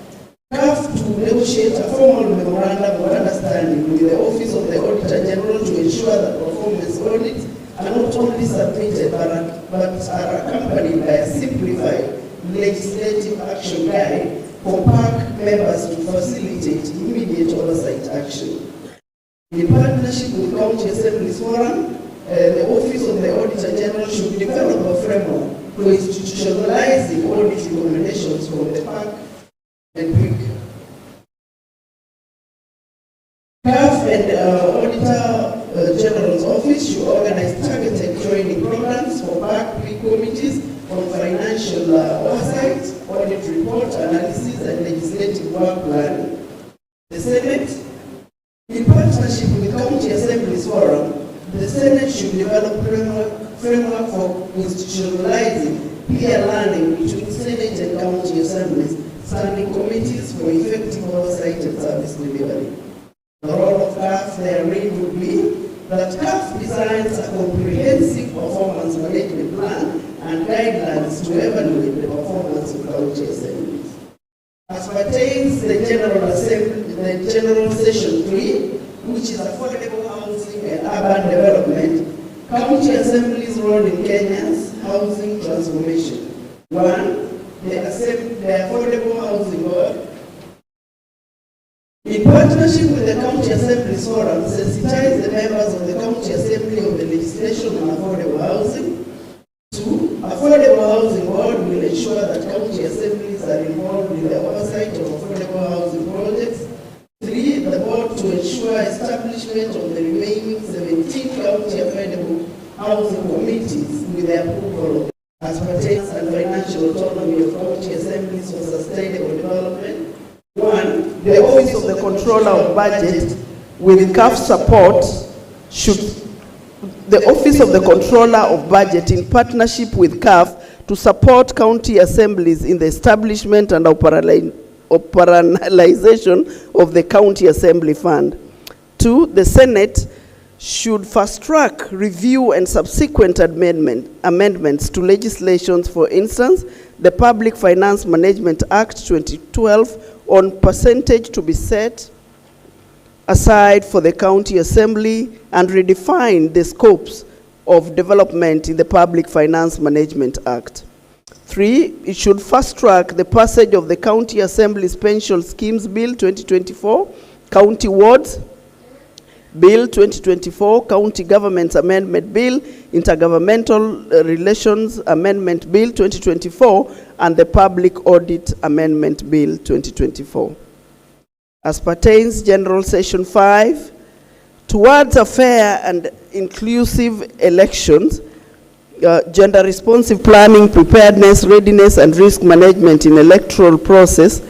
to negotiate a formal memorandum of understanding with the Office of the Auditor General to ensure that performance audits are not only submitted but are accompanied by a simplified legislative action guide for PAC members to facilitate immediate oversight action. In partnership with County Assemblies Forum, the Office of the Auditor General should develop a framework for institutionalizing audit recommendations from the PAC and PIC. CAF and Auditor General's Office should organize targeted training programs for PAC PIC committees on financial oversight, audit report analysis, and legislative work planning. The Senate, in partnership with County Assemblies Forum, the Senate should develop framework for institutionalizing peer learning between Senate and County Assemblies, standing committees for effective oversight and service delivery. The role of CAF therein would be that CAF designs a comprehensive performance management plan and guidelines to evaluate the performance of county assemblies. As pertains the General Session 3, which is affordable housing and urban development, county assemblies' role in Kenya's housing transformation. 1. The Affordable Housing Board. In partnership with the County Assemblies Forum, sensitize the members of the County Assembly of the legislation on affordable housing. 2. Affordable Housing Board will ensure that county assemblies are involved in the oversight of affordable housing projects. 3. The board to ensure establishment of the remaining 17 county affordable housing committees with the approval of as pertains and financial autonomy of county assemblies for sustainable development. 1. The Office of the Controller of Budget, with CAF support, the Office of the Controller of Budget, in partnership with CAF, to support county assemblies in the establishment and operationalization of the County Assembly Fund. 2. The Senate should fast-track review and subsequent amendments to legislations, for instance, the Public Finance Management Act 2012 on percentage to be set aside for the County Assembly and redefine the scopes of development in the Public Finance Management Act. 3. It should fast-track the passage of the County Assembly's Pension Schemes Bill 2024, County Wards Bill 2024, County Governments Amendment Bill, Intergovernmental Relations Amendment Bill 2024, and the Public Audit Amendment Bill 2024. As pertains General Session 5, towards a fair and inclusive elections, gender responsive planning, preparedness, readiness, and risk management in electoral process.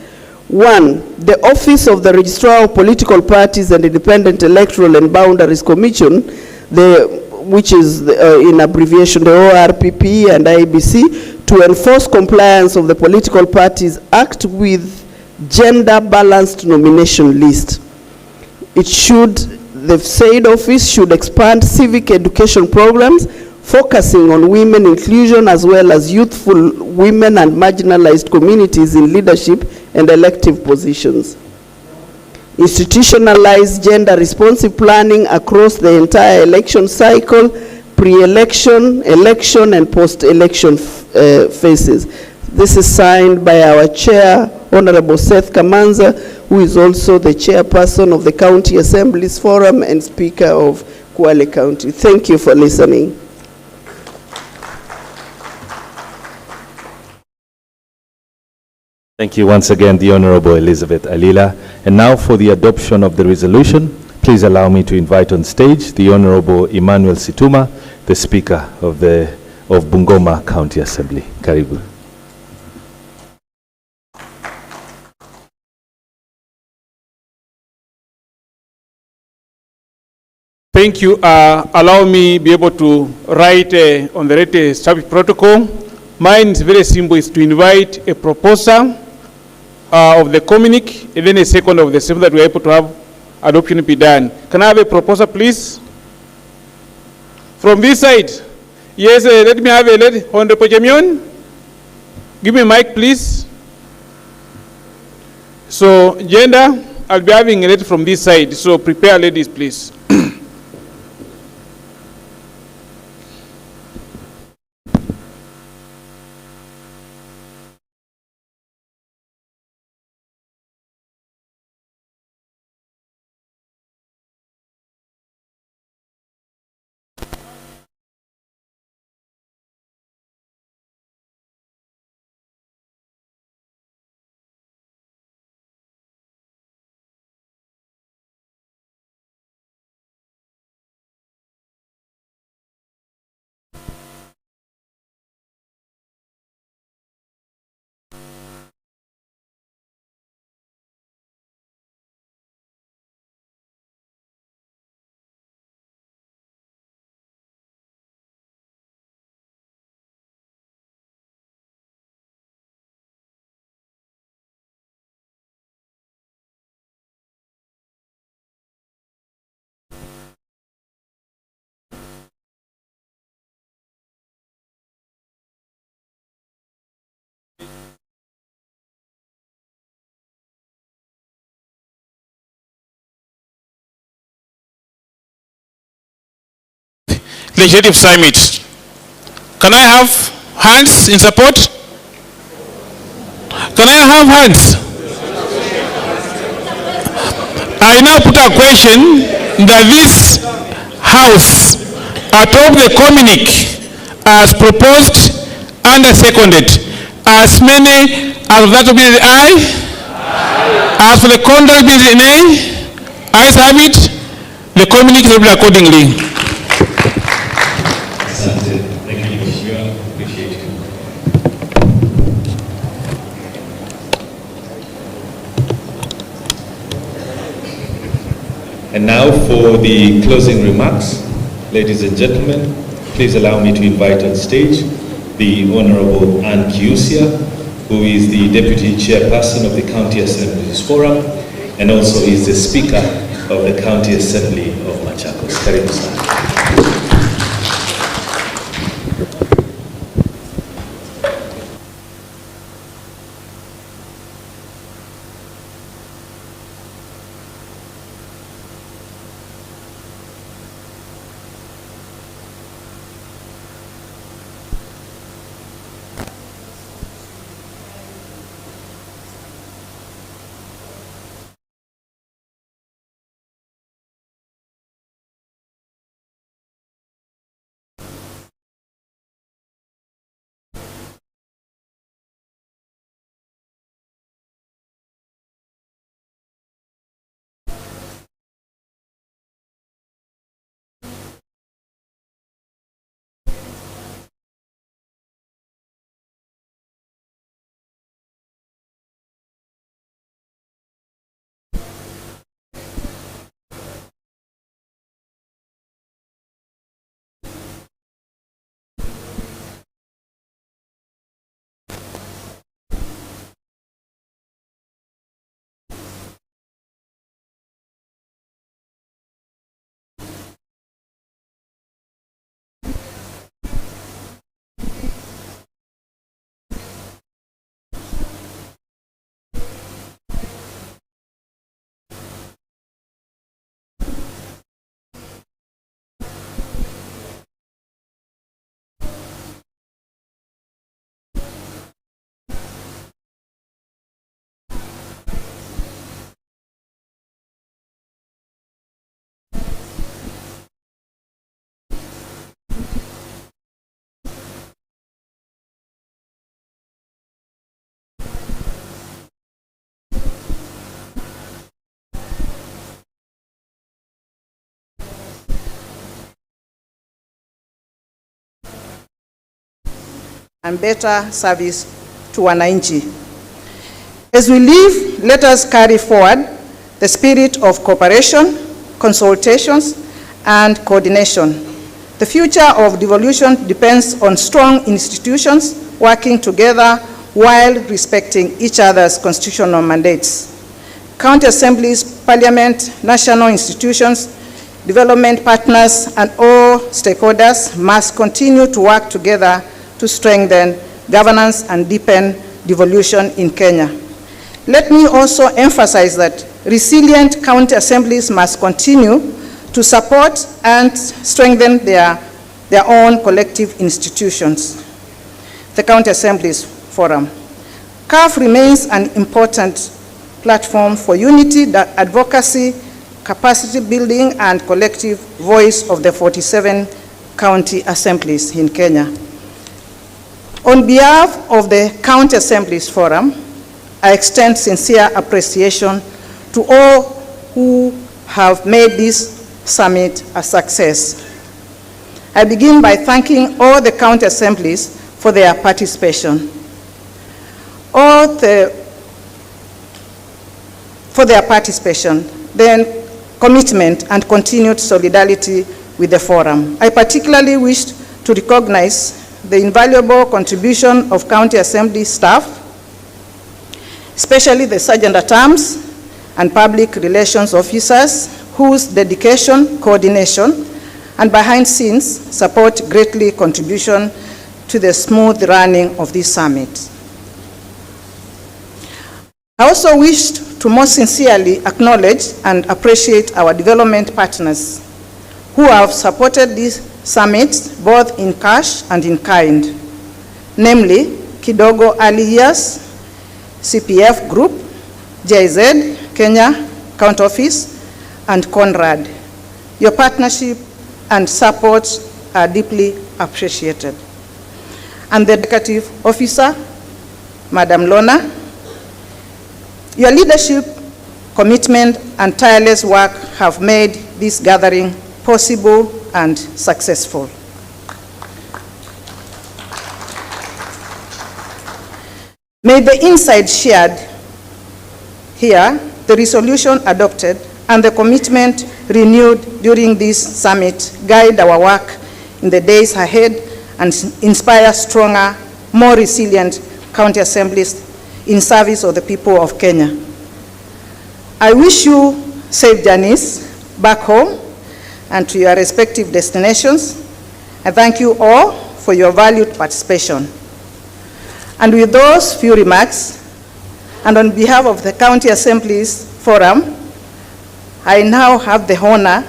1. The Office of the Registrar of Political Parties and Independent Electoral and Boundaries Commission, the which is in abbreviation the ORPP and IBC, to enforce compliance of the political parties Act with gender-balanced nomination list. The said office should expand civic education programs focusing on women inclusion as well as youthful women and marginalized communities in leadership and elective positions. Institutionalize gender-responsive planning across the entire election cycle, pre-election, election, and post-election phases. This is signed by our chair, Honorable Seth Kamanza, who is also the chairperson of the County Assemblies Forum and Speaker of Kwale County. Thank you for listening. Thank you once again, the Honorable Elizabeth Alila. And now for the adoption of the resolution, please allow me to invite on stage the Honorable Emmanuel Situma, the Speaker of Bungoma County Assembly. Karibu. Thank you. Allow me be able to write on the rate established protocol. Mine is very simple. It's to invite a proposer of the communique and then a second of the same that we're able to have adoption be done. Can I have a proposer, please? From this side. Yes, let me have a lady. Honorable Jamion. Give me a mic, please. So, gender, I'll be having a lady from this side. So, prepare, ladies, please. Legislative Summit. Can I have hands in support? Can I have hands? I now put a question that this House adopt the communique as proposed and seconded. As many as that will be the aye. As for the contrary be the nay. Ayes have it. The communique will be accordingly. And now for the closing remarks, ladies and gentlemen, please allow me to invite on stage the Honorable Ann Kiusia, who is the Deputy Chairperson of the County Assemblies Forum and also is the Speaker of the County Assembly of Machakos. Karibu sana. and better service to wananchi. As we live, let us carry forward the spirit of cooperation, consultations, and coordination. The future of devolution depends on strong institutions working together while respecting each other's constitutional mandates. County assemblies, parliament, national institutions, development partners, and all stakeholders must continue to work together to strengthen governance and deepen devolution in Kenya. Let me also emphasize that resilient county assemblies must continue to support and strengthen their own collective institutions. The County Assemblies Forum. CAF remains an important platform for unity, advocacy, capacity building, and collective voice of the 47 county assemblies in Kenya. On behalf of the County Assemblies Forum, I extend sincere appreciation to all who have made this summit a success. I begin by thanking all the county assemblies for their participation. Then commitment and continued solidarity with the forum. I particularly wish to recognize the invaluable contribution of county assembly staff, especially the sergeant-at-arms and public relations officers, whose dedication, coordination, and behind scenes support greatly contribution to the smooth running of this summit. I also wish to most sincerely acknowledge and appreciate our development partners who have supported this summit both in cash and in kind, namely Kidogo Early Years, CPF Group, JZ, Kenya County Office, and Conrad. Your partnership and support are deeply appreciated. And the Executive Officer, Madam Lona, your leadership, commitment, and tireless work have made this gathering possible and successful. May the insights shared here, the resolution adopted, and the commitment renewed during this summit guide our work in the days ahead and inspire stronger, more resilient county assemblies in service of the people of Kenya. I wish you safe journeys back home and to your respective destinations. I thank you all for your valued participation. And with those few remarks, and on behalf of the County Assemblies Forum, I now have the honor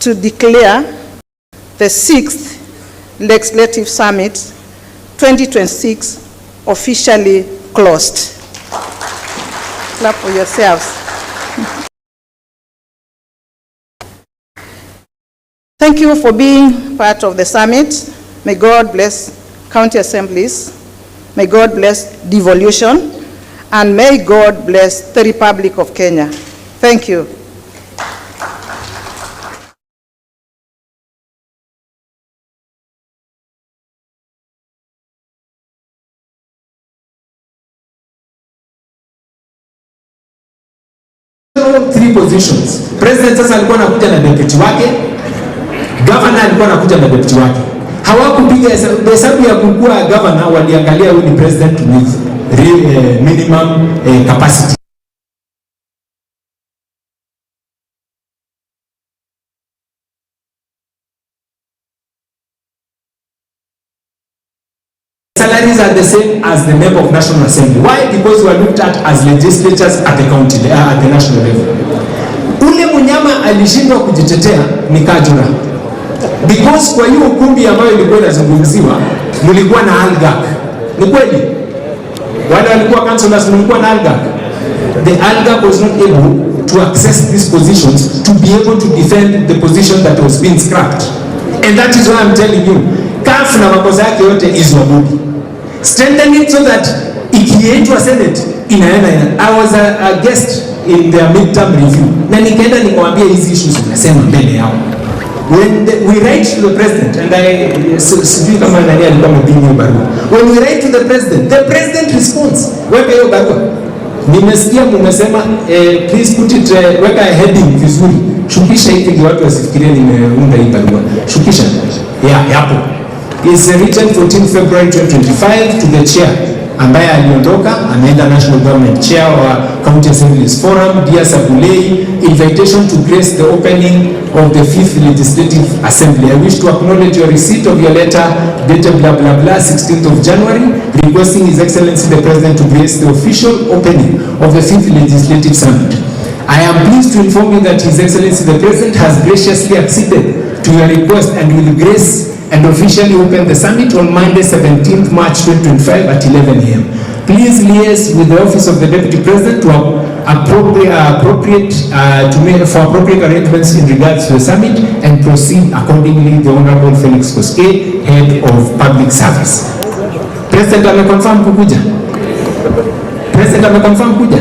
to declare the 6th Legislative Summit 2026 officially closed. Clap for yourselves. Thank you for being part of the summit. May God bless county assemblies. May God bless devolution. And may God bless the Republic of Kenya. Thank you. Three positions. President sasa alikuwa anakuja na deputy wake, governor alikuwa anakuja na deputy wake. Hawakupiga hesabu ya kukua governor, waliangalia huyu ni president with real minimum capacity. Salaries are the same as the member of National Assembly. Why? Because we are looked at as legislators at the county, at the national level. Ule mnyama alishindwa kujitetea ni Kajura. Because kwa hiyo ukumbi ambayo ilikuwa inazungumziwa, mlikuwa na ALGAC. Ni kweli? Wale walikuwa councillors mlikuwa na ALGAC. The ALGAC was not able to access these positions to be able to defend the position that was being scrapped. And that is why I'm telling you, CAF na makosa yake yote is wabudi. Strengthen it so that ikiitwa Senate inaenda. I was a guest in their midterm review. Na nikaenda nikamwambia hizi issues unasema mbele yao. When we write to the president, and sijui kama nani alikuwa mpingi barua. When we write to the president responds. Weka hiyo barua. Nimesikia mmesema please put it weka heading vizuri. Shukisha hivi ndio watu wasifikirie nimeunda hii barua. Shukisha. Yapo. Is written 14 February 2025 to the chair ambaye aliondoka ameenda National Government Chair wa County Assemblies Forum, Dear Sabulei, invitation to grace the opening of the 5th Legislative Assembly. I wish to acknowledge your receipt of your letter dated blah blah blah 16th of January requesting His Excellency the President to grace the official opening of the 5th Legislative Summit. I am pleased to inform you that His Excellency the President has graciously acceded to your request and will grace and officially open the summit on Monday 17th March 2025 at 11 a.m. Please liaise with the Office of the Deputy President to appropriate arrangements in regards to the summit and proceed accordingly. The Honorable Felix Koske, Head of Public Service. President ameconfirm kukuja? President ameconfirm kuja?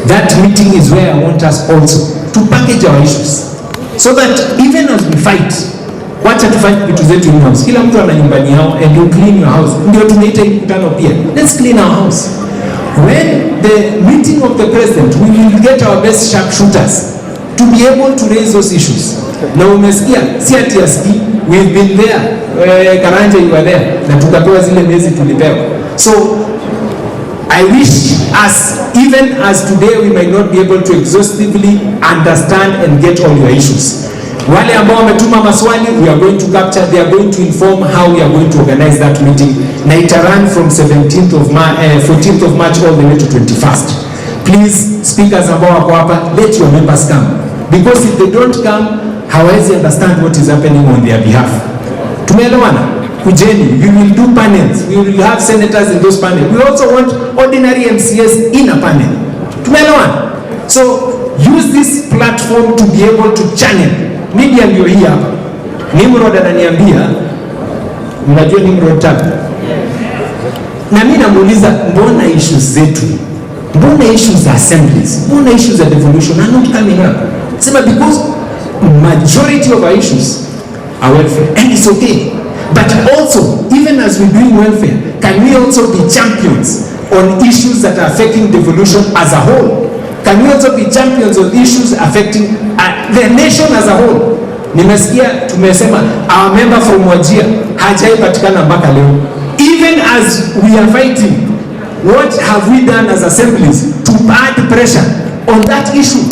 That meeting is where I want us also to package our issues so that even as we fight, wacha tufanye vitu zetu in house. Kila mtu ana nyumbani yao and you clean your house. Ndio tunaita mkutano pia. Let's clean our house. When the meeting of the president, we will get our best sharpshooters to be able to raise those issues. Na umesikia, si ati aski, we've been there. Karanja you were there. Na tukapewa zile mezi tulipewa. So I wish us, even as today we might not be able to exhaustively understand and get all your issues. Wale ambao wametuma maswali, we are going to capture, they are going to inform how we are going to organize that meeting. Na ita run from 14th of March all the way to 21st. Please, speakers ambao wako hapa, let your members come. Because if they don't come, hawezi understand what is happening on their behalf. Tumeelewana? Kujeni, we will do panels. We will have senators in those panels. We also want ordinary MCS in a panel. Tumeelewana? So, use this platform to be able to channel. Media ndio hii hapa. Nimrod ananiambia, mnajua Nimrod tabu. Na mimi namuuliza mbona issues zetu? Mbona issues za assemblies? Mbona issues za devolution are not coming up? Sema because majority of our issues are welfare. And it's okay. But also, even as we're doing welfare, can we also be champions on issues that are affecting devolution as a whole? Can we also be champions of issues affecting the nation as a whole? Nimesikia tumesema our member from Wajir hajaipatikana mpaka leo. Even as we are fighting, what have we done as assemblies to add pressure on that issue?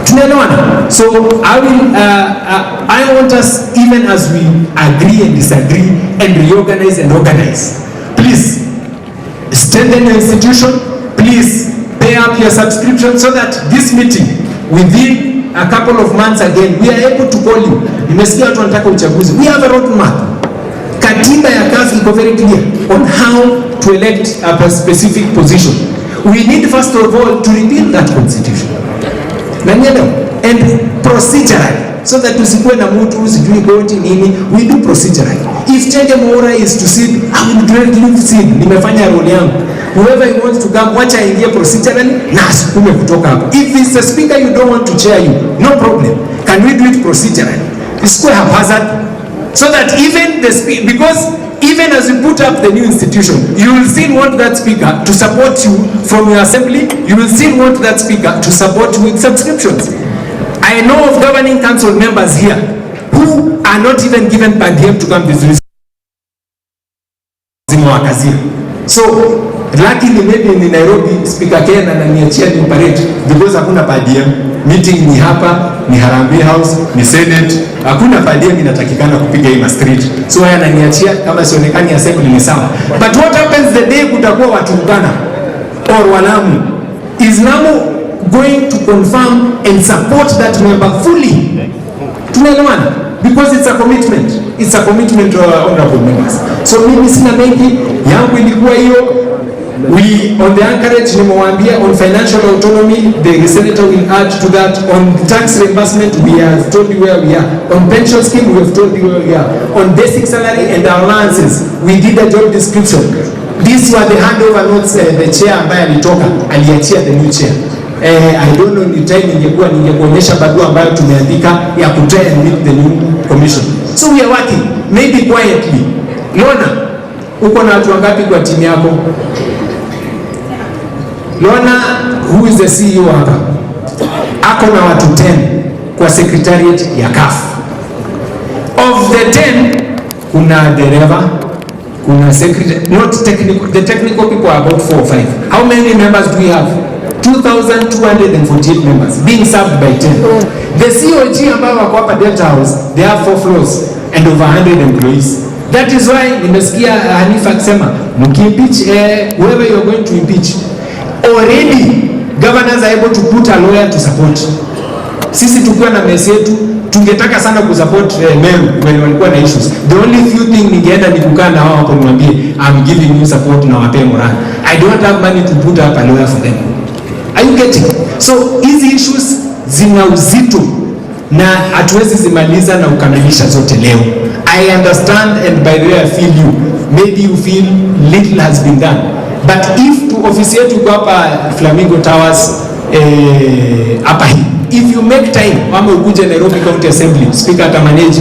Tunaelewana? So I want us, even as we agree and disagree and reorganize and organize, please strengthen the institution. Please pay up your subscription so that this meeting within a couple of months again we are able to call you. Nimesikia watu wanataka uchaguzi. We have a roadmap. Katiba ya kazi iko very clear on how to elect a specific position. We need first of all to repeal that constitution. And procedurally, so that tusikuwe na mtu sijui goti nini, we do procedurally. If Chege Moura is to sit, I will directly sit. Nimefanya role yangu. Whoever he wants to come, wacha ingie procedurally na asukume kutoka hapo. If it's a speaker you don't want to chair you, no problem. Can we do it procedurally? Isikuwe haphazard. So that even the speaker, because even as you put up the new institution, you will still want that speaker to support you from your assembly. You will still want that speaker to support you with subscriptions. I know of governing council members here who are not even given per diem to come visit. So, luckily maybe in Nairobi, Speaker Ken ananiachia ni parade because hakuna per diem. Meeting ni hapa, ni Harambee House, ni Senate. Hakuna per diem inatakikana kupiga hii street. So haya ananiachia kama sionekani assembly ni sawa. But what happens the day kutakuwa watu Uganda or Walamu? Is Lamu going to confirm and support that member fully? Tunaelewana? Because it's a commitment. It's a commitment to our honorable members. So mimi sina mengi, yangu ilikuwa hiyo. We, on the anchorage, nimewambia, on financial autonomy, the senator will add to that. On tax reimbursement, we have told you where we are. On pension scheme, we have told you where we are. On basic salary and allowances, we did a job description. These were the handover notes, the chair ambaye alitoka, aliachia the new chair. I don't know ni time ningekuonyesha barua ambayo tumeandika ya kutry and meet the new commission. So we are working, maybe quietly. Lona, uko na watu wangapi kwa timu yako? Lona, who is the CEO hapa? Ako na watu 10 kwa secretariat ya CAF. Of the 10, kuna dereva, kuna secretary, not technical, the technical people are about 4 or 5. How many members do we have? 2,248 members being served by 10. The COG ambao wako hapa Delta House, they have 4 floors and over 100 employees. That is why nimesikia Hanifa akisema mkimpeach whoever you are going to impeach, already governors are able to put a lawyer to support. Sisi tukiwa na mesi yetu tungetaka sana kusupport Meru when walikuwa na issues. The only few thing ningeenda ni kukaa na wao hapo nimwambie I'm giving you support na wape morale. I don't have money to put up a lawyer for them. Are you getting? So hizi issues zina uzito na hatuwezi zimaliza na ukamilisha zote leo. I understand and by the way I feel you. Maybe you feel little has been done. But if to office yetu kwa hapa Flamingo Towers hapa hii, if you make time ama ukuje Nairobi County Assembly, speaker atamanage,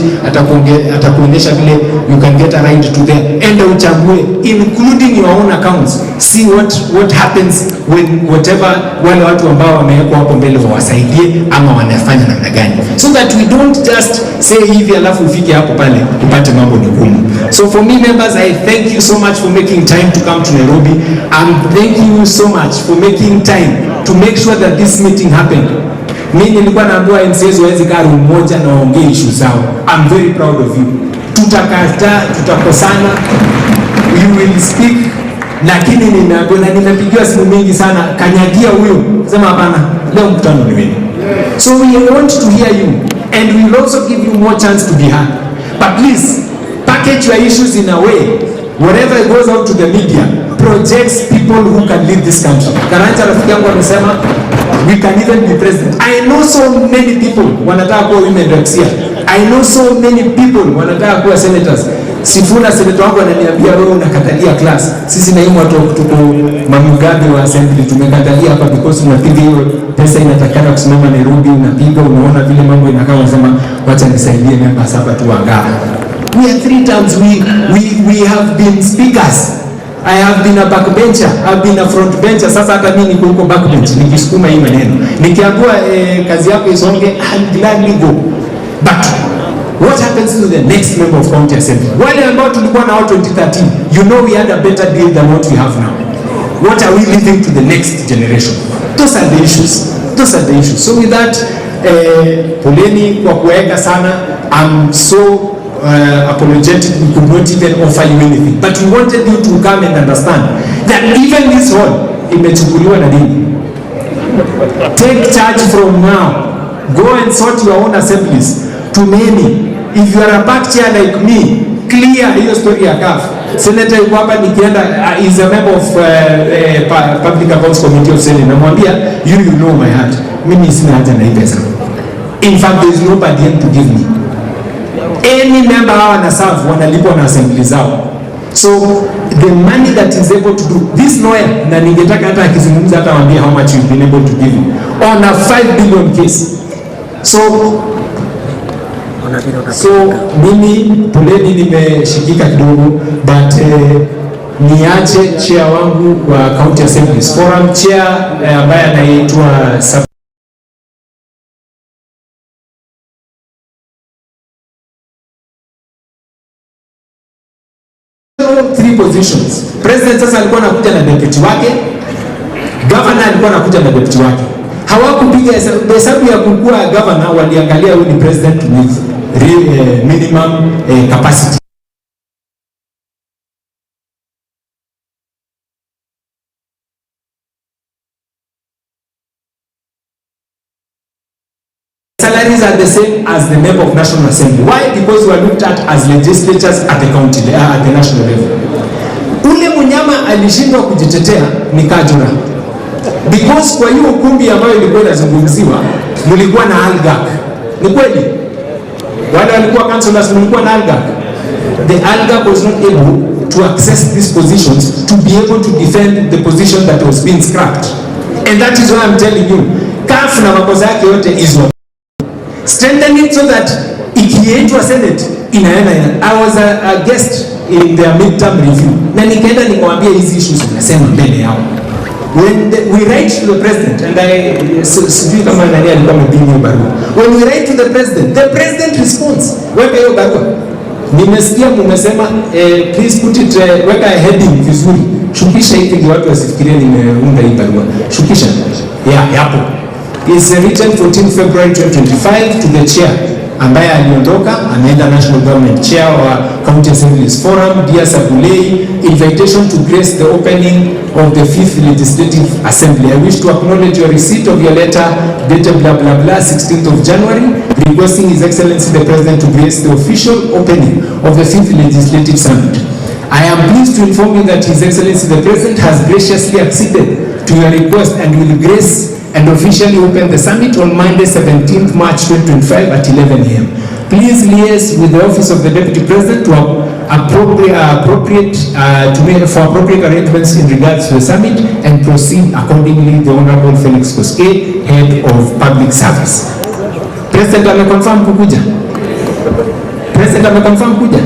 atakuonyesha vile you can get a ride to there, enda uchague including your own accounts, see what happens when whatever wale watu ambao wamewekwa hapo mbele wawasaidie ama wanafanya namna gani, so that we don't just say hivi alafu ufike hapo pale upate mambo ni gumu. So for me members, I thank you so much for making time to come to Nairobi. I'm thanking you so much for making time to make sure that this meeting happened. Mimi nilikuwa naambiwa MCAs waweze kaa room moja na waongee issue zao. I'm very proud of you. Tutakosana, you will speak, lakini ninapigiwa simu mingi sana, kanyagia huyo, sema hapana, leo mkutano ni wenu. So we want to hear you and we will also give you more chance to be heard. But please, package your issues in a way, whatever goes out to the media, projects people who can lead this country. Karanja rafiki yangu amesema, we can even be president. I know so many people wanataka kuwa women reps here. I know so many people wanataka kuwa senators. Sifuna senator wangu ananiambia wewe unakatalia class. Sisi na hiyo watu tuko Mamugabe wa assembly tumekatalia hapa because unapiga hiyo pesa inatakana kusimama Nairobi, unapiga unaona vile mambo inakaa, unasema wacha nisaidie members hapa tu wangaa. We are 3 times we have been speakers. I have been a backbencher, I've been a frontbencher. Sasa hata mimi niko huko backbench nikisukuma hii maneno. Nikiambiwa kazi yako isonge, I'll gladly go. But what happens to the next member of county assembly? Wale ambao tulikuwa na 2013, you know we had a better deal than what we have now. What are we leaving to the next generation? Those are the issues. Those are the issues. So with that, poleni kwa kuweka sana. I'm so apologetic, we could not even offer you anything, but we wanted you to come and understand that even this hall imechukuliwa na dini. Take charge from now, go and sort your own assemblies. Too many, if you are a back chair like me, clear hiyo story ya CAF. Senator yuko hapa nikienda, is a member of Public Accounts Committee of Senate. Namwambia, you know my heart, mimi sina haja na hii pesa. In fact, there is nobody to give me. Any member hawa na serve wanalipwa na assembly zao. So the money that is able to do this lawyer, na ningetaka hata akizungumza hata waambie how much you've been able to give on a 5 billion case. So mimi poleni nimeshikika kidogo, but niache chair wangu wa County Assemblies Forum chair ambaye anaitwa 3 positions. President sasa alikuwa anakuja na deputy wake, governor alikuwa anakuja na deputy wake. Hawakupiga hesabu ya kukua governor, waliangalia huyu ni president with real minimum capacity. Salaries are the same as the member of National Assembly. Why? Because we are looked at as legislators at the county, at the national level. Ule mnyama alishindwa kujitetea ni Kajura. Because kwa hiyo ukumbi ambayo ilikuwa inazungumziwa, mlikuwa na algak. Ni kweli? Wale walikuwa councillors mlikuwa na algak. The algak was not able to access these positions to be able to defend the position that was being scrapped. And that is why I'm telling you, CAF na makosa yake yote is what. Strengthen it so that ikiitwa Senate inaenda. I was a guest in their midterm review. Na nikaenda nikamwambia hizi issues nasema mbele yao. When we write to the president, and sijui kama nani alikuwa amepinga hiyo barua. When we write to the president responds. Weka hiyo barua. Nimesikia mmesema please put it, weka heading vizuri. Shukisha hivi ndio watu wasifikirie nimeunda hii barua. Shukisha. Yeah, yapo. It's written 14 February 2025 to the chair ambaye aliondoka, ameenda National Government Chair wa County Assemblies Forum, Dear Sabulei, invitation to grace the opening of the 5th Legislative Assembly. I wish to acknowledge your receipt of your letter dated blah blah blah 16th of January requesting His Excellency the President to grace the official opening of the 5th Legislative Summit. I am pleased to inform you that His Excellency the President has graciously acceded to your request and will grace and officially open the summit on Monday 17th March 2025 at 11 a.m. Please liaise with the Office of the Deputy President to appropriate arrangements in regards to the summit and proceed accordingly. The Honorable Felix Koske, Head of Public Service. President ameconfirm kukuja. President ameconfirm kuja.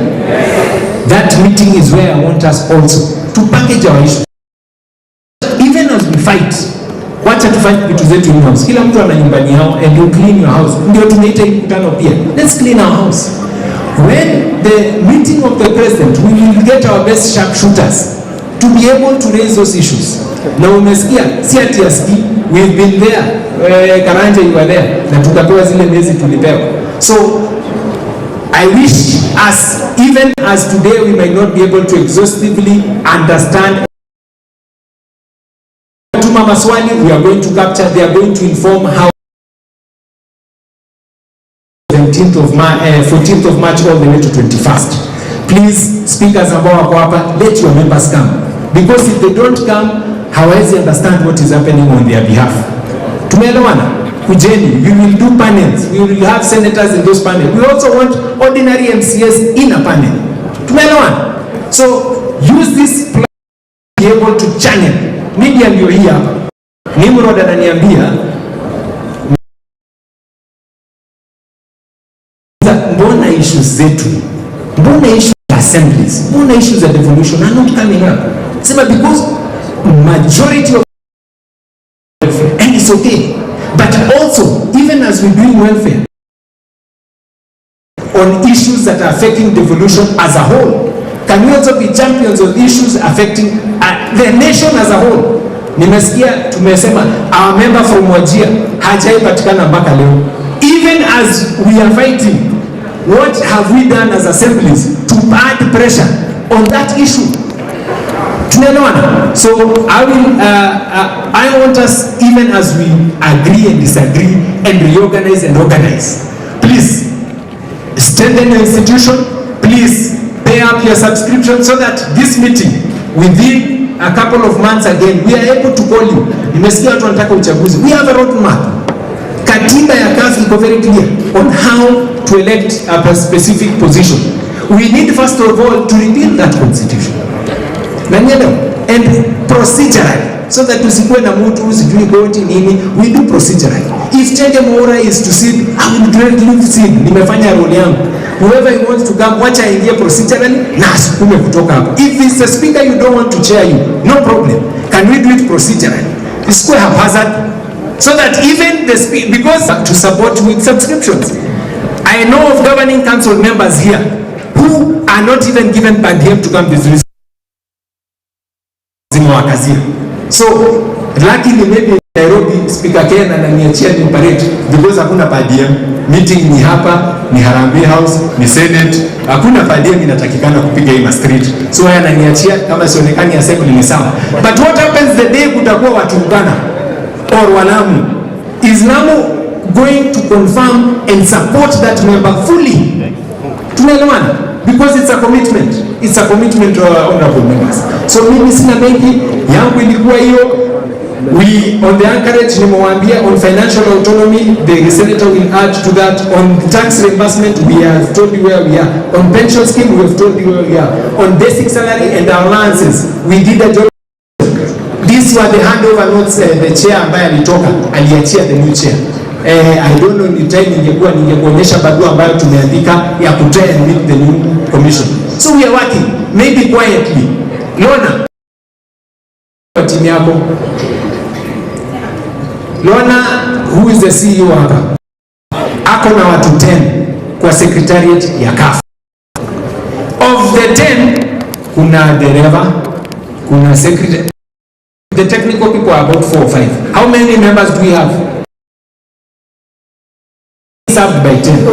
That meeting is where I want us also to package our issues. Even as we fight, wacha tufanye vitu zetu in house. Kila mtu ana nyumbani yao and you clean your house. Ndio tunaita mkutano pia. Let's clean our house. When the meeting of the president, we will get our best sharpshooters to be able to raise those issues. Na umesikia, si ati aski, we've been there. Karanja you were there. Na tukapewa zile mezi tulipewa. So I wish us, even as today we might not be able to exhaustively understand maswali, we are going to capture, they are going to inform how 14th of March all the way to 21st. Please, speakers ambao wako hapa, let your members come. Because if they don't come, hawezi understand what is happening on their behalf. Tumeelewana? Kujeni, we will do panels. We will have senators in those panels. We also want ordinary MCS in a panel. Tumeelewana? So, use this platform to be able to channel. Media ndio hii hapa. Nimrod ananiambia mbona issues zetu, mbona issues assemblies, mbona issues of devolution are not coming up. Sema because majority of and it's okay. But also, even as we doing welfare on issues that are affecting devolution as a whole, can we also be champions of issues affecting the nation as a whole? Nimesikia tumesema our member from Wajir hajaipatikana mpaka leo. Even as we are fighting, what have we done as assemblies to add pressure on that issue? Tunaelewana? So I want us, even as we agree and disagree and reorganize and organize, please strengthen your institution. Please pay up your subscription so that this meeting within a couple of months again we are able to call you. Nimesikia watu wanataka uchaguzi. We have a road map. Katiba ya CAF iko very clear on how to elect a specific position. We need first of all to repeal that constitution. And procedurally, so that tusikuwe na mtu sijui goti nini, we do procedurally. If Chenge Mora is to sit, I will gladly sit. Nimefanya role yangu. Whoever he wants to come, wacha aingie procedurally na asukume kutoka hapo. If it's a speaker you don't want to chair you, no problem. Can we do it procedurally? Isikuwe haphazard. So that even the speaker, because to support with subscriptions. I know of governing council members here who are not even given per diem to come visit. So luckily maybe Nairobi speaker Ken ananiachia ni parade because hakuna per diem. Meeting ni hapa, ni Harambee House, ni Senate, hakuna per diem inatakikana kupiga hii street. So haya ananiachia kama sionekani assembly ni sawa. But what happens the day kutakuwa watu Uganda or Walamu? Is Lamu going to confirm and support that member fully? Tunaelewana? Because it's a commitment. It's a commitment to our honorable members. So mimi sina mengi yangu ilikuwa hiyo. We on the anchorage nimewambia on financial autonomy the senator will add to that. On tax reimbursement we have told you where we are. On pension scheme we have told you where we are. On basic salary and allowances we did a job. This were the handover notes, the chair ambaye alitoka aliachia the new chair. I don't know ni time ningekuonyesha barua ambayo tumeandika ya kutry and meet the new commission. So we are working, maybe quietly. Lona, timu yako. Lona, who is the CEO hapa? Ako na watu 10 kwa secretariat ya CAF. Of the 10, kuna dereva, kuna secretary. The technical people are about 4 or 5. How many members do we have? Served by 10.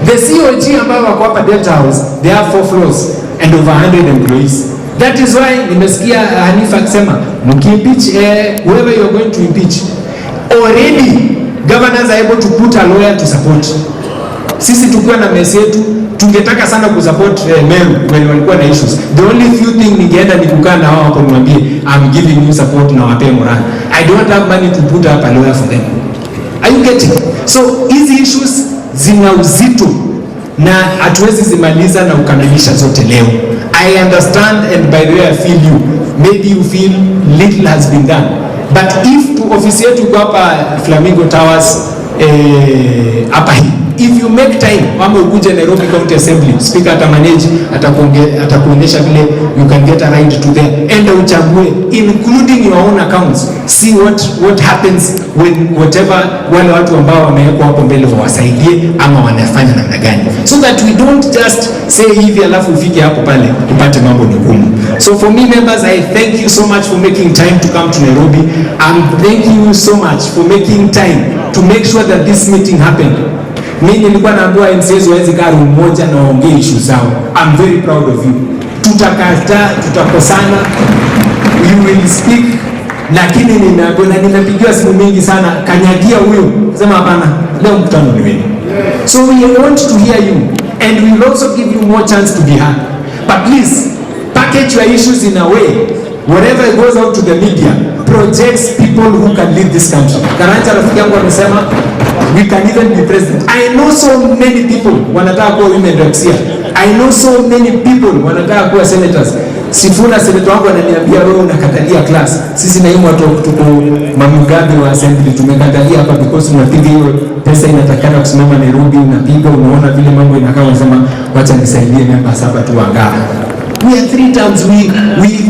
The COG ambao wako hapa Delta House, they have 4 floors and over 100 employees. That is why nimesikia Hanifa akisema mkimpeach whoever you are going to impeach. Already governors are able to put a lawyer to support. Sisi tukiwa na mesi yetu tungetaka sana kusupport Meru when walikuwa na issues. The only few thing ningeenda ni kukaa na wao hapo nimwambie I'm giving you support na wape morale. I don't have money to put up a lawyer for them. Are you getting? So hizi issues zina uzito na hatuwezi zimaliza na ukamilisha zote leo. I understand and by the way I feel you. Maybe you feel little has been done. But if to office yetu kwa hapa Flamingo Towers hapa hii, if you make time ama ukuje Nairobi County Assembly, speaker atamanage, atakuonyesha vile you can get a ride to there. Enda uchague including your own accounts. See what happens when whatever wale watu ambao wamewekwa hapo mbele wasaidie ama wanafanya namna gani. So that we don't just say hivi alafu ufike hapo pale upate mambo ni ngumu. So for me members, I thank you so much for making time to come to Nairobi. I'm thanking you so much for making time to make sure that this meeting happened. Mimi nilikuwa naambiwa MCAs waweze kaa room moja na waongee issue zao. I'm very proud of you. Tutakosana, you will speak, lakini ninapigiwa simu mingi sana, kanyagia huyo, sema hapana, leo mkutano ni wenu. So we want to hear you and we will also give you more chance to be heard. But please, package your issues in a way, whatever goes out to the media, projects people who can lead this country. Karanja rafiki yangu amesema, we can even be president. I know so many people wanataka kuwa women reps here. I know so many people wanataka kuwa senators. Sifuna senator wangu ananiambia wewe unakatalia class. Sisi na hiyo watu tuko mamugabe wa assembly tumekatalia hapa because unapiga hiyo pesa inatakana kusimama Nairobi, unapiga unaona vile mambo inakaa, unasema wacha nisaidie members hapa tu wangaa. We are 3 times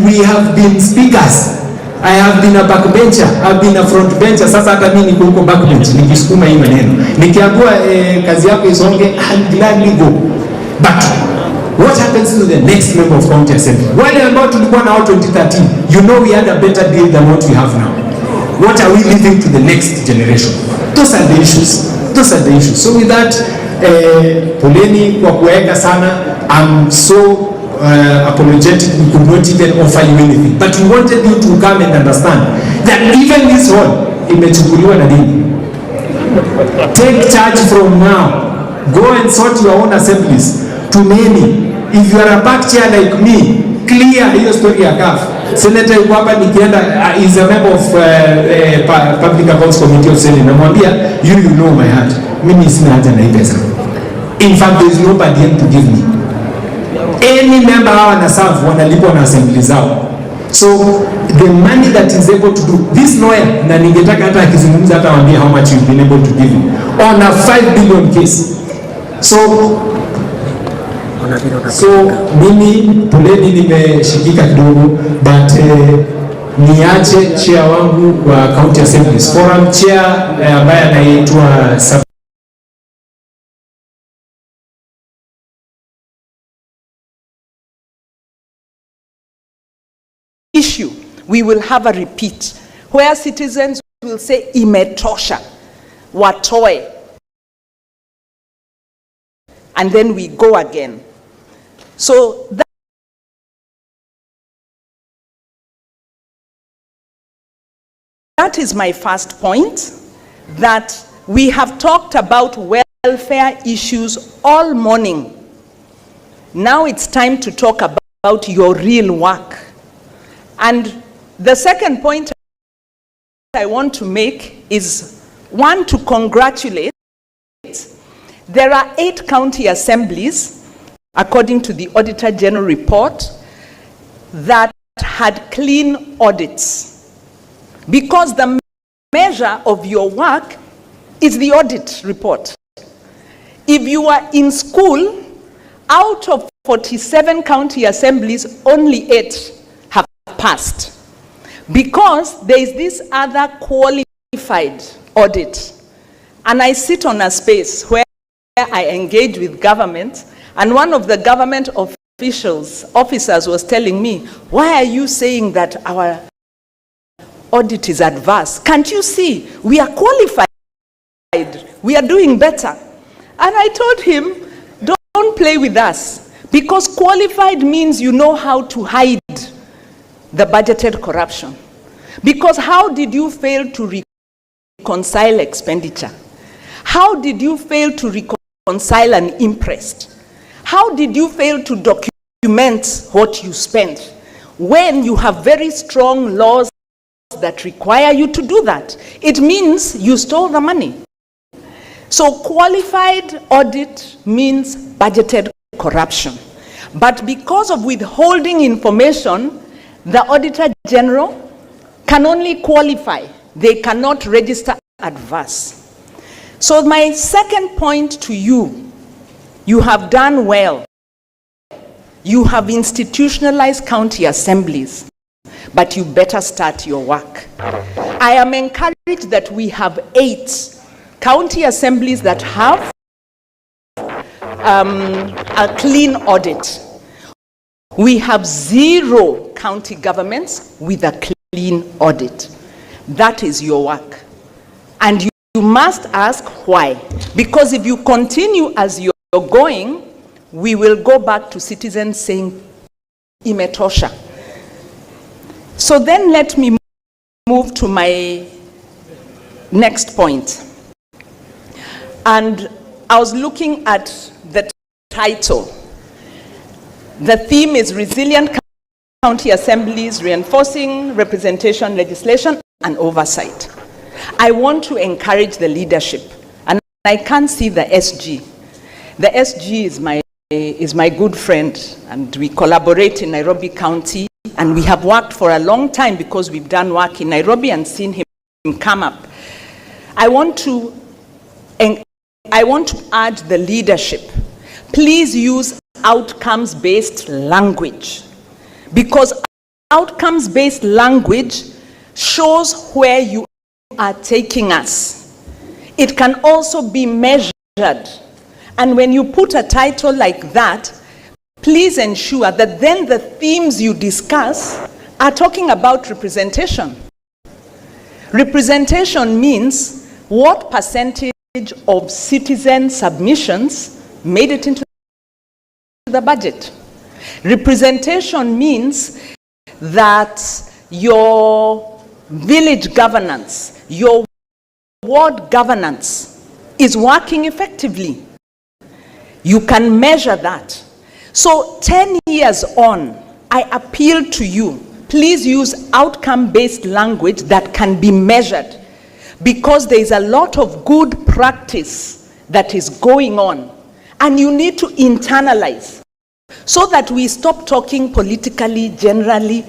we have been speakers. I have been a backbencher, I've been a frontbencher. Sasa hata mimi niko huko backbench nikisukuma hii maneno. Nikiambiwa kazi yako isonge, I'll gladly go. But what happens to the next member of county assembly? Wale ambao tulikuwa nao 2013, you know we had a better deal than what we have now. What are we leaving to the next generation? Those are the issues. Those are the issues. So with that, poleni kwa kuweka sana. I'm so apologetic, we could not even offer you anything. But we wanted you to come and understand that even this hall, imechukuliwa na dini. Take charge from now. Go and sort your own assemblies. Too many. If you are a back chair like me, clear hiyo story ya CAF. Senator yuko hapa nikienda, is a member of Public Accounts Committee of Senate. Namwambia, you know my heart. Mimi sina haja na hii pesa. In fact, there is nobody to give me. Any member wana serve wanalipwa na assembly zao. So the money that is able to do this lawyer, na ningetaka hata akizungumza hata waambie how much you've been able to give him on a 5 billion case. So mimi poleni nimeshikika kidogo, but niache chair wangu wa county assemblies forum chair ambaye anaitwa issue, we will have a repeat where citizens will say imetosha, watoe, and then we go again. So that is my first point, that we have talked about welfare issues all morning. Now it's time to talk about your real work. And the second point I want to make is, one, to congratulate. There are 8 county assemblies, according to the Auditor General report, that had clean audits. because the measure of your work is the audit report. If you are in school, out of 47 county assemblies, only 8 have passed. Because there is this other qualified audit. And I sit on a space where I engage with government, and one of the government officers was telling me, why are you saying that our audit is adverse? Can't you see? We are qualified. We are doing better. And I told him, don't play with us. Because qualified means you know how to hide the budgeted corruption. Because how did you fail to reconcile expenditure? How did you fail to reconcile an imprest? How did you fail to document what you spent when you have very strong laws that require you to do that? It means you stole the money. So qualified audit means budgeted corruption. But because of withholding information, the Auditor General can only qualify. They cannot register adverse. So my second point to you, you have done well. You have institutionalized county assemblies, but you better start your work. I am encouraged that we have 8 county assemblies that have a clean audit. We have 0 county governments with a clean audit. That is your work. And you must ask why. Because if you continue as you're going, we will go back to citizens saying, imetosha. So then let me move to my next point. And I was looking at the title. The theme is Resilient County Assemblies, Reinforcing Representation, Legislation, and Oversight. I want to encourage the leadership, and I can't see the SG. The SG is my good friend, and we collaborate in Nairobi County, and we have worked for a long time because we've done work in Nairobi and seen him come up. I want to urge the leadership, please use outcomes-based language, because outcomes-based language shows where you are taking us. It can also be measured. And when you put a title like that, please ensure that then the themes you discuss are talking about representation. Representation means what percentage of citizen submissions made it into the budget. Representation means that your village governance, your ward governance is working effectively. You can measure that. So 10 years on, I appeal to you, please use outcome-based language that can be measured, because there is a lot of good practice that is going on, and you need to internalize so that we stop talking politically, generally.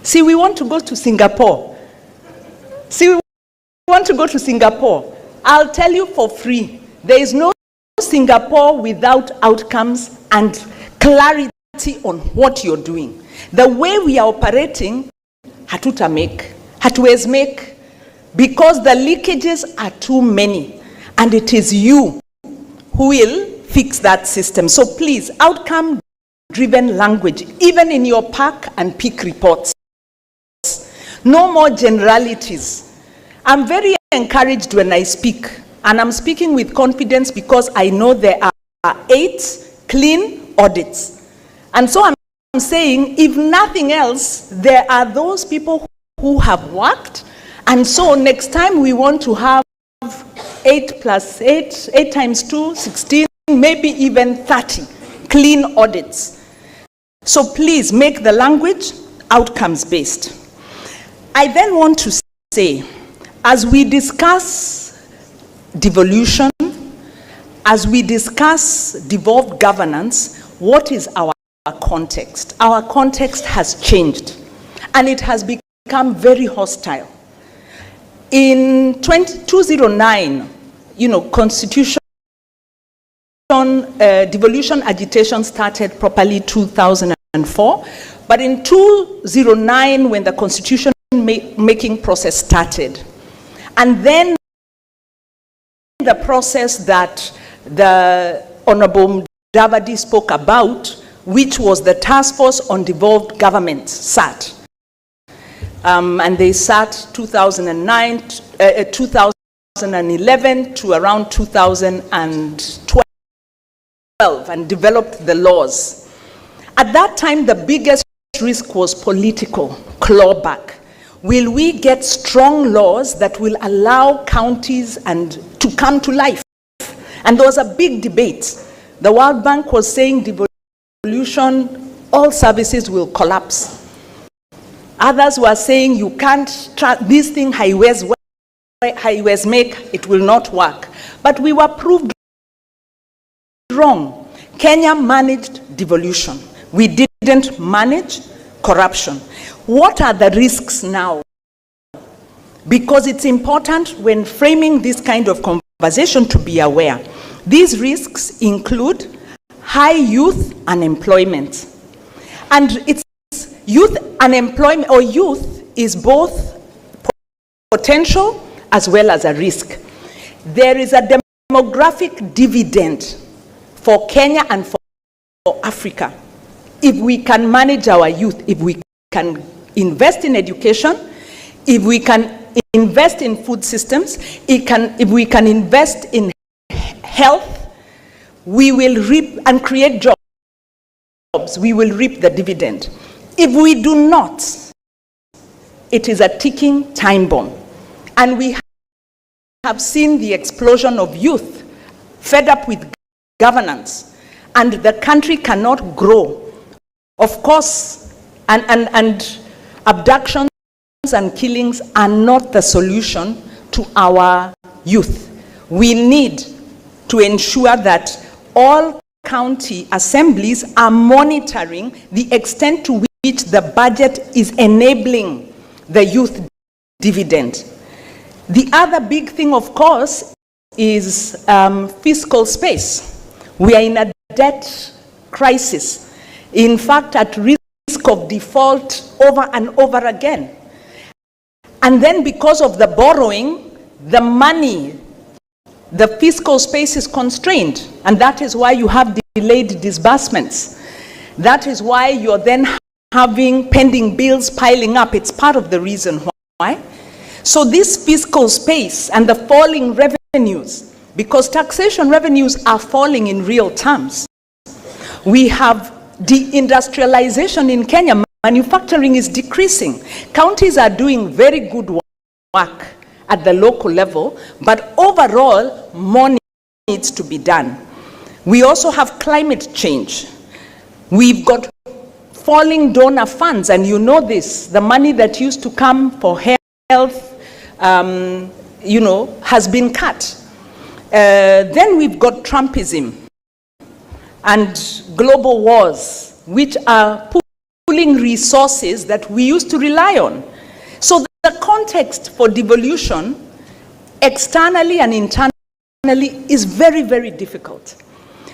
See, we want to go to Singapore. I'll tell you for free, there is no Singapore without outcomes and clarity on what you're doing. The way we are operating, hatuwezi make, because the leakages are too many, and it is you who will fix that system. So please, outcome-driven language, even in your PAC and peak reports. No more generalities. I'm very encouraged when I speak, and I'm speaking with confidence because I know there are 8 clean audits. And so I'm saying, if nothing else, there are those people who have worked, and so next time we want to have 8 plus 8, 8 times 2, 16, maybe even 30 clean audits. So please make the language outcomes-based. I then want to say, as we discuss devolution, as we discuss devolved governance, what is our context? Our context has changed, and it has become become very hostile. In 2009, constitution devolution agitation started properly 2004, but in 2009 when the constitution making process started, and then the process that the Honorable Davadi spoke about, which was the Task Force on Devolved Government, SAT. And they sat 2009, 2011 to around 2012 and developed the laws. At that time, the biggest risk was political clawback. Will we get strong laws that will allow counties to come to life? And there was a big debate. The World Bank was saying devolution, all services will collapse. Others were saying you can't trust this thing, highways make, it will not work. But we were proved wrong. Kenya managed devolution. We didn't manage corruption. What are the risks now? Because it's important when framing this kind of conversation to be aware. These risks include high youth unemployment. And it's youth unemployment, or youth is both potential as well as a risk. There is a demographic dividend for Kenya and for Africa if we can manage our youth, if we can invest in education, if we can invest in food systems, if we can invest in health, we will reap and create jobs. We will reap the dividend. If we do not, it is a ticking time bomb. And we have seen the explosion of youth fed up with governance, and the country cannot grow. Of course, and abductions and killings are not the solution to our youth. We need to ensure that all county assemblies are monitoring the extent to which the budget is enabling the youth dividend. The other big thing, of course, is fiscal space. We are in a debt crisis. In fact, at risk of default over and over again. And then because of the borrowing, the money, the fiscal space is constrained. And that is why you have delayed disbursements. That is why you're then having pending bills piling up. It's part of the reason why. So this fiscal space and the falling revenues, because taxation revenues are falling in real terms. We have deindustrialization in Kenya. Manufacturing is decreasing. Counties are doing very good work at the local level, but overall, more needs to be done. We also have climate change. We've got falling donor funds, and you know this, the money that used to come for health, has been cut. Then we've got Trumpism and global wars, which are pooling resources that we used to rely on. So the context for devolution, externally and internally, is very, very difficult.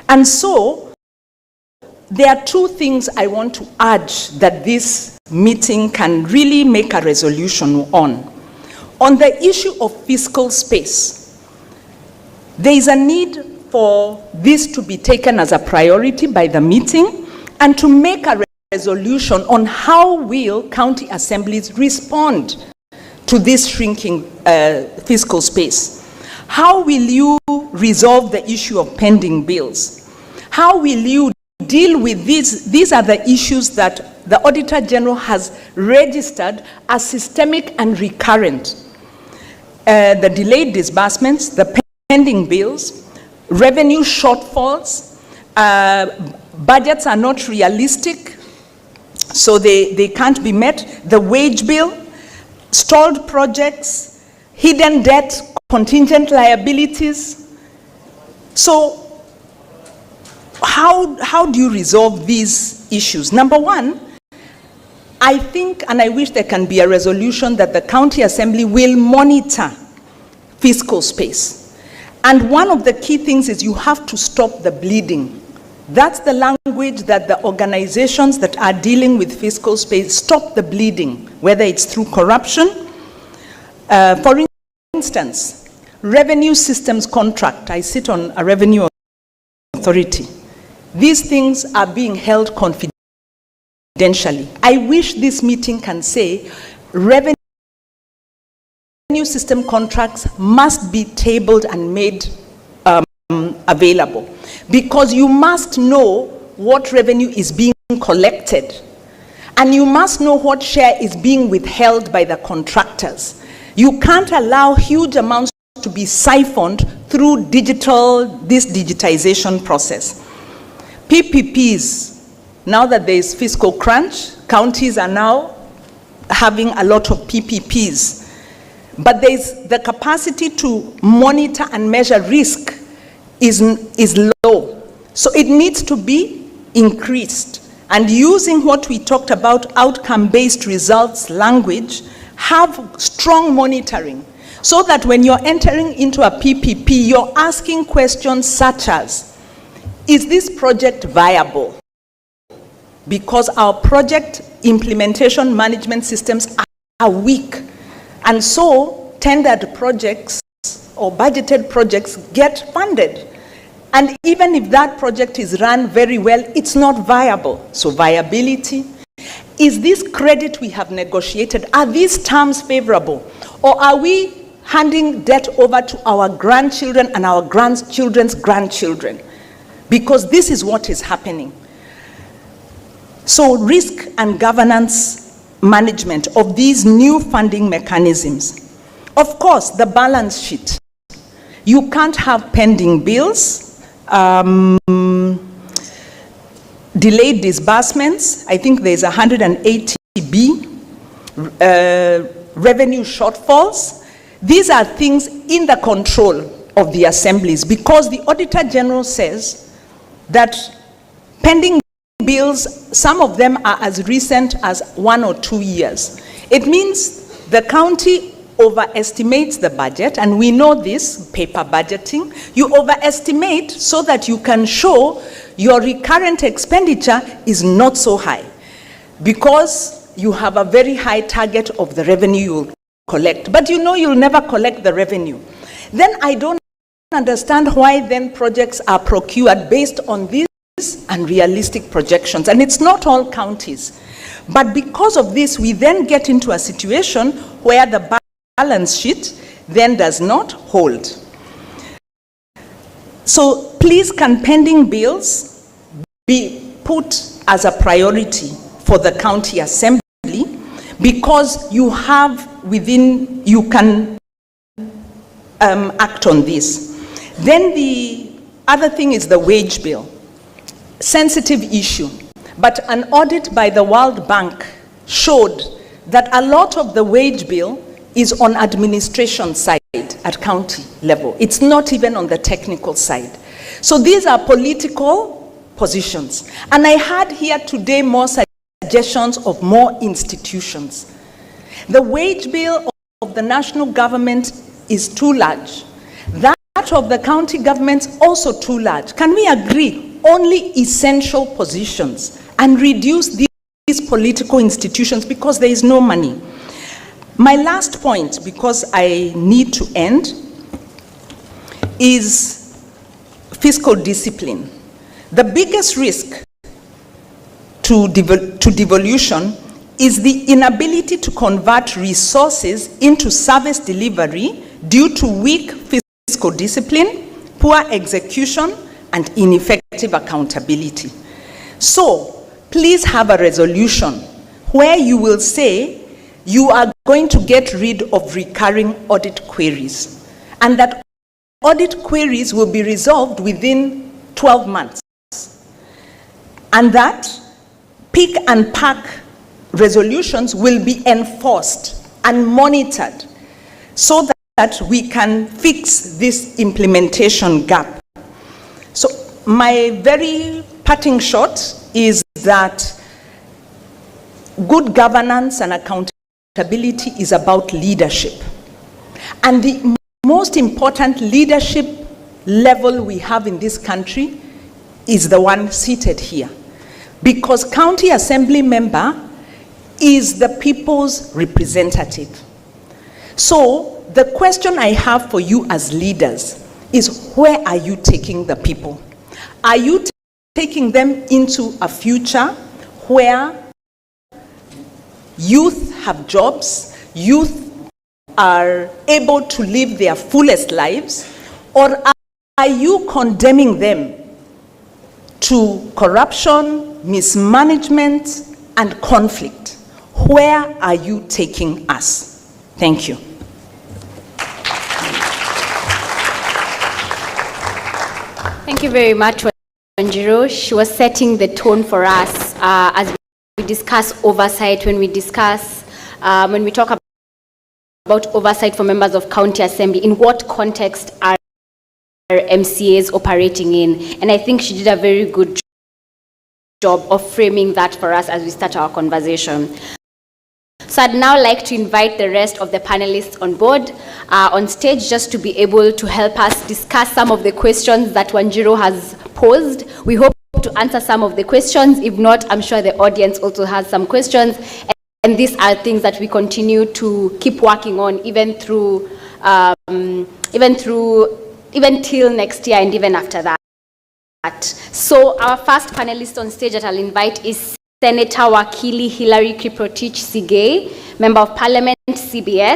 And so there are two things I want to urge that this meeting can really make a resolution on. On the issue of fiscal space, there is a need for this to be taken as a priority by the meeting and to make a resolution on how will county assemblies respond to this shrinking fiscal space. How will you resolve the issue of pending bills? How will you deal with these? These are the issues that the Auditor General has registered as systemic and recurrent. The delayed disbursements, the pending bills, revenue shortfalls, budgets are not realistic, so they can't be met, the wage bill, stalled projects, hidden debt, contingent liabilities. So how do you resolve these issues? Number one, I think, and I wish there can be a resolution that the county assembly will monitor fiscal space. And one of the key things is you have to stop the bleeding. That's the language that the organizations that are dealing with fiscal space stop the bleeding, whether it's through corruption. For instance, revenue systems contract. I sit on a revenue authority. These things are being held confidentially. I wish this meeting can say revenue system contracts must be tabled and made available, because you must know what revenue is being collected, and you must know what share is being withheld by the contractors. You can't allow huge amounts to be siphoned through this digitization process. PPPs, now that there is fiscal crunch, counties are now having a lot of PPPs. But there's the capacity to monitor and measure risk is low. So it needs to be increased. And using what we talked about, outcome-based results language, have strong monitoring, so that when you're entering into a PPP, you're asking questions such as, is this project viable? Because our project implementation management systems are weak. And so tendered projects or budgeted projects get funded. And even if that project is run very well, it's not viable. So viability. Is this credit we have negotiated, are these terms favorable? Or are we handing debt over to our grandchildren and our grandchildren's grandchildren? Because this is what is happening. So risk and governance management of these new funding mechanisms. Of course, the balance sheet. You can't have pending bills, delayed disbursements. I think there's 180B, revenue shortfalls. These are things in the control of the assemblies, because the Auditor General says that pending bills, some of them are as recent as 1 or 2 years. It means the county overestimates the budget, and we know this, paper budgeting. You overestimate so that you can show your recurrent expenditure is not so high, because you have a very high target of the revenue you'll collect. But you know you'll never collect the revenue. Then I don't understand why then projects are procured based on these unrealistic projections. And it's not all counties. But because of this, we then get into a situation where the balance sheet then does not hold. So please, can pending bills be put as a priority for the county assembly, because you have within, you can act on this. Then the other thing is the wage bill. Sensitive issue, but an audit by the World Bank showed that a lot of the wage bill is on administration side at county level. It's not even on the technical side. So these are political positions. And I had here today more suggestions of more institutions. The wage bill of the national government is too large. That of the county governments also too large. Can we agree? Only essential positions, and reduce these political institutions, because there is no money. My last point, because I need to end, is fiscal discipline. The biggest risk to devolution is the inability to convert resources into service delivery due to weak fiscal discipline, poor execution, and ineffective accountability. So please have a resolution where you will say you are going to get rid of recurring audit queries, and that audit queries will be resolved within 12 months. And that pick and pack resolutions will be enforced and monitored so that we can fix this implementation gap. So my very parting shot is that good governance and accountability is about leadership. And the most important leadership level we have in this country is the one seated here. Because county assembly member is the people's representative. So the question I have for you as leaders is, where are you taking the people? Are you taking them into a future where youth have jobs, youth are able to live their fullest lives, or are you condemning them to corruption, mismanagement, and conflict? Where are you taking us? Thank you. Thank you very much, Wanjiru. She was setting the tone for us as we discuss oversight, when we talk about oversight for members of county assembly, in what context are MCAs operating in? And I think she did a very good job of framing that for us as we start our conversation. So I'd now like to invite the rest of the panelists on board, on stage, just to be able to help us discuss some of the questions that Wanjiru has posed. We hope to answer some of the questions. If not, I'm sure the audience also has some questions. And these are things that we continue to keep working on, even till next year and even after that. So our first panelist on stage that I'll invite is Senator Wakili Hilary Kiprotich Sigei, Member of Parliament, CBS.